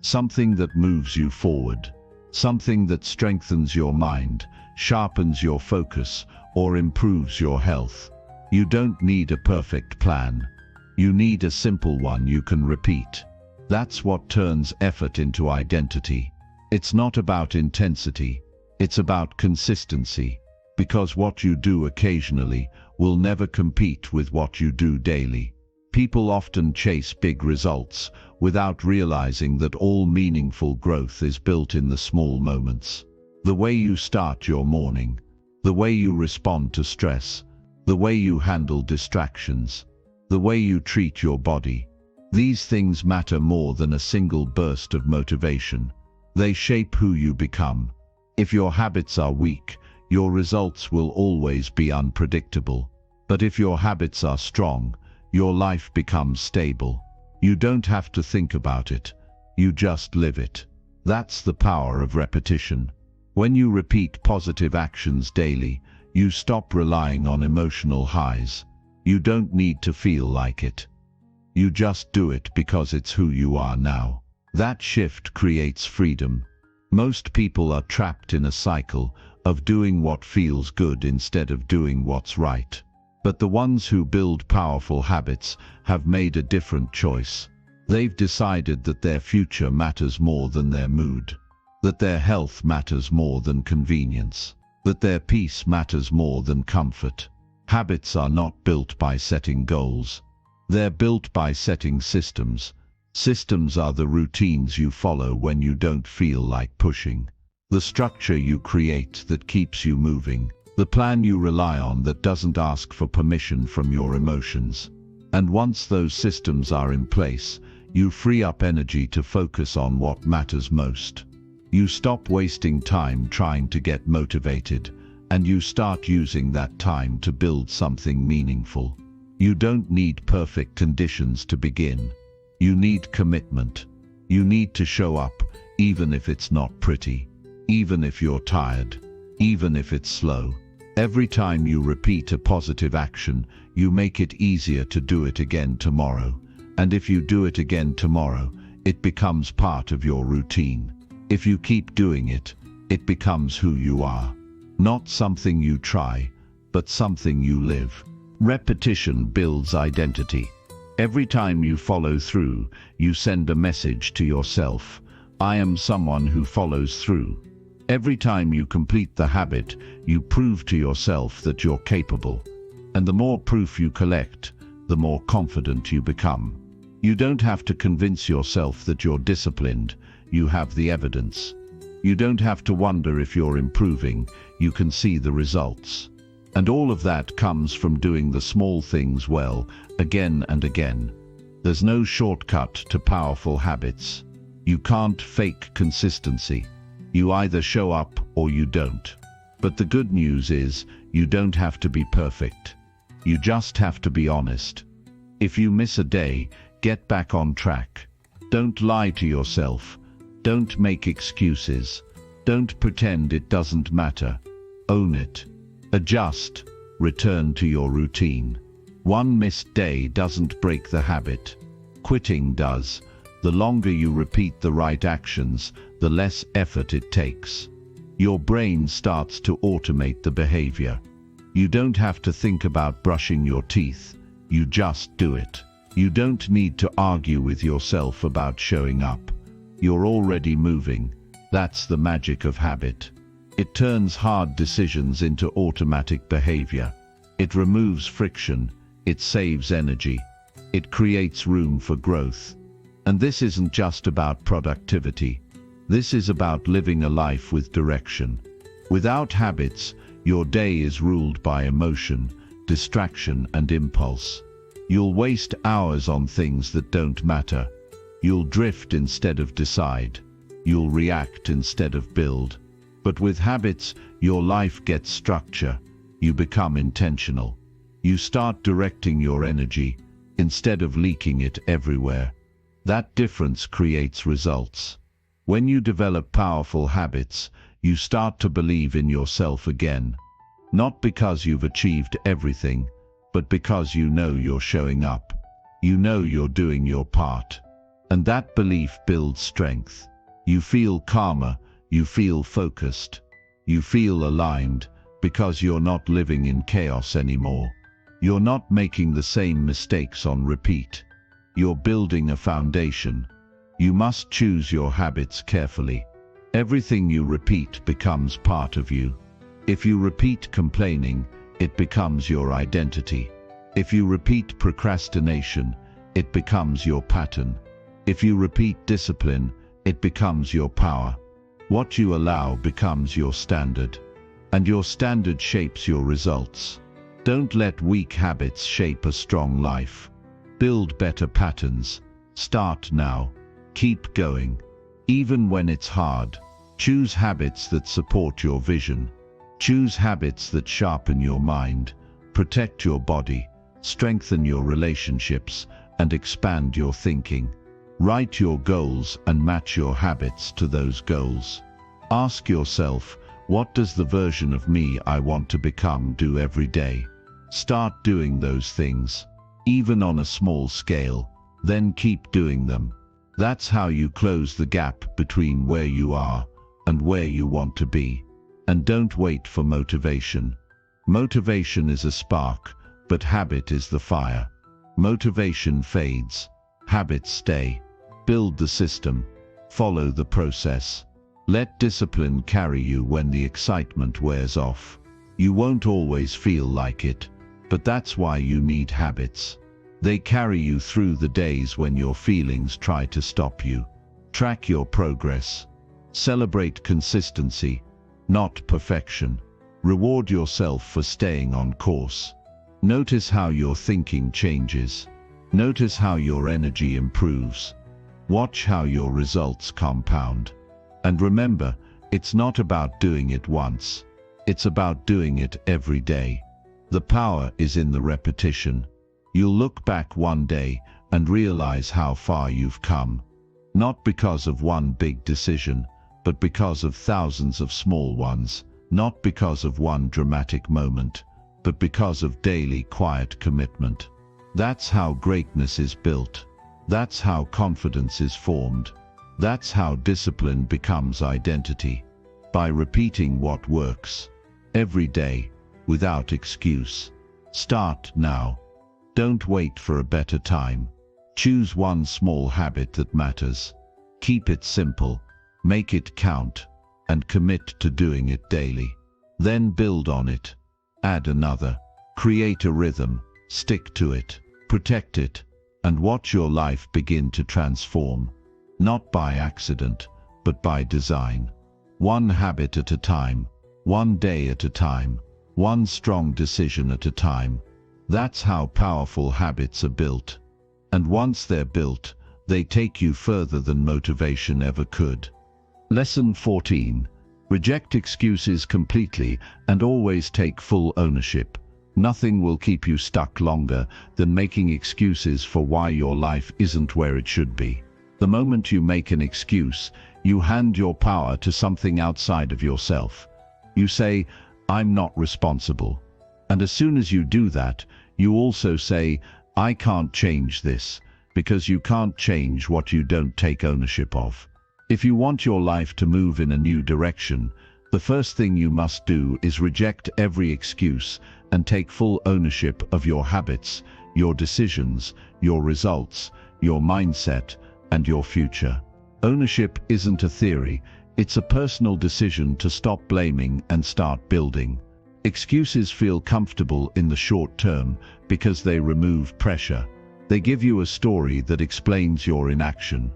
Something that moves you forward. Something that strengthens your mind, sharpens your focus, or improves your health. You don't need a perfect plan. You need a simple one you can repeat. That's what turns effort into identity. It's not about intensity. It's about consistency. Because what you do occasionally will never compete with what you do daily. People often chase big results without realizing that all meaningful growth is built in the small moments. The way you start your morning, the way you respond to stress, the way you handle distractions, the way you treat your body. These things matter more than a single burst of motivation. They shape who you become. If your habits are weak, your results will always be unpredictable. But if your habits are strong, your life becomes stable. You don't have to think about it. You just live it. That's the power of repetition. When you repeat positive actions daily, you stop relying on emotional highs. You don't need to feel like it. You just do it because it's who you are now. That shift creates freedom. Most people are trapped in a cycle of doing what feels good instead of doing what's right. But the ones who build powerful habits have made a different choice. They've decided that their future matters more than their mood, that their health matters more than convenience, that their peace matters more than comfort. Habits are not built by setting goals. They're built by setting systems. Systems are the routines you follow when you don't feel like pushing. The structure you create that keeps you moving. The plan you rely on that doesn't ask for permission from your emotions. And once those systems are in place, you free up energy to focus on what matters most. You stop wasting time trying to get motivated, and you start using that time to build something meaningful. You don't need perfect conditions to begin. You need commitment. You need to show up, even if it's not pretty. Even if you're tired, even if it's slow. Every time you repeat a positive action, you make it easier to do it again tomorrow. And if you do it again tomorrow, it becomes part of your routine. If you keep doing it, it becomes who you are. Not something you try, but something you live. Repetition builds identity. Every time you follow through, you send a message to yourself. I am someone who follows through. Every time you complete the habit, you prove to yourself that you're capable. And the more proof you collect, the more confident you become. You don't have to convince yourself that you're disciplined. You have the evidence. You don't have to wonder if you're improving. You can see the results. And all of that comes from doing the small things well, again and again. There's no shortcut to powerful habits. You can't fake consistency. You either show up or you don't. But the good news is, you don't have to be perfect. You just have to be honest. If you miss a day, get back on track. Don't lie to yourself. Don't make excuses. Don't pretend it doesn't matter. Own it. Adjust. Return to your routine. One missed day doesn't break the habit. Quitting does. The longer you repeat the right actions, the less effort it takes. Your brain starts to automate the behavior. You don't have to think about brushing your teeth. You just do it. You don't need to argue with yourself about showing up. You're already moving. That's the magic of habit. It turns hard decisions into automatic behavior. It removes friction. It saves energy. It creates room for growth. And this isn't just about productivity. This is about living a life with direction. Without habits, your day is ruled by emotion, distraction and impulse. You'll waste hours on things that don't matter. You'll drift instead of decide. You'll react instead of build. But with habits, your life gets structure. You become intentional. You start directing your energy instead of leaking it everywhere. That difference creates results. When you develop powerful habits, you start to believe in yourself again. Not because you've achieved everything, but because you know you're showing up. You know you're doing your part. And that belief builds strength. You feel calmer, you feel focused, you feel aligned, because you're not living in chaos anymore. You're not making the same mistakes on repeat. You're building a foundation. You must choose your habits carefully. Everything you repeat becomes part of you. If you repeat complaining, it becomes your identity. If you repeat procrastination, it becomes your pattern. If you repeat discipline, it becomes your power. What you allow becomes your standard. And your standard shapes your results. Don't let weak habits shape a strong life. Build better patterns. Start now. Keep going. Even when it's hard. Choose habits that support your vision. Choose habits that sharpen your mind, protect your body, strengthen your relationships, and expand your thinking. Write your goals and match your habits to those goals. Ask yourself, what does the version of me I want to become do every day? Start doing those things, even on a small scale, then keep doing them. That's how you close the gap between where you are and where you want to be. And don't wait for motivation. Motivation is a spark, but habit is the fire. Motivation fades, habits stay. Build the system, follow the process. Let discipline carry you when the excitement wears off. You won't always feel like it, but that's why you need habits. They carry you through the days when your feelings try to stop you. Track your progress. Celebrate consistency, not perfection. Reward yourself for staying on course. Notice how your thinking changes. Notice how your energy improves. Watch how your results compound. And remember, it's not about doing it once. It's about doing it every day. The power is in the repetition. You'll look back one day and realize how far you've come. Not because of one big decision, but because of thousands of small ones. Not because of one dramatic moment, but because of daily quiet commitment. That's how greatness is built. That's how confidence is formed. That's how discipline becomes identity. By repeating what works. Every day, without excuse. Start now. Don't wait for a better time. Choose one small habit that matters. Keep it simple. Make it count. And commit to doing it daily. Then build on it. Add another. Create a rhythm. Stick to it. Protect it. And watch your life begin to transform. Not by accident, but by design. One habit at a time. One day at a time. One strong decision at a time. That's how powerful habits are built. And once they're built, they take you further than motivation ever could. Lesson 14. Reject excuses completely and always take full ownership. Nothing will keep you stuck longer than making excuses for why your life isn't where it should be. The moment you make an excuse, you hand your power to something outside of yourself. You say, I'm not responsible. And as soon as you do that, you also say, I can't change this, because you can't change what you don't take ownership of. If you want your life to move in a new direction, the first thing you must do is reject every excuse and take full ownership of your habits, your decisions, your results, your mindset, and your future. Ownership isn't a theory, it's a personal decision to stop blaming and start building. Excuses feel comfortable in the short term because they remove pressure. They give you a story that explains your inaction.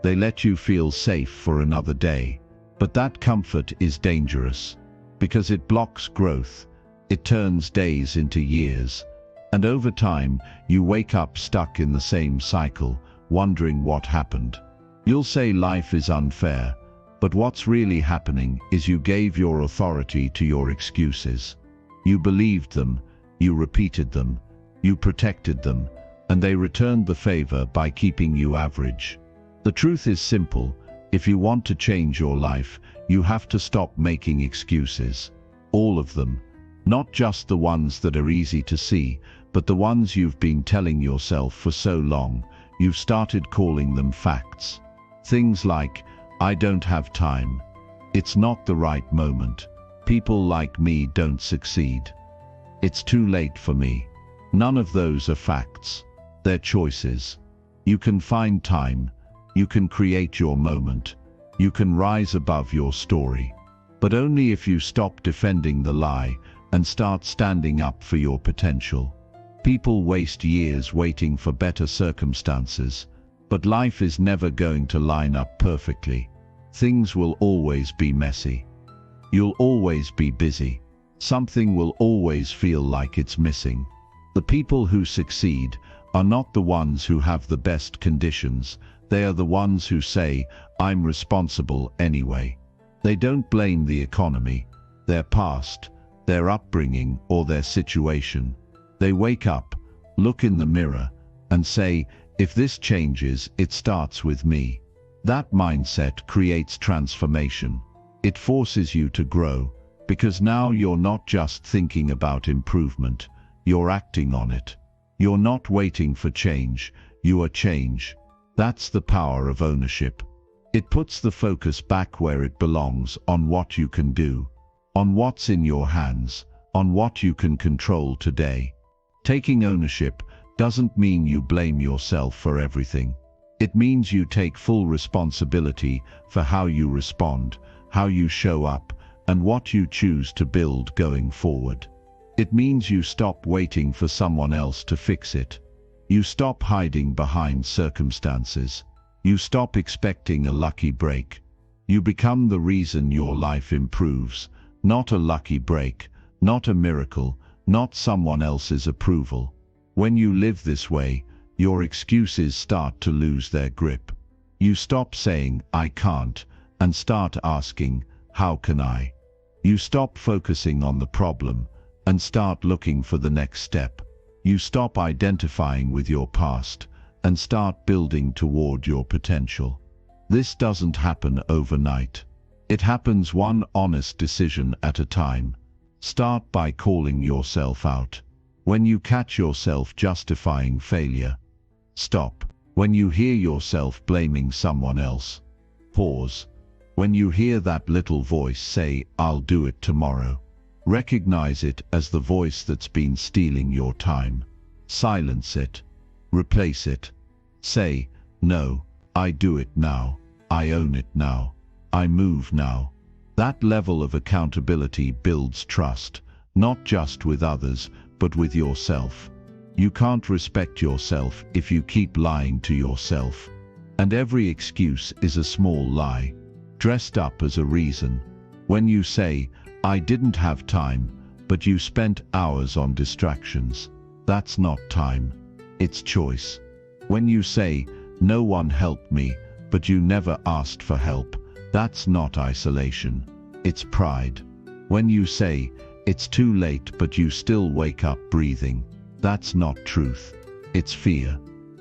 They let you feel safe for another day. But that comfort is dangerous because it blocks growth. It turns days into years. And over time, you wake up stuck in the same cycle, wondering what happened. You'll say life is unfair, but what's really happening is you gave your authority to your excuses. You believed them, you repeated them, you protected them, and they returned the favor by keeping you average. The truth is simple: if you want to change your life, you have to stop making excuses. All of them. Not just the ones that are easy to see, but the ones you've been telling yourself for so long, you've started calling them facts. Things like, I don't have time. It's not the right moment. People like me don't succeed. It's too late for me. None of those are facts. They're choices. You can find time. You can create your moment. You can rise above your story. But only if you stop defending the lie and start standing up for your potential. People waste years waiting for better circumstances, but life is never going to line up perfectly. Things will always be messy. You'll always be busy. Something will always feel like it's missing. The people who succeed are not the ones who have the best conditions. They are the ones who say, I'm responsible anyway. They don't blame the economy, their past, their upbringing, or their situation. They wake up, look in the mirror, and say, if this changes, it starts with me. That mindset creates transformation. It forces you to grow, because now you're not just thinking about improvement, you're acting on it. You're not waiting for change, you are change. That's the power of ownership. It puts the focus back where it belongs, on what you can do, on what's in your hands, on what you can control today. Taking ownership doesn't mean you blame yourself for everything. It means you take full responsibility for how you respond, how you show up, and what you choose to build going forward. It means you stop waiting for someone else to fix it. You stop hiding behind circumstances. You stop expecting a lucky break. You become the reason your life improves, not a lucky break, not a miracle, not someone else's approval. When you live this way, your excuses start to lose their grip. You stop saying, I can't, and start asking, how can I? You stop focusing on the problem and start looking for the next step. You stop identifying with your past and start building toward your potential. This doesn't happen overnight. It happens one honest decision at a time. Start by calling yourself out. When you catch yourself justifying failure, stop. When you hear yourself blaming someone else, pause. When you hear that little voice say, I'll do it tomorrow, recognize it as the voice that's been stealing your time. Silence it. Replace it. Say, no, I do it now. I own it now. I move now. That level of accountability builds trust, not just with others, but with yourself. You can't respect yourself if you keep lying to yourself. And every excuse is a small lie, dressed up as a reason. When you say, I didn't have time, but you spent hours on distractions, that's not time, it's choice. When you say, no one helped me, but you never asked for help, that's not isolation, it's pride. When you say, it's too late but you still wake up breathing, that's not truth, it's fear.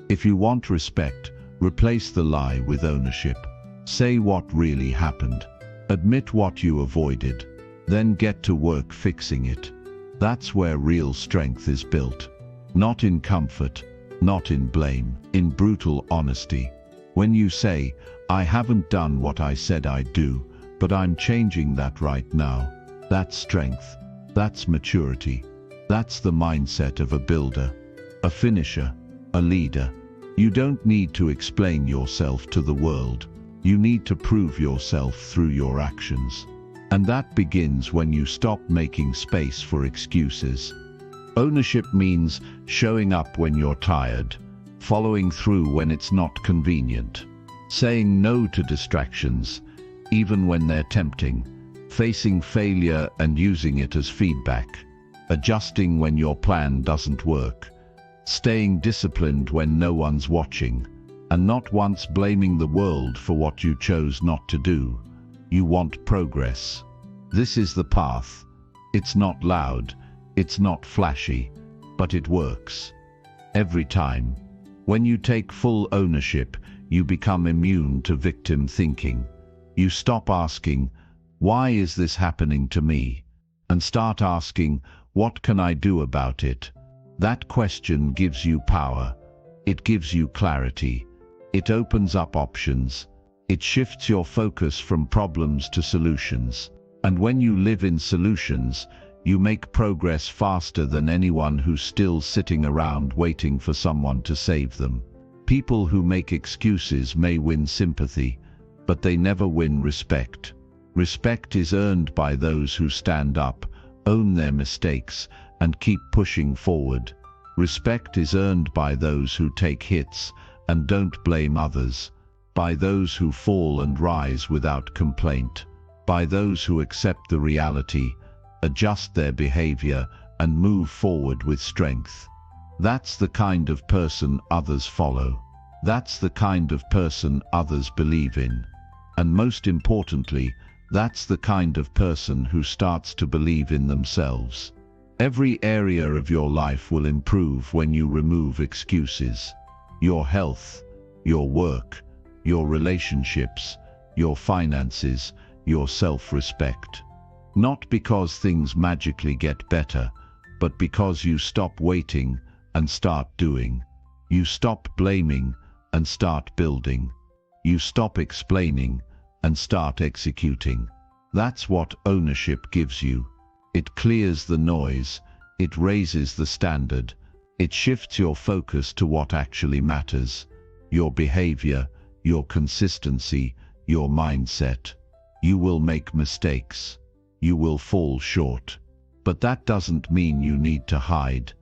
If you want respect, replace the lie with ownership. Say what really happened. Admit what you avoided. Then get to work fixing it. That's where real strength is built. Not in comfort, not in blame, in brutal honesty. When you say, I haven't done what I said I'd do, but I'm changing that right now, that's strength. That's maturity. That's the mindset of a builder, a finisher, a leader. You don't need to explain yourself to the world. You need to prove yourself through your actions. And that begins when you stop making space for excuses. Ownership means showing up when you're tired, following through when it's not convenient, saying no to distractions, even when they're tempting, facing failure and using it as feedback. adjusting when your plan doesn't work, staying disciplined when no one's watching, and not once blaming the world for what you chose not to do. You want progress. This is the path. It's not loud, it's not flashy, but it works. Every time. When you take full ownership, you become immune to victim thinking. You stop asking, "Why is this happening to me?" and start asking, "What can I do about it?" That question gives you power. It gives you clarity. It opens up options. It shifts your focus from problems to solutions. And when you live in solutions, you make progress faster than anyone who's still sitting around waiting for someone to save them. People who make excuses may win sympathy, but they never win respect. Respect is earned by those who stand up, own their mistakes, and keep pushing forward. Respect is earned by those who take hits and don't blame others, by those who fall and rise without complaint, by those who accept the reality, adjust their behavior, and move forward with strength. That's the kind of person others follow. That's the kind of person others believe in. And most importantly, that's the kind of person who starts to believe in themselves. Every area of your life will improve when you remove excuses. Your health, your work, your relationships, your finances, your self-respect. Not because things magically get better, but because you stop waiting and start doing. You stop blaming and start building. You stop explaining and start executing. That's what ownership gives you. It clears the noise, it raises the standard, it shifts your focus to what actually matters. Your behavior, your consistency, your mindset. You will make mistakes. You will fall short. But that doesn't mean you need to hide.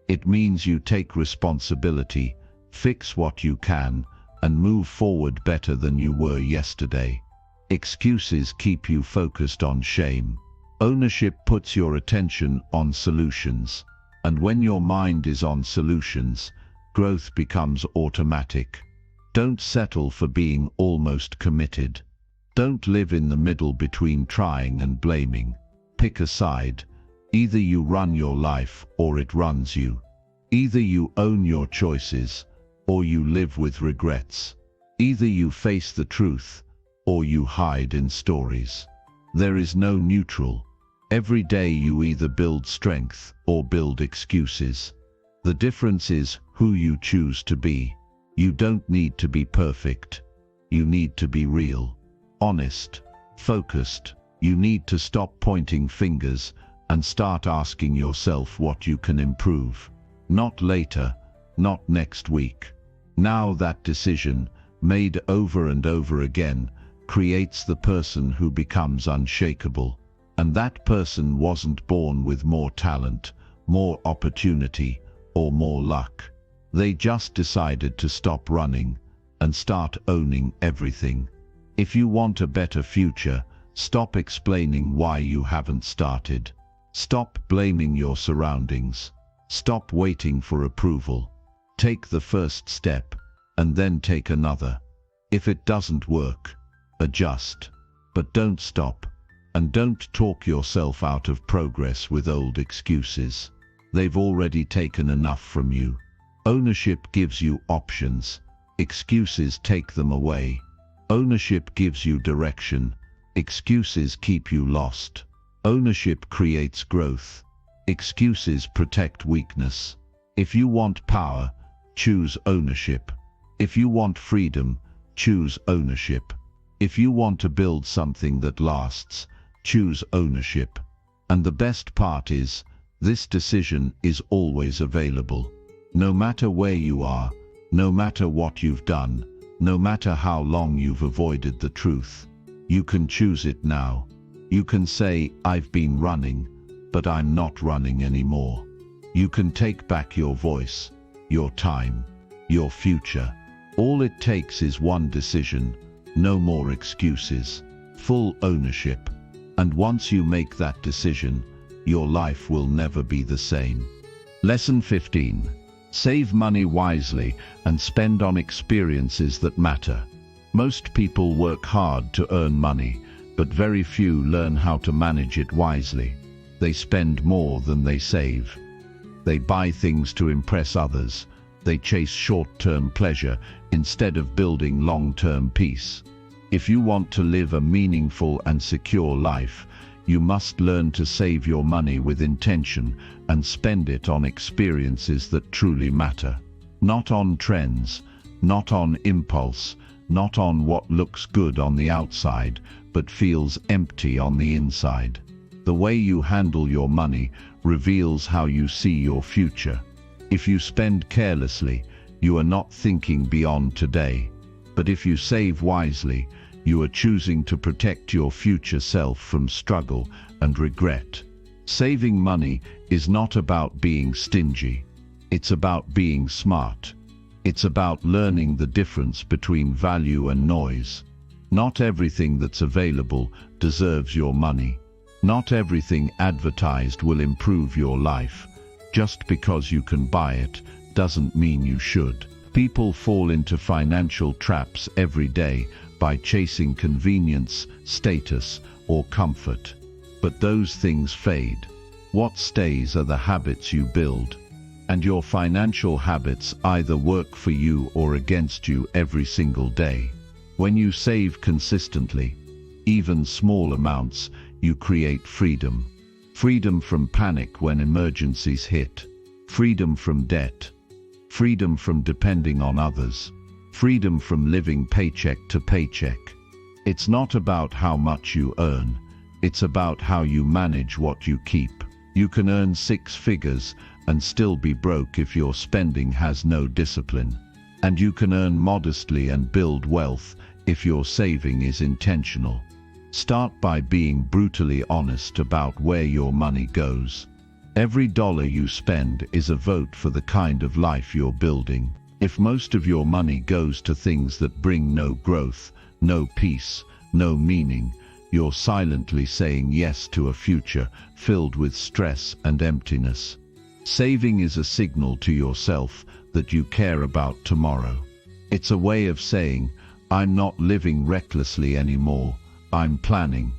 It means you take responsibility, fix what you can, and move forward better than you were yesterday. Excuses keep you focused on shame. Ownership puts your attention on solutions. And when your mind is on solutions, growth becomes automatic. Don't settle for being almost committed. Don't live in the middle between trying and blaming. Pick a side. Either you run your life or it runs you. Either you own your choices or you live with regrets. Either you face the truth or you hide in stories. There is no neutral. Every day you either build strength or build excuses. The difference is who you choose to be. You don't need to be perfect. You need to be real, honest, focused. You need to stop pointing fingers and start asking yourself what you can improve. Not later, not next week. Now that decision, made over and over again, creates the person who becomes unshakable. And that person wasn't born with more talent, more opportunity, or more luck. They just decided to stop running and start owning everything. If you want a better future, stop explaining why you haven't started. Stop blaming your surroundings. Stop waiting for approval. Take the first step, and then take another. If it doesn't work, adjust. But don't stop. And don't talk yourself out of progress with old excuses. They've already taken enough from you. Ownership gives you options. Excuses take them away. Ownership gives you direction. Excuses keep you lost. Ownership creates growth. Excuses protect weakness. If you want power, choose ownership. If you want freedom, choose ownership. If you want to build something that lasts, choose ownership. And the best part is, this decision is always available. No matter where you are, no matter what you've done, no matter how long you've avoided the truth, you can choose it now. You can say, "I've been running, but I'm not running anymore." You can take back your voice, your time, your future. All it takes is one decision, no more excuses, full ownership. And once you make that decision, your life will never be the same. Lesson 15. Save money wisely and spend on experiences that matter. Most people work hard to earn money, but very few learn how to manage it wisely. They spend more than they save. They buy things to impress others. They chase short-term pleasure instead of building long-term peace. If you want to live a meaningful and secure life, you must learn to save your money with intention and spend it on experiences that truly matter. Not on trends, not on impulse, not on what looks good on the outside, but feels empty on the inside. The way you handle your money reveals how you see your future. If you spend carelessly, you are not thinking beyond today. But if you save wisely, you are choosing to protect your future self from struggle and regret. Saving money is not about being stingy. It's about being smart. It's about learning the difference between value and noise. Not everything that's available deserves your money. Not everything advertised will improve your life. Just because you can buy it doesn't mean you should. People fall into financial traps every day by chasing convenience, status, or comfort. But those things fade. What stays are the habits you build. And your financial habits either work for you or against you every single day. When you save consistently, even small amounts, you create freedom. Freedom from panic when emergencies hit. Freedom from debt. Freedom from depending on others. Freedom from living paycheck to paycheck. It's not about how much you earn. It's about how you manage what you keep. You can earn 6 figures and still be broke if your spending has no discipline. And you can earn modestly and build wealth if your saving is intentional. Start by being brutally honest about where your money goes. Every dollar you spend is a vote for the kind of life you're building. If most of your money goes to things that bring no growth, no peace, no meaning, you're silently saying yes to a future filled with stress and emptiness. Saving is a signal to yourself that you care about tomorrow. It's a way of saying, I'm not living recklessly anymore. I'm planning.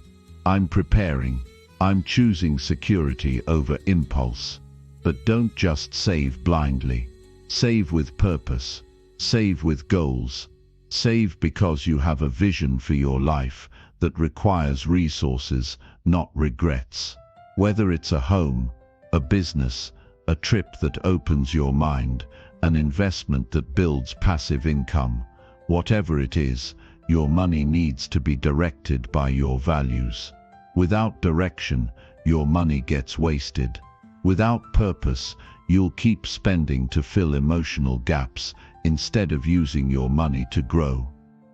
I'm preparing. I'm choosing security over impulse. But don't just save blindly. Save with purpose. Save with goals. Save because you have a vision for your life that requires resources, not regrets. Whether it's a home, a business, a trip that opens your mind, an investment that builds passive income, whatever it is, your money needs to be directed by your values. Without direction, your money gets wasted. Without purpose, you'll keep spending to fill emotional gaps instead of using your money to grow.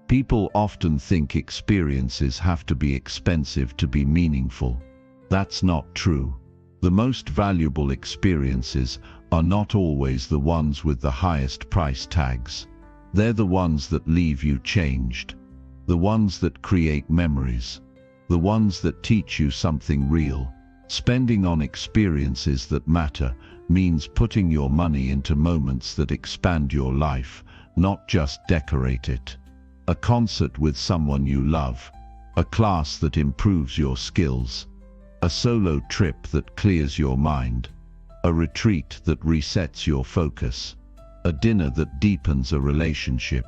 People often think experiences have to be expensive to be meaningful. That's not true. The most valuable experiences are not always the ones with the highest price tags. They're the ones that leave you changed. The ones that create memories. The ones that teach you something real. Spending on experiences that matter means putting your money into moments that expand your life, not just decorate it. A concert with someone you love. A class that improves your skills. A solo trip that clears your mind. A retreat that resets your focus. A dinner that deepens a relationship.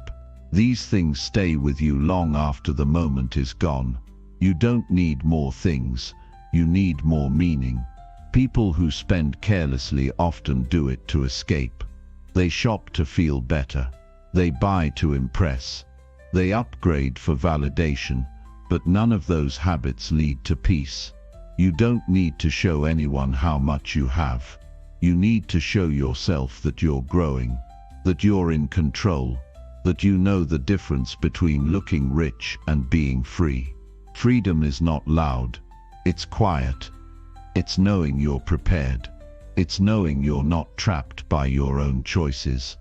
These things stay with you long after the moment is gone. You don't need more things. You need more meaning. People who spend carelessly often do it to escape. They shop to feel better. They buy to impress. They upgrade for validation. But none of those habits lead to peace. You don't need to show anyone how much you have. You need to show yourself that you're growing, that you're in control, that you know the difference between looking rich and being free. Freedom is not loud. It's quiet. It's knowing you're prepared. It's knowing you're not trapped by your own choices.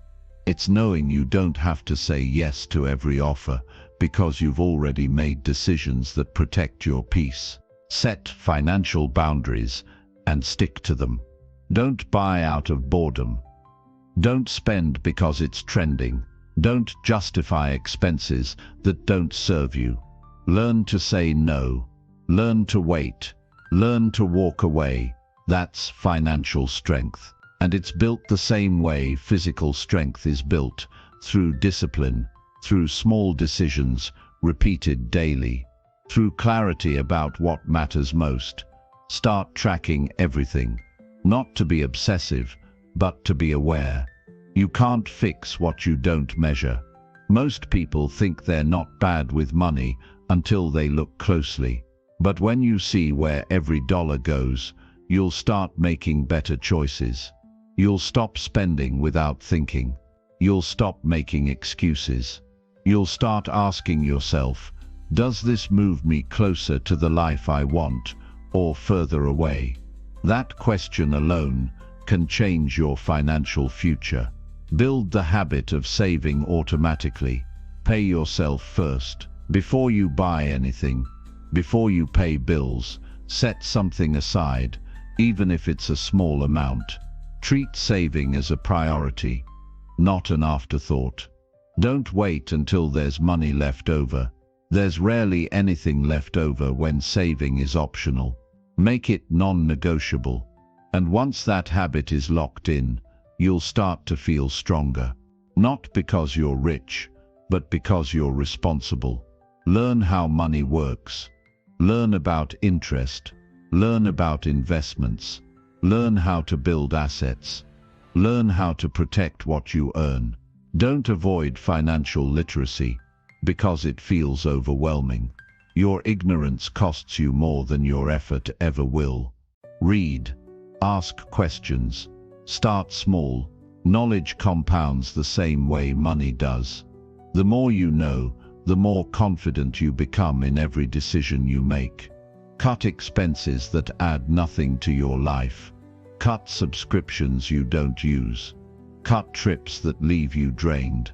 It's knowing you don't have to say yes to every offer because you've already made decisions that protect your peace. Set financial boundaries and stick to them. Don't buy out of boredom. Don't spend because it's trending. Don't justify expenses that don't serve you. Learn to say no. Learn to wait. Learn to walk away. That's financial strength. And it's built the same way physical strength is built, through discipline, through small decisions, repeated daily, through clarity about what matters most. Start tracking everything. Not to be obsessive, but to be aware. You can't fix what you don't measure. Most people think they're not bad with money until they look closely. But when you see where every dollar goes, you'll start making better choices. You'll stop spending without thinking. You'll stop making excuses. You'll start asking yourself, does this move me closer to the life I want or further away? That question alone can change your financial future. Build the habit of saving automatically. Pay yourself first. Before you buy anything, before you pay bills, set something aside, even if it's a small amount. Treat saving as a priority, not an afterthought. Don't wait until there's money left over. There's rarely anything left over when saving is optional. Make it non-negotiable. And once that habit is locked in, you'll start to feel stronger. Not because you're rich, but because you're responsible. Learn how money works. Learn about interest. Learn about investments. Learn how to build assets. Learn how to protect what you earn. Don't avoid financial literacy because it feels overwhelming. Your ignorance costs you more than your effort ever will. Read. Ask questions. Start small. Knowledge compounds the same way money does. The more you know, the more confident you become in every decision you make. Cut expenses that add nothing to your life. Cut subscriptions you don't use. Cut trips that leave you drained.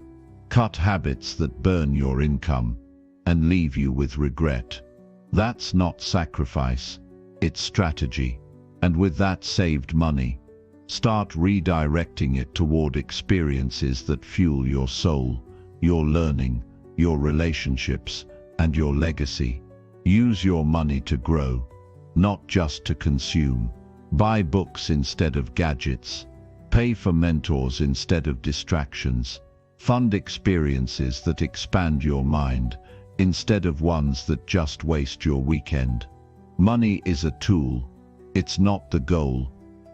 Cut habits that burn your income and leave you with regret. That's not sacrifice, it's strategy. And with that saved money, start redirecting it toward experiences that fuel your soul, your learning, your relationships, and your legacy. Use your money to grow, not just to consume. Buy books instead of gadgets. Pay for mentors instead of distractions. Fund experiences that expand your mind instead of ones that just waste your weekend. Money is a tool. It's not the goal.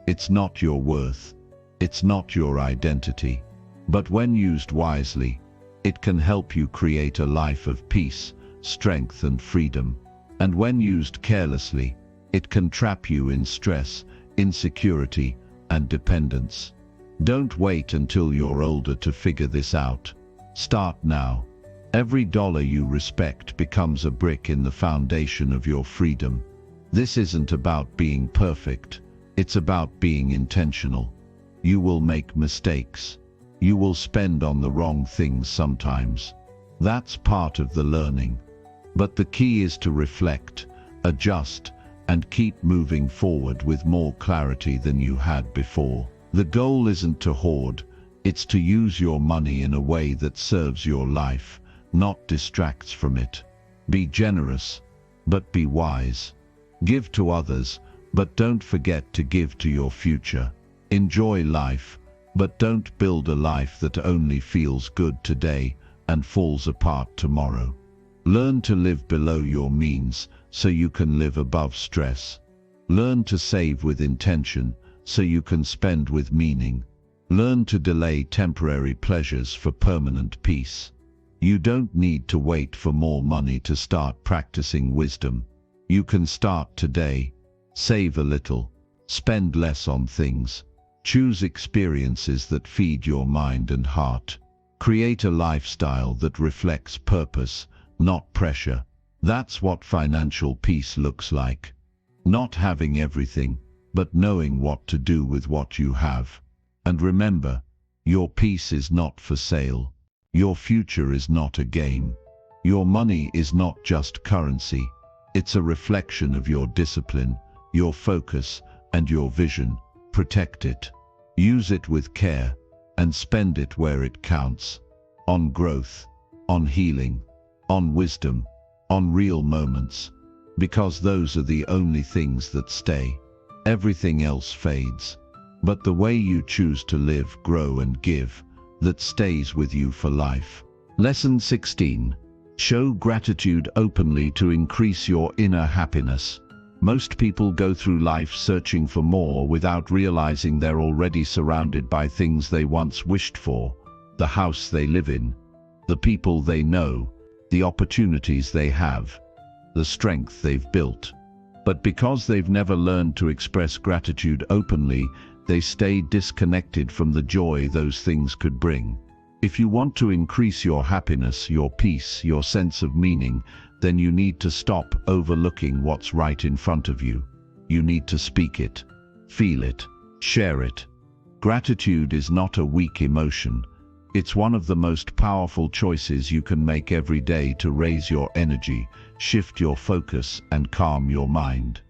It's not your worth. It's not your identity. But when used wisely, it can help you create a life of peace, strength, and freedom. And when used carelessly, it can trap you in stress, insecurity, and dependence. Don't wait until you're older to figure this out. Start now. Every dollar you respect becomes a brick in the foundation of your freedom. This isn't about being perfect. It's about being intentional. You will make mistakes. You will spend on the wrong things sometimes. That's part of the learning. But the key is to reflect, adjust, and keep moving forward with more clarity than you had before. The goal isn't to hoard, it's to use your money in a way that serves your life, not distracts from it. Be generous, but be wise. Give to others, but don't forget to give to your future. Enjoy life, but don't build a life that only feels good today and falls apart tomorrow. Learn to live below your means so you can live above stress. Learn to save with intention so you can spend with meaning. Learn to delay temporary pleasures for permanent peace. You don't need to wait for more money to start practicing wisdom. You can start today. Save a little. Spend less on things. Choose experiences that feed your mind and heart. Create a lifestyle that reflects purpose, not pressure. That's what financial peace looks like. Not having everything, but knowing what to do with what you have. And remember, your peace is not for sale. Your future is not a game. Your money is not just currency. It's a reflection of your discipline, your focus, And your vision, protect it. Use it with care, and spend it where it counts. On growth, on healing, on wisdom, on real moments. Because those are the only things that stay. Everything else fades. But the way you choose to live, grow and give, that stays with you for life. Lesson 16. Show gratitude openly to increase your inner happiness. Most people go through life searching for more without realizing they're already surrounded by things they once wished for. The house they live in, the people they know, the opportunities they have, the strength they've built. But because they've never learned to express gratitude openly, they stay disconnected from the joy those things could bring. If you want to increase your happiness, your peace, your sense of meaning, then you need to stop overlooking what's right in front of you. You need to speak it, feel it, share it. Gratitude is not a weak emotion. It's one of the most powerful choices you can make every day to raise your energy, shift your focus, and calm your mind.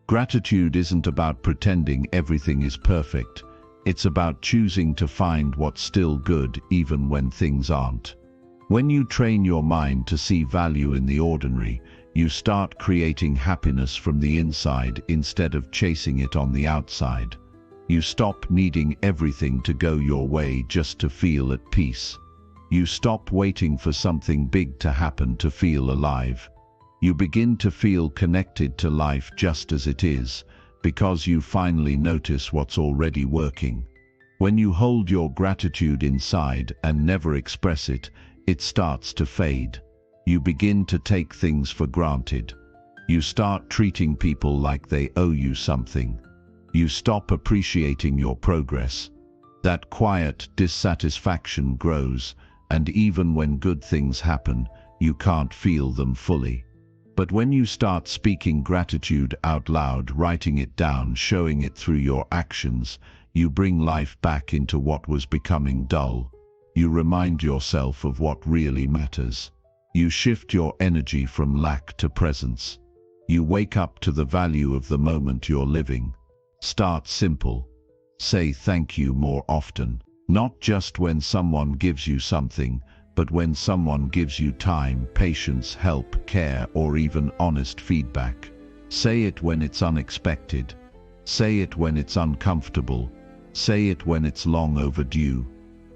Gratitude isn't about pretending everything is perfect. It's about choosing to find what's still good even when things aren't. When you train your mind to see value in the ordinary, you start creating happiness from the inside instead of chasing it on the outside. You stop needing everything to go your way just to feel at peace. You stop waiting for something big to happen to feel alive. You begin to feel connected to life just as it is, because you finally notice what's already working. When you hold your gratitude inside and never express it, it starts to fade. You begin to take things for granted. You start treating people like they owe you something. You stop appreciating your progress. That quiet dissatisfaction grows, and even when good things happen, you can't feel them fully. But when you start speaking gratitude out loud, writing it down, showing it through your actions, you bring life back into what was becoming dull. You remind yourself of what really matters. You shift your energy from lack to presence. You wake up to the value of the moment you're living. Start simple. Say thank you more often. Not just when someone gives you something, but when someone gives you time, patience, help, care, or even honest feedback. Say it when it's unexpected. Say it when it's uncomfortable. Say it when it's long overdue.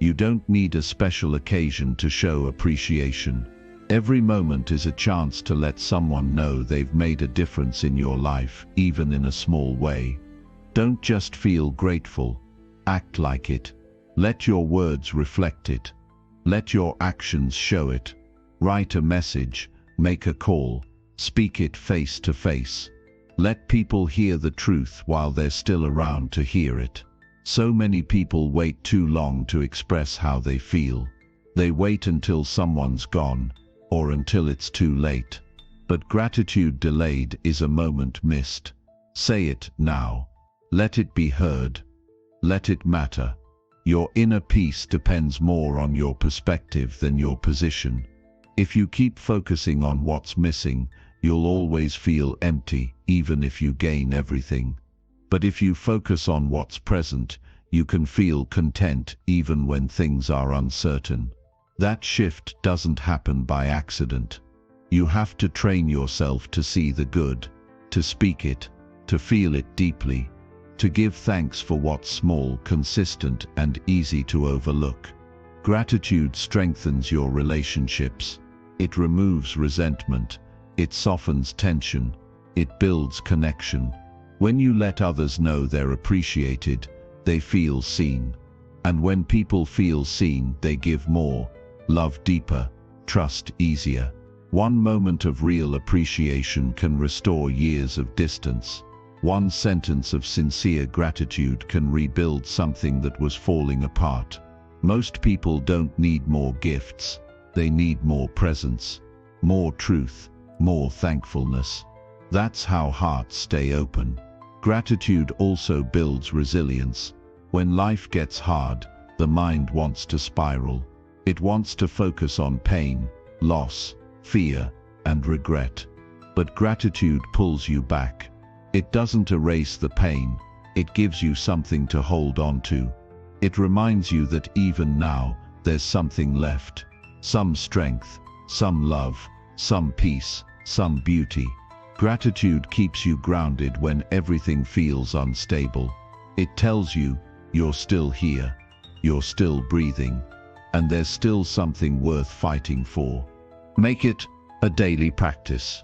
You don't need a special occasion to show appreciation. Every moment is a chance to let someone know they've made a difference in your life, even in a small way. Don't just feel grateful. Act like it. Let your words reflect it. Let your actions show it. Write a message, make a call, speak it face to face. Let people hear the truth while they're still around to hear it. So many people wait too long to express how they feel. They wait until someone's gone, or until it's too late. But gratitude delayed is a moment missed. Say it now. Let it be heard. Let it matter. Your inner peace depends more on your perspective than your position. If you keep focusing on what's missing, you'll always feel empty, even if you gain everything. But if you focus on what's present, you can feel content even when things are uncertain. That shift doesn't happen by accident. You have to train yourself to see the good, to speak it, to feel it deeply, to give thanks for what's small, consistent, and easy to overlook. Gratitude strengthens your relationships. It removes resentment. It softens tension. It builds connection. When you let others know they're appreciated, they feel seen. And when people feel seen, they give more, love deeper, trust easier. One moment of real appreciation can restore years of distance. One sentence of sincere gratitude can rebuild something that was falling apart. Most people don't need more gifts. They need more presence, more truth, more thankfulness. That's how hearts stay open. Gratitude also builds resilience. When life gets hard, the mind wants to spiral. It wants to focus on pain, loss, fear, and regret. But gratitude pulls you back. It doesn't erase the pain. It gives you something to hold on to. It reminds you that even now, there's something left. Some strength, some love, some peace, some beauty. Gratitude keeps you grounded when everything feels unstable. It tells you, you're still here, you're still breathing, and there's still something worth fighting for. Make it a daily practice.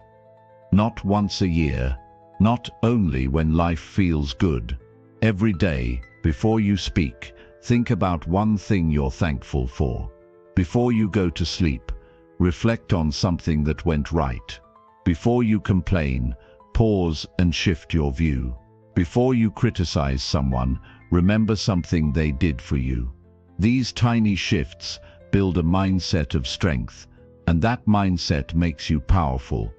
Not once a year, not only when life feels good. Every day, before you speak, think about one thing you're thankful for. Before you go to sleep, reflect on something that went right. Before you complain, pause and shift your view. Before you criticize someone, remember something they did for you. These tiny shifts build a mindset of strength, and that mindset makes you powerful.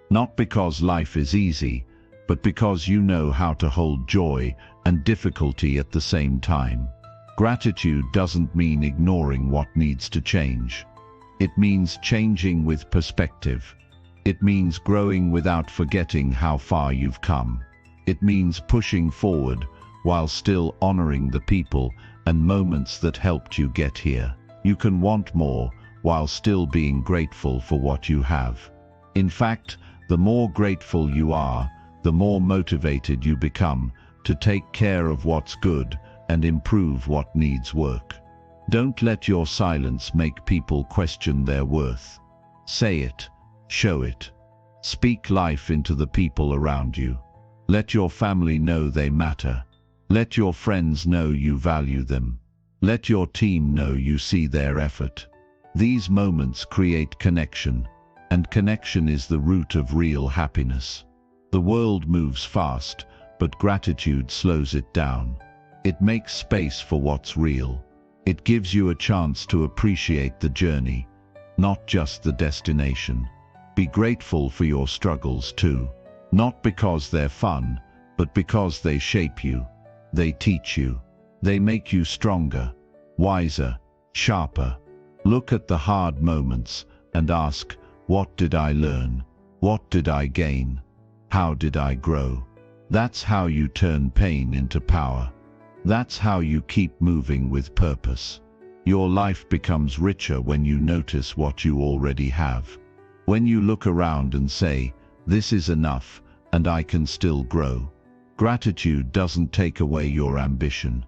Not because life is easy, but because you know how to hold joy and difficulty at the same time. Gratitude doesn't mean ignoring what needs to change. It means changing with perspective. It means growing without forgetting how far you've come. It means pushing forward while still honoring the people and moments that helped you get here. You can want more while still being grateful for what you have. In fact, the more grateful you are, the more motivated you become to take care of what's good and improve what needs work. Don't let your silence make people question their worth. Say it, show it. Speak life into the people around you. Let your family know they matter. Let your friends know you value them. Let your team know you see their effort. These moments create connection, and connection is the root of real happiness. The world moves fast, but gratitude slows it down. It makes space for what's real. It gives you a chance to appreciate the journey, not just the destination. Be grateful for your struggles too, not because they're fun, but because they shape you. They teach you. They make you stronger, wiser, sharper. Look at the hard moments and ask, what did I learn? What did I gain? How did I grow? That's how you turn pain into power. That's how you keep moving with purpose. Your life becomes richer when you notice what you already have. When you look around and say, this is enough, and I can still grow. Gratitude doesn't take away your ambition.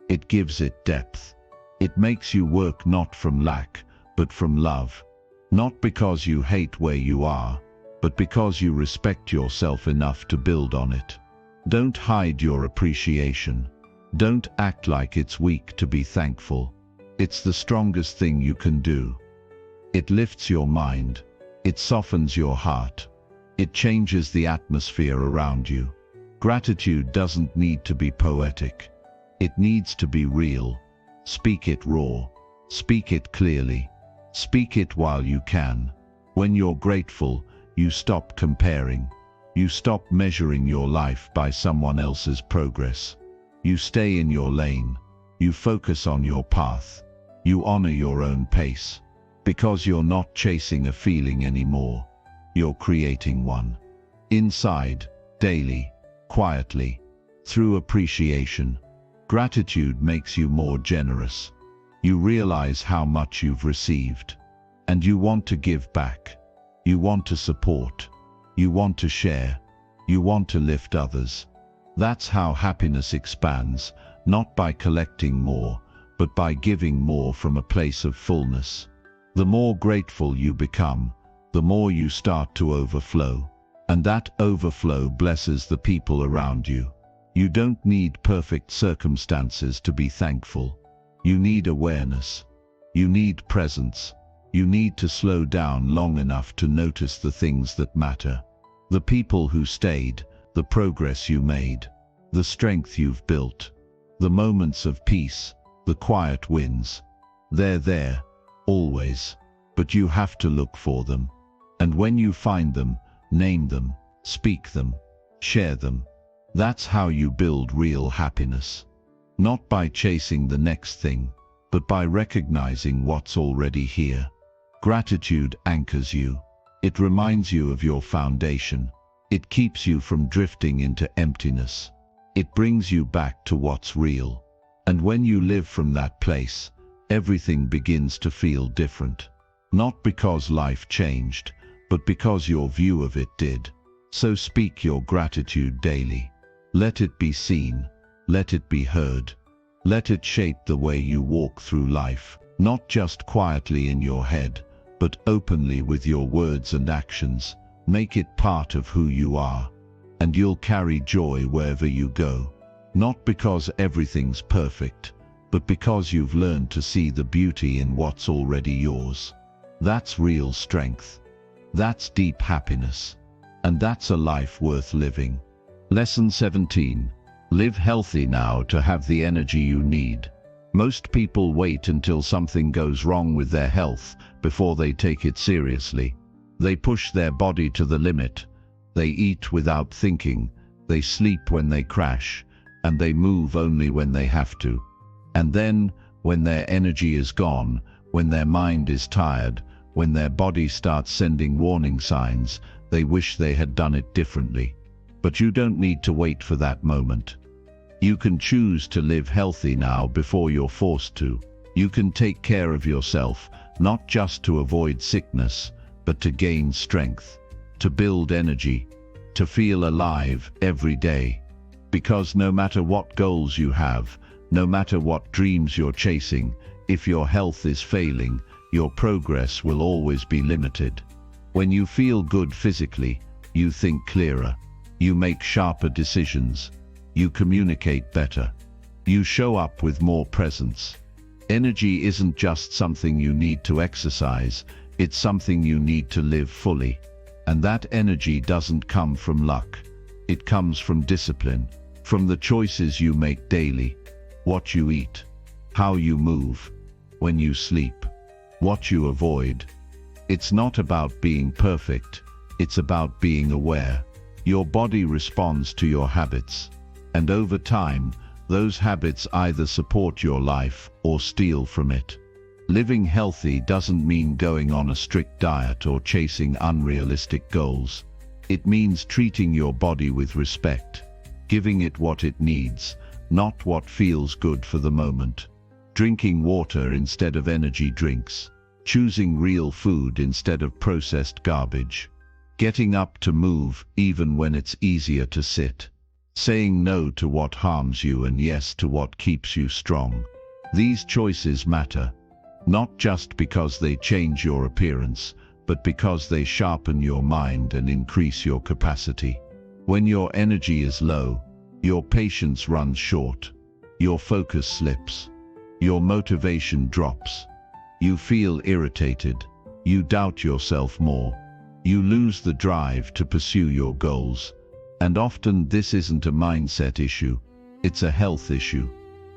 It gives it depth. It makes you work not from lack, but from love. Not because you hate where you are, but because you respect yourself enough to build on it. Don't hide your appreciation. Don't act like it's weak to be thankful. It's the strongest thing you can do. It lifts your mind. It softens your heart. It changes the atmosphere around you. Gratitude doesn't need to be poetic. It needs to be real. Speak it raw. Speak it clearly. Speak it while you can. When you're grateful, you stop comparing. You stop measuring your life by someone else's progress. You stay in your lane. You focus on your path. You honor your own pace. Because you're not chasing a feeling anymore. You're creating one. Inside, daily, quietly, through appreciation. Gratitude makes you more generous. You realize how much you've received. And you want to give back. You want to support. You want to share. You want to lift others. That's how happiness expands, not by collecting more, but by giving more from a place of fullness. The more grateful you become, the more you start to overflow. And that overflow blesses the people around you. You don't need perfect circumstances to be thankful. You need awareness. You need presence. You need to slow down long enough to notice the things that matter. The people who stayed, the progress you made, the strength you've built, the moments of peace, the quiet wins. They're there, always, but you have to look for them. And when you find them, name them, speak them, share them. That's how you build real happiness. Not by chasing the next thing, but by recognizing what's already here. Gratitude anchors you. It reminds you of your foundation. It keeps you from drifting into emptiness. It brings you back to what's real. And when you live from that place, everything begins to feel different. Not because life changed, but because your view of it did. So speak your gratitude daily. Let it be seen. Let it be heard. Let it shape the way you walk through life, not just quietly in your head, but openly with your words and actions. Make it part of who you are, and you'll carry joy wherever you go. Not because everything's perfect, but because you've learned to see the beauty in what's already yours. That's real strength. That's deep happiness. And that's a life worth living. Lesson 17. Live healthy now to have the energy you need. Most people wait until something goes wrong with their health before they take it seriously. They push their body to the limit. They eat without thinking. They sleep when they crash. And they move only when they have to. And then, when their energy is gone, when their mind is tired, when their body starts sending warning signs, they wish they had done it differently. But you don't need to wait for that moment. You can choose to live healthy now before you're forced to. You can take care of yourself, not just to avoid sickness, but to gain strength, to build energy, to feel alive every day. Because no matter what goals you have, no matter what dreams you're chasing, if your health is failing, your progress will always be limited. When you feel good physically, you think clearer. You make sharper decisions. You communicate better. You show up with more presence. Energy isn't just something you need to exercise, it's something you need to live fully. And that energy doesn't come from luck. It comes from discipline, from the choices you make daily, what you eat, how you move, when you sleep, what you avoid. It's not about being perfect, it's about being aware. Your body responds to your habits. And over time, those habits either support your life or steal from it. Living healthy doesn't mean going on a strict diet or chasing unrealistic goals. It means treating your body with respect, giving it what it needs, not what feels good for the moment. Drinking water instead of energy drinks. Choosing real food instead of processed garbage. Getting up to move even when it's easier to sit. Saying no to what harms you and yes to what keeps you strong. These choices matter, not just because they change your appearance, but because they sharpen your mind and increase your capacity. When your energy is low, your patience runs short, your focus slips, your motivation drops. You feel irritated, you doubt yourself more, you lose the drive to pursue your goals. And often this isn't a mindset issue, it's a health issue.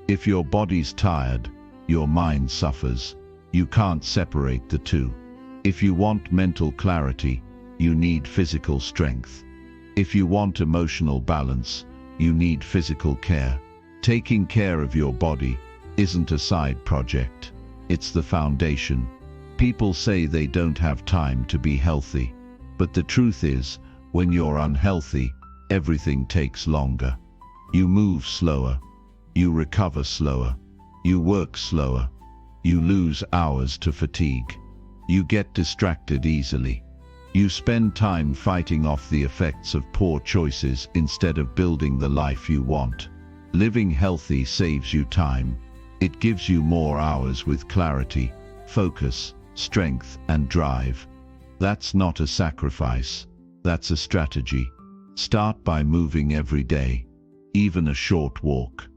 If your body's tired, your mind suffers. You can't separate the two. If you want mental clarity, you need physical strength. If you want emotional balance, you need physical care. Taking care of your body isn't a side project, it's the foundation. People say they don't have time to be healthy, but the truth is, when you're unhealthy, everything takes longer. You move slower. You recover slower. You work slower. You lose hours to fatigue. You get distracted easily. You spend time fighting off the effects of poor choices instead of building the life you want. Living healthy saves you time. It gives you more hours with clarity, focus, strength, and drive. That's not a sacrifice. That's a strategy. Start by moving every day, even a short walk,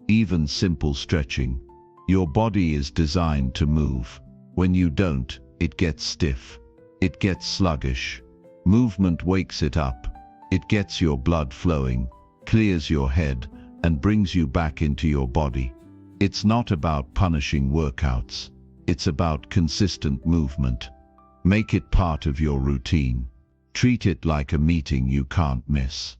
even simple stretching. Your body is designed to move. When you don't, it gets stiff. It gets sluggish. Movement wakes it up. It gets your blood flowing, clears your head, and brings you back into your body. It's not about punishing workouts. It's about consistent movement. Make it part of your routine. Treat it like a meeting you can't miss.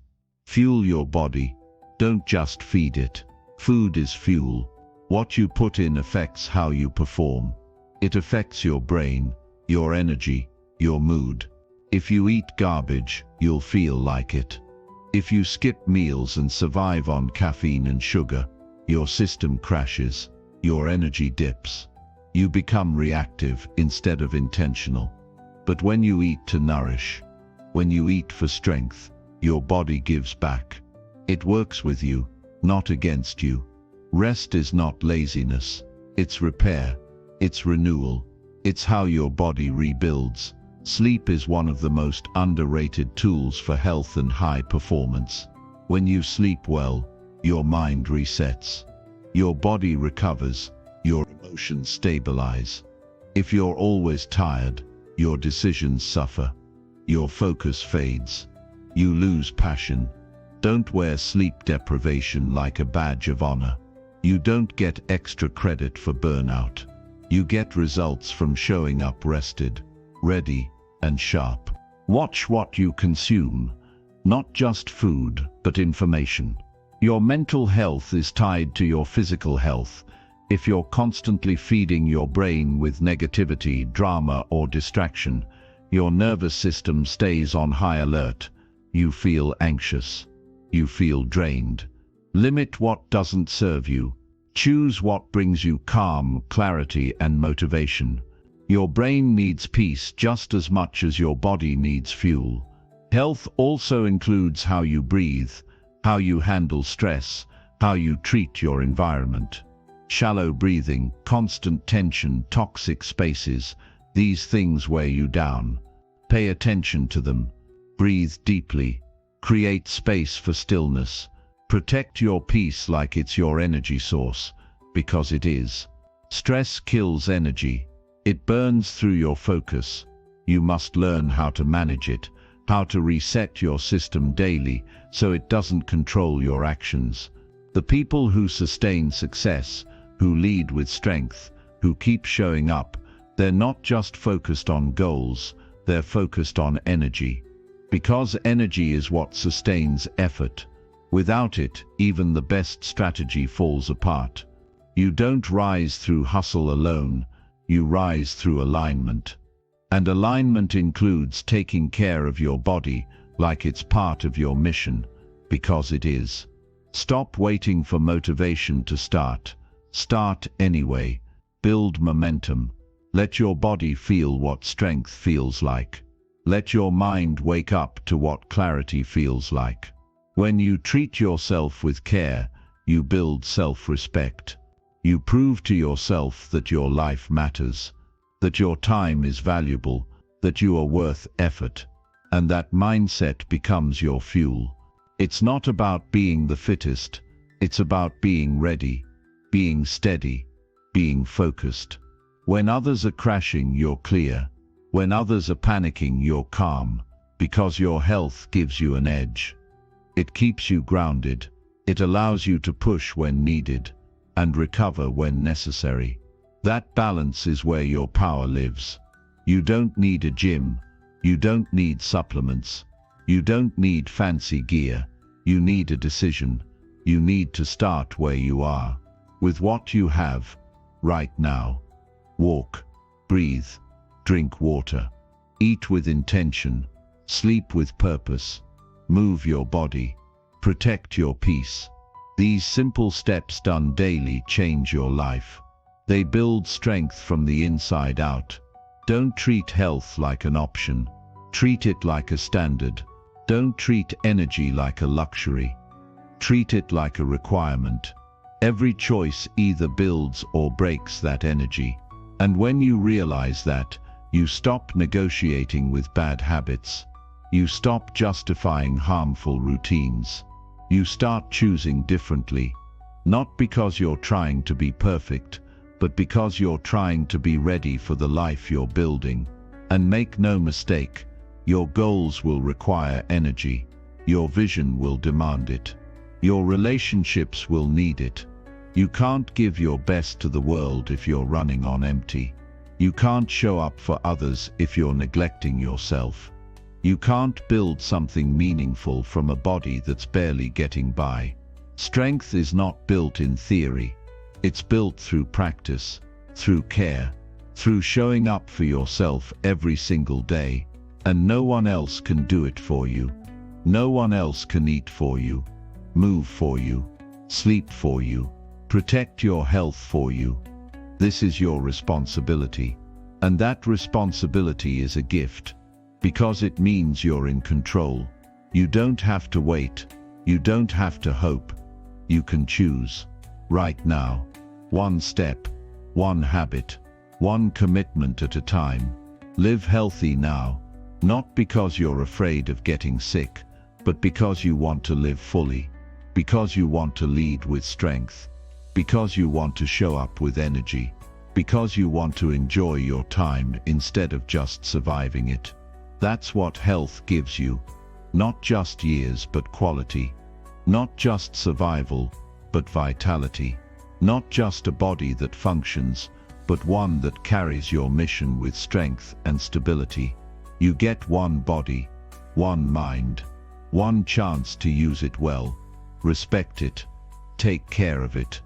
Fuel your body. Don't just feed it. Food is fuel. What you put in affects how you perform. It affects your brain, your energy, your mood. If you eat garbage, you'll feel like it. If you skip meals and survive on caffeine and sugar, your system crashes, your energy dips. You become reactive instead of intentional. But when you eat to nourish, when you eat for strength, your body gives back. It works with you, not against you. Rest is not laziness, it's repair, it's renewal, it's how your body rebuilds. Sleep is one of the most underrated tools for health and high performance. When you sleep well, your mind resets, your body recovers, your emotions stabilize. If you're always tired, your decisions suffer, your focus fades, you lose passion. Don't wear sleep deprivation like a badge of honor. You don't get extra credit for burnout. You get results from showing up rested, ready, and sharp. Watch what you consume, not just food, but information. Your mental health is tied to your physical health. If you're constantly feeding your brain with negativity, drama, or distraction, your nervous system stays on high alert. You feel anxious. You feel drained. Limit what doesn't serve you. Choose what brings you calm, clarity, and motivation. Your brain needs peace just as much as your body needs fuel. Health also includes how you breathe, how you handle stress, how you treat your environment. Shallow breathing, constant tension, toxic spaces, these things weigh you down. Pay attention to them. Breathe deeply. Create space for stillness. Protect your peace like it's your energy source, because it is. Stress kills energy. It burns through your focus. You must learn how to manage it, how to reset your system daily so it doesn't control your actions. The people who sustain success, who lead with strength, who keep showing up, they're not just focused on goals, they're focused on energy. Because energy is what sustains effort. Without it, even the best strategy falls apart. You don't rise through hustle alone, you rise through alignment. And alignment includes taking care of your body like it's part of your mission, because it is. Stop waiting for motivation to start. Start anyway. Build momentum. Let your body feel what strength feels like. Let your mind wake up to what clarity feels like. When you treat yourself with care, you build self-respect. You prove to yourself that your life matters, that your time is valuable, that you are worth effort, and that mindset becomes your fuel. It's not about being the fittest, it's about being ready, being steady, being focused. When others are crashing, you're clear. When others are panicking, you're calm, because your health gives you an edge. It keeps you grounded. It allows you to push when needed and recover when necessary. That balance is where your power lives. You don't need a gym. You don't need supplements. You don't need fancy gear. You need a decision. You need to start where you are, with what you have, right now. Walk, breathe, drink water, eat with intention, sleep with purpose, move your body, protect your peace. These simple steps done daily change your life. They build strength from the inside out. Don't treat health like an option. Treat it like a standard. Don't treat energy like a luxury. Treat it like a requirement. Every choice either builds or breaks that energy. And when you realize that, you stop negotiating with bad habits. You stop justifying harmful routines. You start choosing differently, not because you're trying to be perfect, but because you're trying to be ready for the life you're building. And make no mistake, your goals will require energy. Your vision will demand it. Your relationships will need it. You can't give your best to the world if you're running on empty. You can't show up for others if you're neglecting yourself. You can't build something meaningful from a body that's barely getting by. Strength is not built in theory. It's built through practice, through care, through showing up for yourself every single day, and no one else can do it for you. No one else can eat for you, move for you, sleep for you, protect your health for you. This is your responsibility. And that responsibility is a gift, because it means you're in control. You don't have to wait. You don't have to hope. You can choose. Right now. One step, one habit, one commitment at a time. Live healthy now, not because you're afraid of getting sick, but because you want to live fully, because you want to lead with strength, because you want to show up with energy, because you want to enjoy your time instead of just surviving it. That's what health gives you. Not just years but quality. Not just survival, but vitality. Not just a body that functions, but one that carries your mission with strength and stability. You get one body, one mind, one chance to use it well. Respect it. Take care of it.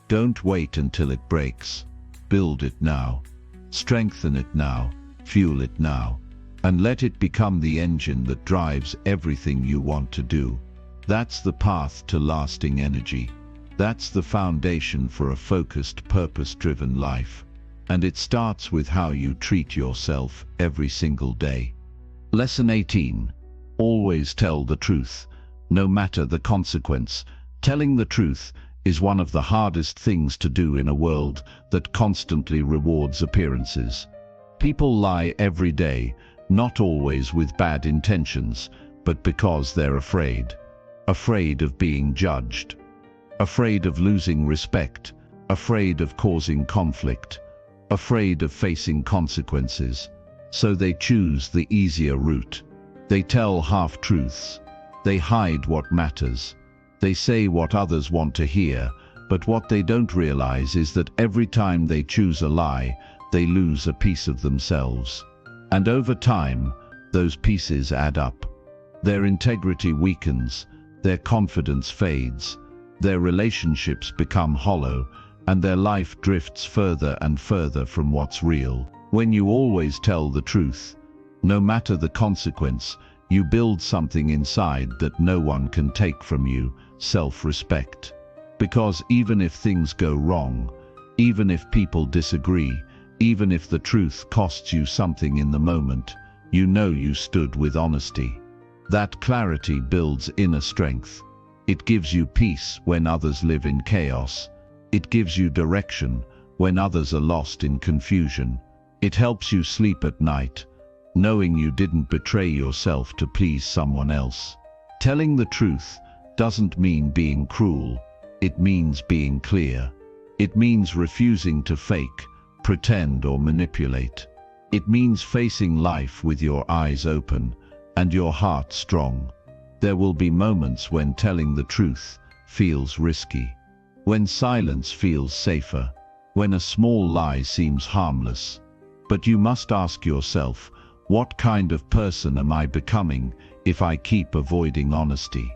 Don't wait until it breaks. Build it now. Strengthen it now. Fuel it now. And let it become the engine that drives everything you want to do. That's the path to lasting energy. That's the foundation for a focused, purpose-driven life. And it starts with how you treat yourself every single day. Lesson 18. Always tell the truth, no matter the consequence. Telling the truth is one of the hardest things to do in a world that constantly rewards appearances. People lie every day, not always with bad intentions, but because they're afraid. Afraid of being judged. Afraid of losing respect. Afraid of causing conflict. Afraid of facing consequences. So they choose the easier route. They tell half-truths. They hide what matters. They say what others want to hear, but what they don't realize is that every time they choose a lie, they lose a piece of themselves. And over time, those pieces add up. Their integrity weakens, their confidence fades, their relationships become hollow, and their life drifts further and further from what's real. When you always tell the truth, no matter the consequence, you build something inside that no one can take from you, self-respect. Because even if things go wrong, even if people disagree, even if the truth costs you something in the moment, you know you stood with honesty. That clarity builds inner strength. It gives you peace when others live in chaos. It gives you direction when others are lost in confusion. It helps you sleep at night, knowing you didn't betray yourself to please someone else. Telling the truth doesn't mean being cruel. It means being clear. It means refusing to fake, pretend, or manipulate. It means facing life with your eyes open and your heart strong. There will be moments when telling the truth feels risky, when silence feels safer, when a small lie seems harmless. But you must ask yourself, what kind of person am I becoming if I keep avoiding honesty?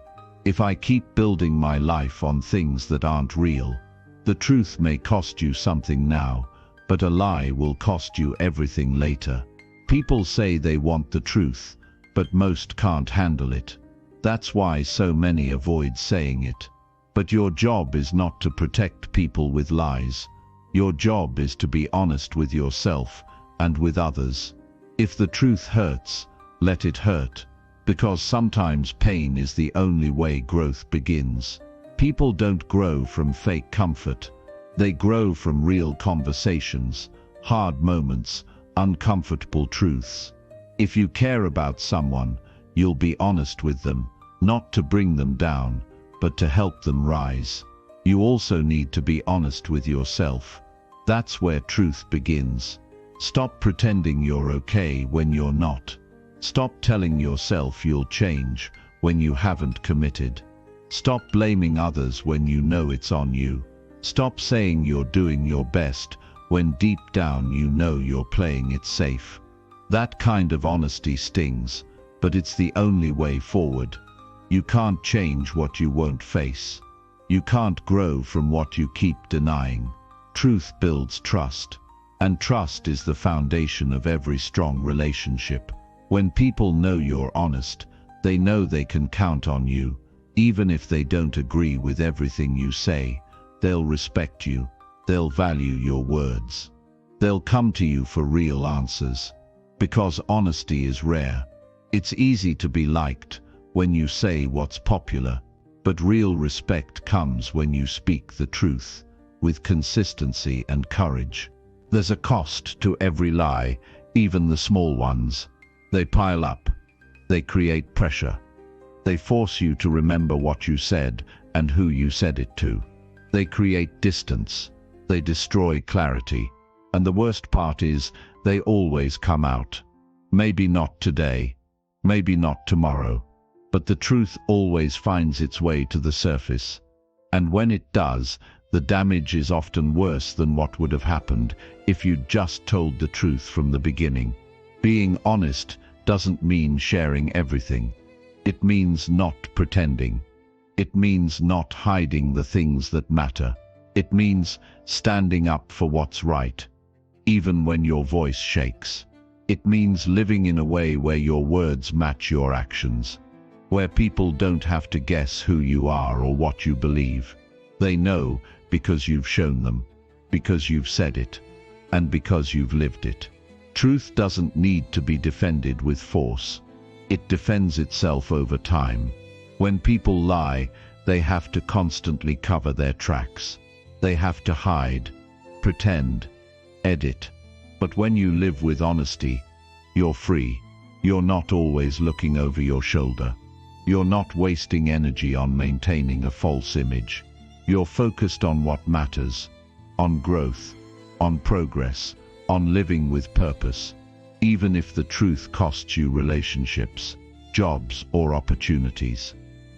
If I keep building my life on things that aren't real? The truth may cost you something now, but a lie will cost you everything later. People say they want the truth, but most can't handle it. That's why so many avoid saying it. But your job is not to protect people with lies. Your job is to be honest with yourself and with others. If the truth hurts, let it hurt, because sometimes pain is the only way growth begins. People don't grow from fake comfort. They grow from real conversations, hard moments, uncomfortable truths. If you care about someone, you'll be honest with them, not to bring them down, but to help them rise. You also need to be honest with yourself. That's where truth begins. Stop pretending you're okay when you're not. Stop telling yourself you'll change when you haven't committed. Stop blaming others when you know it's on you. Stop saying you're doing your best when deep down you know you're playing it safe. That kind of honesty stings, but it's the only way forward. You can't change what you won't face. You can't grow from what you keep denying. Truth builds trust, and trust is the foundation of every strong relationship. When people know you're honest, They know they can count on you. Even if they don't agree with everything you say, they'll respect you. They'll value your words. They'll come to you for real answers. Because honesty is rare. It's easy to be liked when you say what's popular, but real respect comes when you speak the truth, with consistency and courage. There's a cost to every lie, even the small ones. They pile up. They create pressure. They force you to remember what you said and who you said it to. They create distance. They destroy clarity. And the worst part is, they always come out. Maybe not today, maybe not tomorrow, but the truth always finds its way to the surface. And when it does, the damage is often worse than what would have happened if you'd just told the truth from the beginning. Being honest doesn't mean sharing everything. It means not pretending. It means not hiding the things that matter. It means standing up for what's right, even when your voice shakes. It means living in a way where your words match your actions, where people don't have to guess who you are or what you believe. They know because you've shown them, because you've said it, and because you've lived it. Truth doesn't need to be defended with force. It defends itself over time. When people lie, they have to constantly cover their tracks. They have to hide, pretend, edit. But when you live with honesty, you're free. You're not always looking over your shoulder. You're not wasting energy on maintaining a false image. You're focused on what matters, on growth, on progress, on living with purpose. Even if the truth costs you relationships, jobs, or opportunities,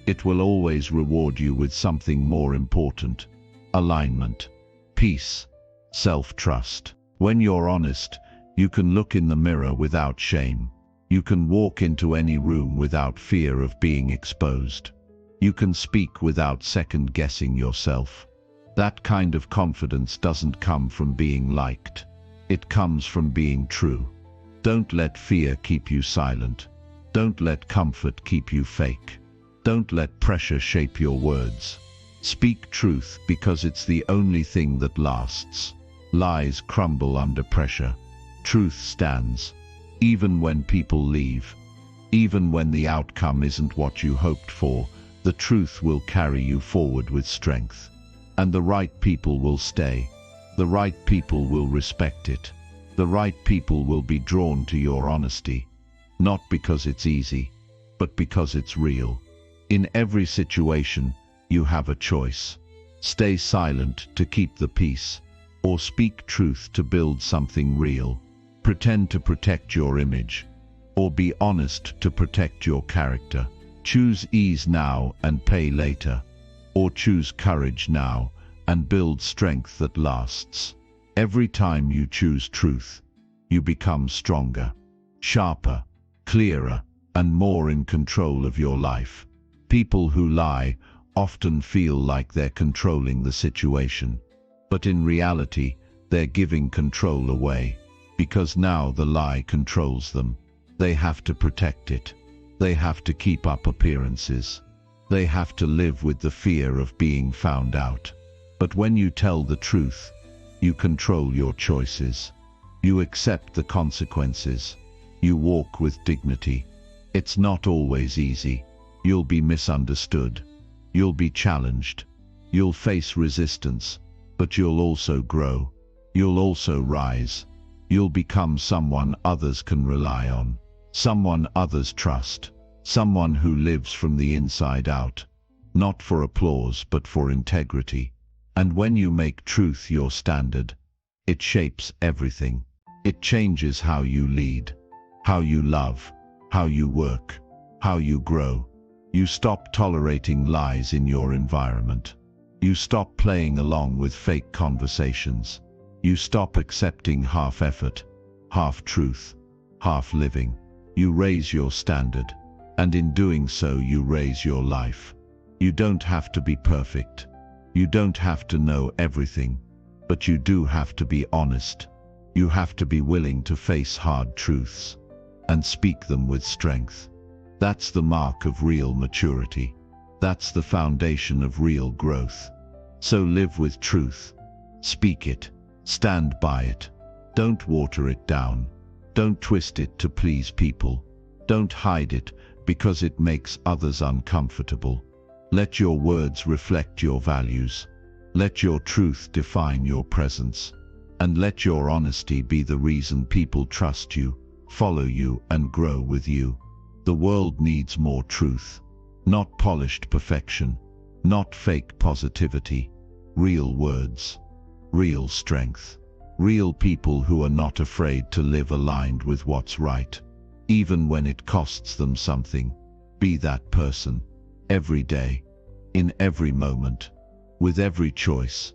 it will always reward you with something more important: alignment, peace, self-trust. When you're honest, you can look in the mirror without shame. You can walk into any room without fear of being exposed. You can speak without second-guessing yourself. That kind of confidence doesn't come from being liked. It comes from being true. Don't let fear keep you silent. Don't let comfort keep you fake. Don't let pressure shape your words. Speak truth because it's the only thing that lasts. Lies crumble under pressure. Truth stands, even when people leave. Even when the outcome isn't what you hoped for, the truth will carry you forward with strength. And the right people will stay. The right people will respect it. The right people will be drawn to your honesty. Not because it's easy, but because it's real. In every situation, you have a choice. Stay silent to keep the peace, or speak truth to build something real. Pretend to protect your image, or be honest to protect your character. Choose ease now and pay later, or choose courage now and build strength that lasts. Every time you choose truth, you become stronger, sharper, clearer, and more in control of your life. People who lie often feel like they're controlling the situation, but in reality, they're giving control away, because now the lie controls them. They have to protect it. They have to keep up appearances. They have to live with the fear of being found out. But when you tell the truth, you control your choices. You accept the consequences. You walk with dignity. It's not always easy. You'll be misunderstood. You'll be challenged. You'll face resistance. But you'll also grow. You'll also rise. You'll become someone others can rely on. Someone others trust. Someone who lives from the inside out. Not for applause, but for integrity. And when you make truth your standard, it shapes everything. It changes how you lead, how you love, how you work, how you grow. You stop tolerating lies in your environment. You stop playing along with fake conversations. You stop accepting half effort, half truth, half living. You raise your standard, and in doing so you raise your life. You don't have to be perfect. You don't have to know everything, but you do have to be honest. You have to be willing to face hard truths and speak them with strength. That's the mark of real maturity. That's the foundation of real growth. So live with truth. Speak it. Stand by it. Don't water it down. Don't twist it to please people. Don't hide it because it makes others uncomfortable. Let your words reflect your values. Let your truth define your presence. And let your honesty be the reason people trust you, follow you, and grow with you. The world needs more truth. Not polished perfection. Not fake positivity. Real words. Real strength. Real people who are not afraid to live aligned with what's right, even when it costs them something. Be that person. Every day. In every moment. With every choice.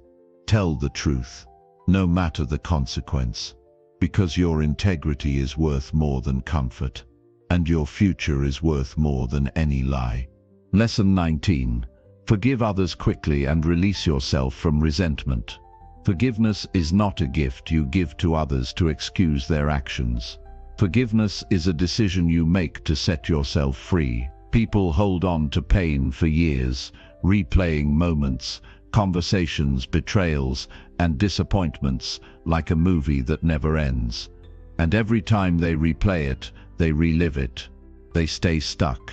Tell the truth. No matter the consequence. Because your integrity is worth more than comfort. And your future is worth more than any lie. Lesson 19. Forgive others quickly and release yourself from resentment. Forgiveness is not a gift you give to others to excuse their actions. Forgiveness is a decision you make to set yourself free. People hold on to pain for years, replaying moments, conversations, betrayals, and disappointments like a movie that never ends. And every time they replay it, they relive it. They stay stuck.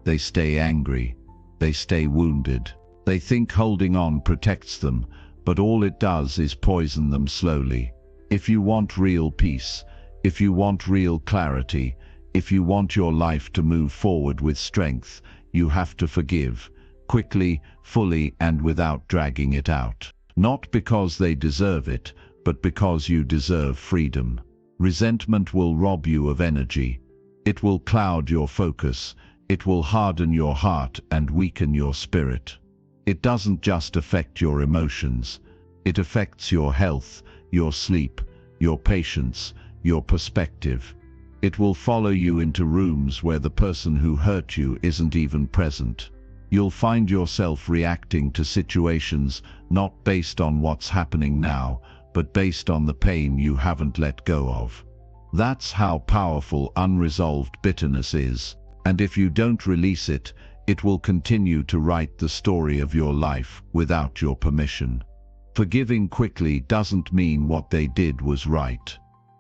They stay angry. They stay wounded. They think holding on protects them, but all it does is poison them slowly. If you want real peace, if you want real clarity, if you want your life to move forward with strength, you have to forgive, quickly, fully, and without dragging it out. Not because they deserve it, but because you deserve freedom. Resentment will rob you of energy. It will cloud your focus. It will harden your heart and weaken your spirit. It doesn't just affect your emotions. It affects your health, your sleep, your patience, your perspective. It will follow you into rooms where the person who hurt you isn't even present. You'll find yourself reacting to situations not based on what's happening now, but based on the pain you haven't let go of. That's how powerful unresolved bitterness is. And if you don't release it, it will continue to write the story of your life without your permission. Forgiving quickly doesn't mean what they did was right.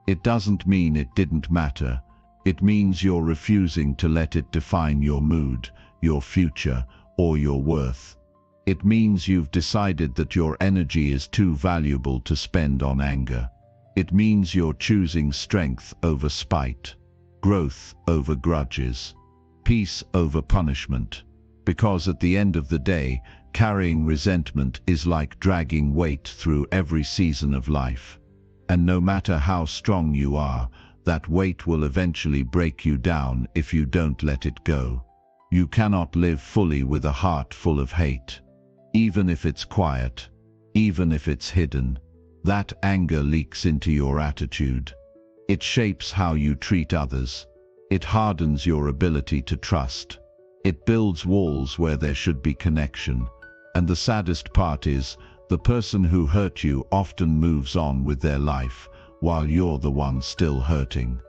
It doesn't mean it didn't matter. It means you're refusing to let it define your mood, your future, or your worth. It means you've decided that your energy is too valuable to spend on anger. It means you're choosing strength over spite, growth over grudges, peace over punishment. Because at the end of the day, carrying resentment is like dragging weight through every season of life. And no matter how strong you are, that weight will eventually break you down if you don't let it go. You cannot live fully with a heart full of hate. Even if it's quiet, even if it's hidden, that anger leaks into your attitude. It shapes how you treat others. It hardens your ability to trust. It builds walls where there should be connection. And the saddest part is, the person who hurt you often moves on with their life, while you're the one still hurting.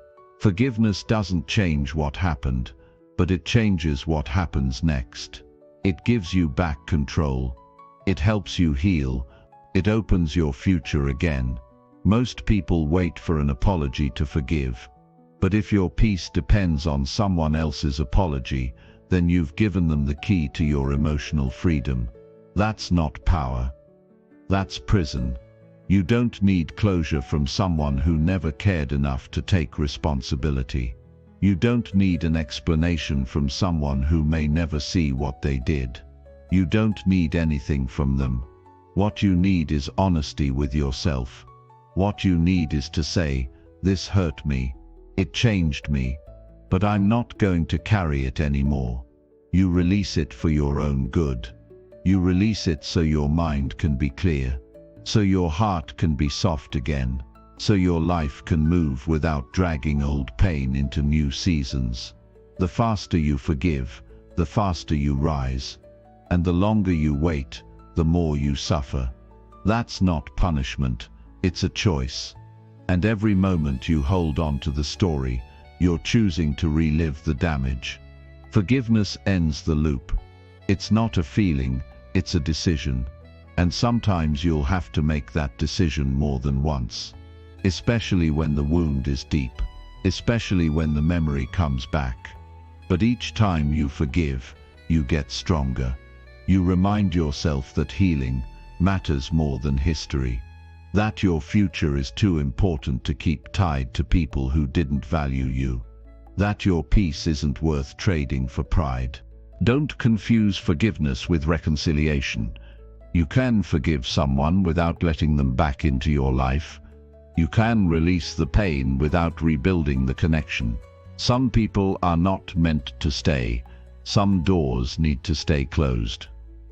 Forgiveness doesn't change what happened, but it changes what happens next. It gives you back control. It helps you heal. It opens your future again. Most people wait for an apology to forgive. But if your peace depends on someone else's apology, then you've given them the key to your emotional freedom. That's not power. That's prison. You don't need closure from someone who never cared enough to take responsibility. You don't need an explanation from someone who may never see what they did. You don't need anything from them. What you need is honesty with yourself. What you need is to say, "This hurt me. It changed me. But I'm not going to carry it anymore." You release it for your own good. You release it so your mind can be clear, so your heart can be soft again, so your life can move without dragging old pain into new seasons. The faster you forgive, the faster you rise. And the longer you wait, the more you suffer. That's not punishment, it's a choice. And every moment you hold on to the story, you're choosing to relive the damage. Forgiveness ends the loop. It's not a feeling, it's a decision. And sometimes you'll have to make that decision more than once. Especially when the wound is deep. Especially when the memory comes back. But each time you forgive, you get stronger. You remind yourself that healing matters more than history. That your future is too important to keep tied to people who didn't value you. That your peace isn't worth trading for pride. Don't confuse forgiveness with reconciliation. You can forgive someone without letting them back into your life. You can release the pain without rebuilding the connection. Some people are not meant to stay. Some doors need to stay closed.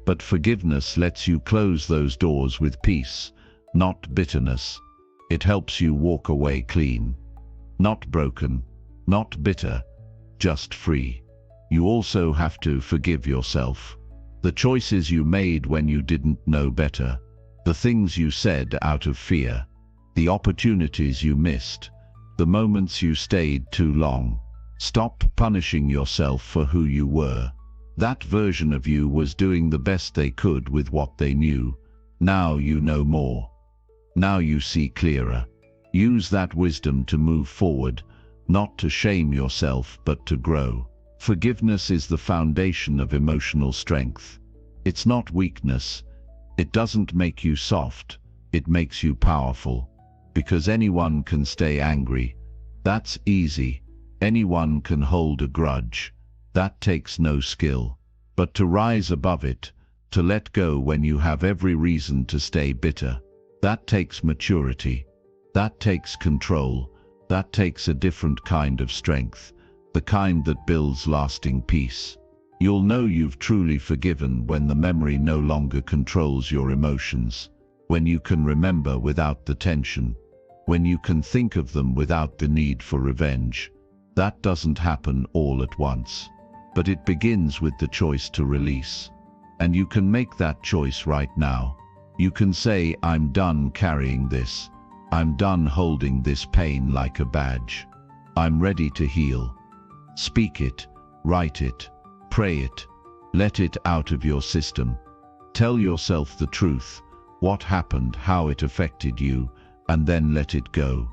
But forgiveness lets you close those doors with peace, not bitterness. It helps you walk away clean. Not broken, not bitter, just free. You also have to forgive yourself. The choices you made when you didn't know better. The things you said out of fear. The opportunities you missed. The moments you stayed too long. Stop punishing yourself for who you were. That version of you was doing the best they could with what they knew. Now you know more. Now you see clearer. Use that wisdom to move forward, not to shame yourself but to grow. Forgiveness is the foundation of emotional strength. It's not weakness. It doesn't make you soft. It makes you powerful. Because anyone can stay angry. That's easy. Anyone can hold a grudge. That takes no skill. But to rise above it, to let go when you have every reason to stay bitter, that takes maturity. That takes control. That takes a different kind of strength, the kind that builds lasting peace. You'll know you've truly forgiven when the memory no longer controls your emotions, when you can remember without the tension, when you can think of them without the need for revenge. That doesn't happen all at once, but it begins with the choice to release. And you can make that choice right now. You can say, I'm done carrying this. I'm done holding this pain like a badge. I'm ready to heal. Speak it, write it, pray it, let it out of your system. Tell yourself the truth, what happened, how it affected you, and then let it go.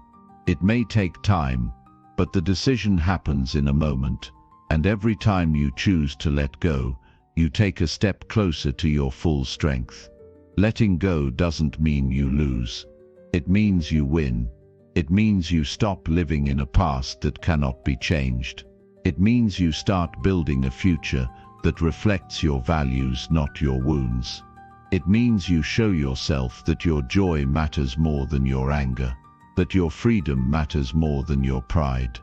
It may take time, but the decision happens in a moment, and every time you choose to let go, you take a step closer to your full strength. Letting go doesn't mean you lose. It means you win. It means you stop living in a past that cannot be changed. It means you start building a future that reflects your values, not your wounds. It means you show yourself that your joy matters more than your anger, that your freedom matters more than your pride.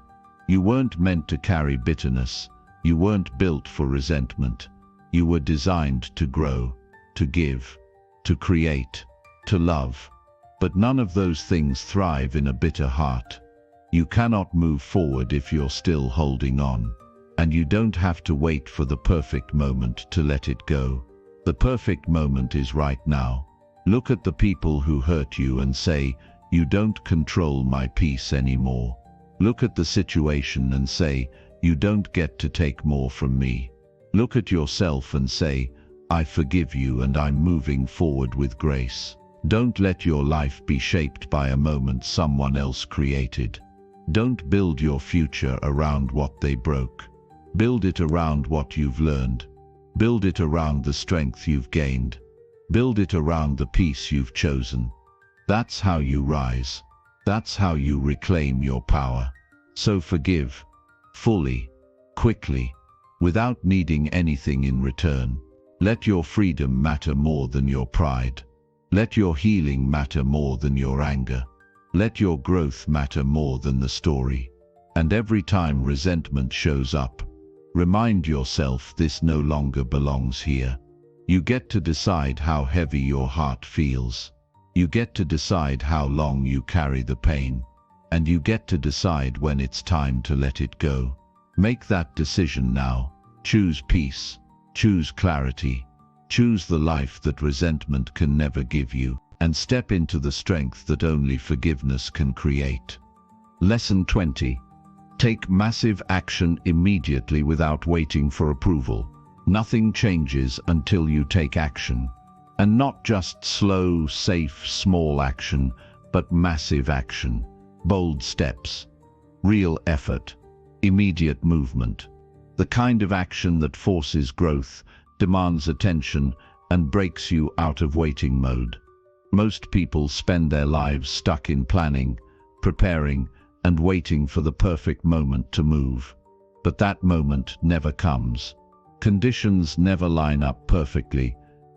You weren't meant to carry bitterness. You weren't built for resentment. You were designed to grow, to give, to create, to love. But none of those things thrive in a bitter heart. You cannot move forward if you're still holding on. And you don't have to wait for the perfect moment to let it go. The perfect moment is right now. Look at the people who hurt you and say, you don't control my peace anymore. Look at the situation and say, you don't get to take more from me. Look at yourself and say, I forgive you and I'm moving forward with grace. Don't let your life be shaped by a moment someone else created. Don't build your future around what they broke. Build it around what you've learned. Build it around the strength you've gained. Build it around the peace you've chosen. That's how you rise. That's how you reclaim your power. So forgive, fully, quickly, without needing anything in return. Let your freedom matter more than your pride. Let your healing matter more than your anger. Let your growth matter more than the story. And every time resentment shows up, remind yourself this no longer belongs here. You get to decide how heavy your heart feels. You get to decide how long you carry the pain. And you get to decide when it's time to let it go. Make that decision now. Choose peace. Choose clarity. Choose the life that resentment can never give you, and step into the strength that only forgiveness can create. Lesson 20. Take massive action immediately without waiting for approval. Nothing changes until you take action. And not just slow, safe, small action, but massive action. Bold steps. Real effort. Immediate movement. The kind of action that forces growth, demands attention, and breaks you out of waiting mode. Most people spend their lives stuck in planning, preparing, and waiting for the perfect moment to move. But that moment never comes. Conditions never line up perfectly.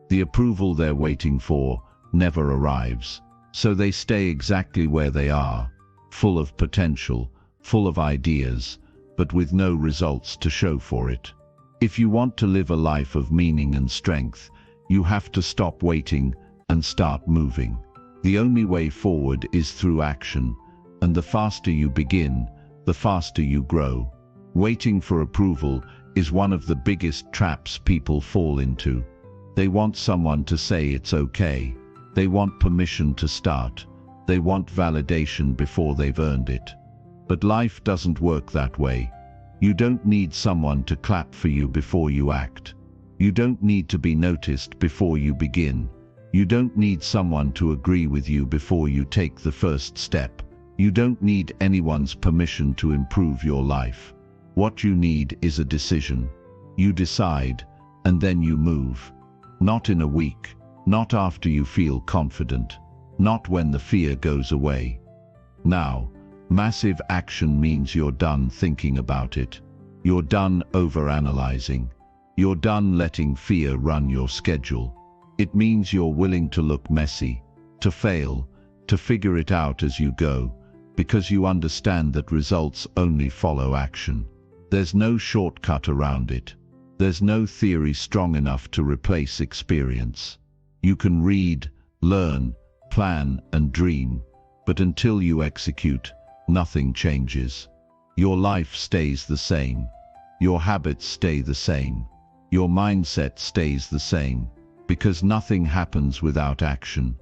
The approval they're waiting for never arrives. So they stay exactly where they are, full of potential, full of ideas, but with no results to show for it. If you want to live a life of meaning and strength, you have to stop waiting and start moving. The only way forward is through action, and the faster you begin, the faster you grow. Waiting for approval is one of the biggest traps people fall into. They want someone to say it's okay. They want permission to start. They want validation before they've earned it. But life doesn't work that way. You don't need someone to clap for you before you act. You don't need to be noticed before you begin. You don't need someone to agree with you before you take the first step. You don't need anyone's permission to improve your life. What you need is a decision. You decide, and then you move. Not in a week, not after you feel confident, not when the fear goes away. Now, massive action means you're done thinking about it. You're done overanalyzing. You're done letting fear run your schedule. It means you're willing to look messy, to fail, to figure it out as you go, because you understand that results only follow action. There's no shortcut around it. There's no theory strong enough to replace experience. You can read, learn, plan, and dream, but until you execute, nothing changes. Your life stays the same. Your habits stay the same. Your mindset stays the same, because nothing happens without action.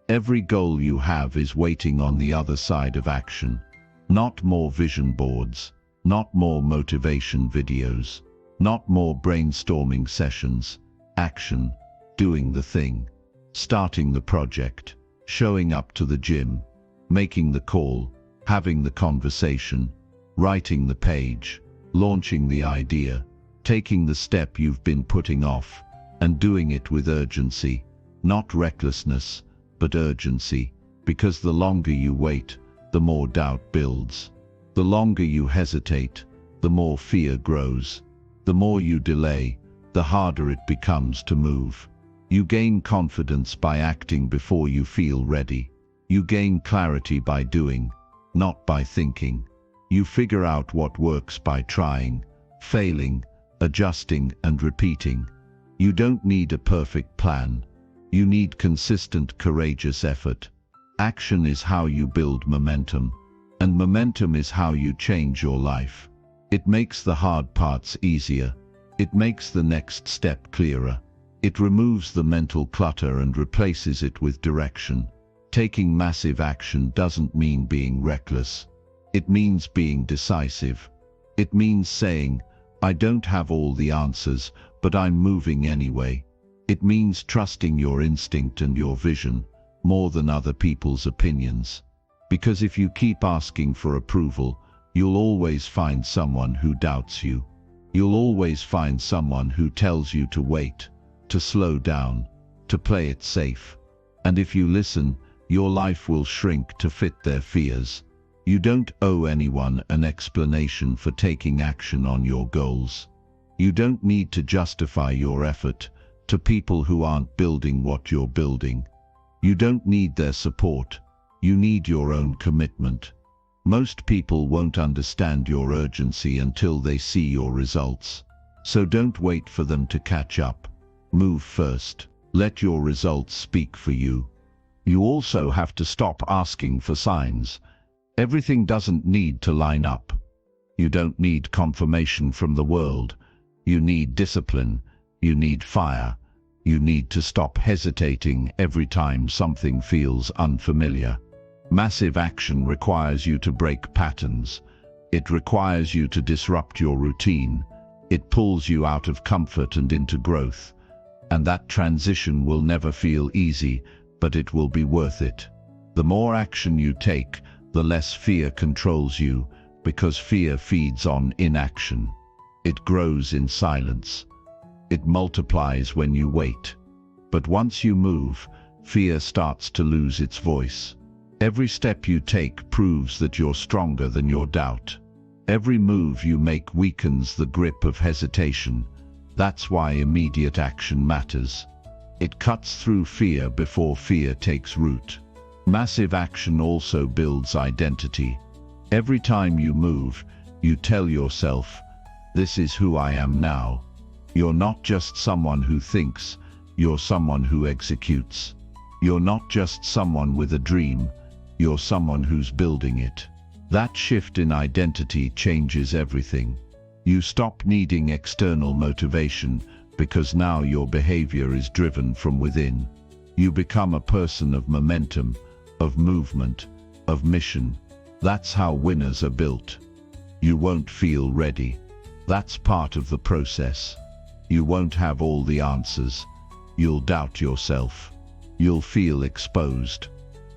Every goal you have is waiting on the other side of action. Not more vision boards, not more motivation videos, not more brainstorming sessions. Action, doing the thing, starting the project, showing up to the gym, making the call, having the conversation, writing the page, launching the idea, taking the step you've been putting off, and doing it with urgency, not recklessness, but urgency, because the longer you wait, the more doubt builds. The longer you hesitate, the more fear grows. The more you delay, the harder it becomes to move. You gain confidence by acting before you feel ready. You gain clarity by doing, not by thinking. You figure out what works by trying, failing, adjusting, and repeating. You don't need a perfect plan. You need consistent, courageous effort. Action is how you build momentum, and momentum is how you change your life. It makes the hard parts easier. It makes the next step clearer. It removes the mental clutter and replaces it with direction. Taking massive action doesn't mean being reckless. It means being decisive. It means saying, I don't have all the answers, but I'm moving anyway. It means trusting your instinct and your vision more than other people's opinions. Because if you keep asking for approval, you'll always find someone who doubts you. You'll always find someone who tells you to wait, to slow down, to play it safe. And if you listen, your life will shrink to fit their fears. You don't owe anyone an explanation for taking action on your goals. You don't need to justify your effort to people who aren't building what you're building. You don't need their support. You need your own commitment. Most people won't understand your urgency until they see your results. So don't wait for them to catch up. Move first. Let your results speak for you. You also have to stop asking for signs. Everything doesn't need to line up. You don't need confirmation from the world. You need discipline. You need fire. You need to stop hesitating every time something feels unfamiliar. Massive action requires you to break patterns, It requires you to disrupt your routine. It pulls you out of comfort and into growth. And that transition will never feel easy, but it will be worth it. The more action you take, the less fear controls you, because fear feeds on inaction. It grows in silence. It multiplies when you wait. But once you move, fear starts to lose its voice. Every step you take proves that you're stronger than your doubt. Every move you make weakens the grip of hesitation. That's why immediate action matters. It cuts through fear before fear takes root. Massive action also builds identity. Every time you move, you tell yourself, "This is who I am now." You're not just someone who thinks, you're someone who executes. You're not just someone with a dream, you're someone who's building it. That shift in identity changes everything. You stop needing external motivation because now your behavior is driven from within. You become a person of momentum, of movement, of mission. That's how winners are built. You won't feel ready. That's part of the process. You won't have all the answers. You'll doubt yourself. You'll feel exposed.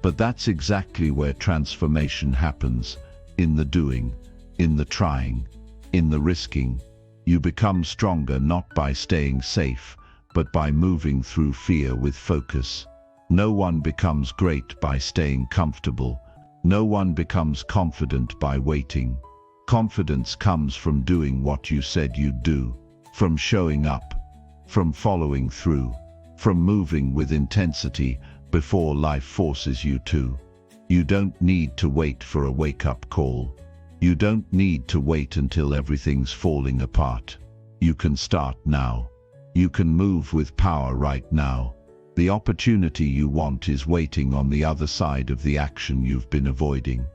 But that's exactly where transformation happens. In the doing, in the trying, in the risking. You become stronger not by staying safe, but by moving through fear with focus. No one becomes great by staying comfortable. No one becomes confident by waiting. Confidence comes from doing what you said you'd do, from showing up, from following through, from moving with intensity before life forces you to. You don't need to wait for a wake-up call. You don't need to wait until everything's falling apart. You can start now. You can move with power right now. The opportunity you want is waiting on the other side of the action you've been avoiding.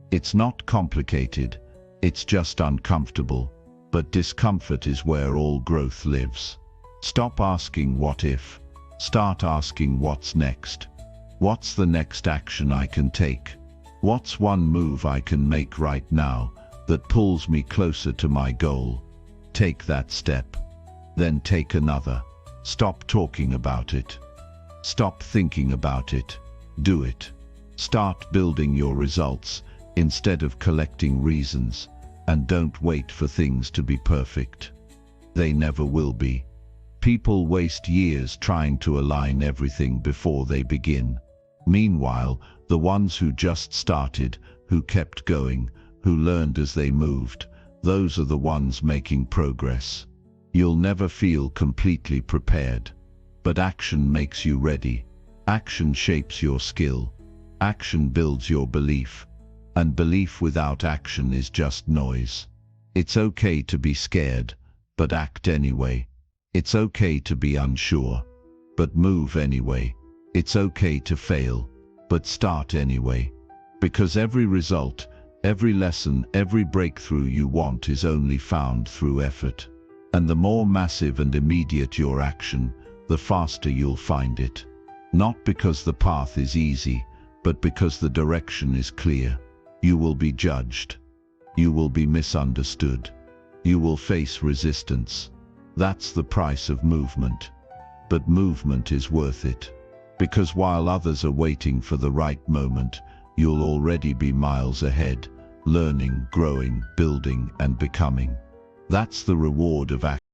It's not complicated, it's just uncomfortable. But discomfort is where all growth lives. Stop asking what if. Start asking what's next. What's the next action I can take? What's one move I can make right now that pulls me closer to my goal? Take that step. Then take another. Stop talking about it. Stop thinking about it. Do it. Start building your results instead of collecting reasons. And don't wait for things to be perfect. They never will be. People waste years trying to align everything before they begin. Meanwhile, the ones who just started, who kept going, who learned as they moved, those are the ones making progress. You'll never feel completely prepared. But action makes you ready. Action shapes your skill. Action builds your belief. And belief without action is just noise. It's okay to be scared, but act anyway. It's okay to be unsure, but move anyway. It's okay to fail, but start anyway. Because every result, every lesson, every breakthrough you want is only found through effort. And the more massive and immediate your action, the faster you'll find it. Not because the path is easy, but because the direction is clear. You will be judged. You will be misunderstood. You will face resistance. That's the price of movement. But movement is worth it. Because while others are waiting for the right moment, you'll already be miles ahead, learning, growing, building, and becoming. That's the reward of action.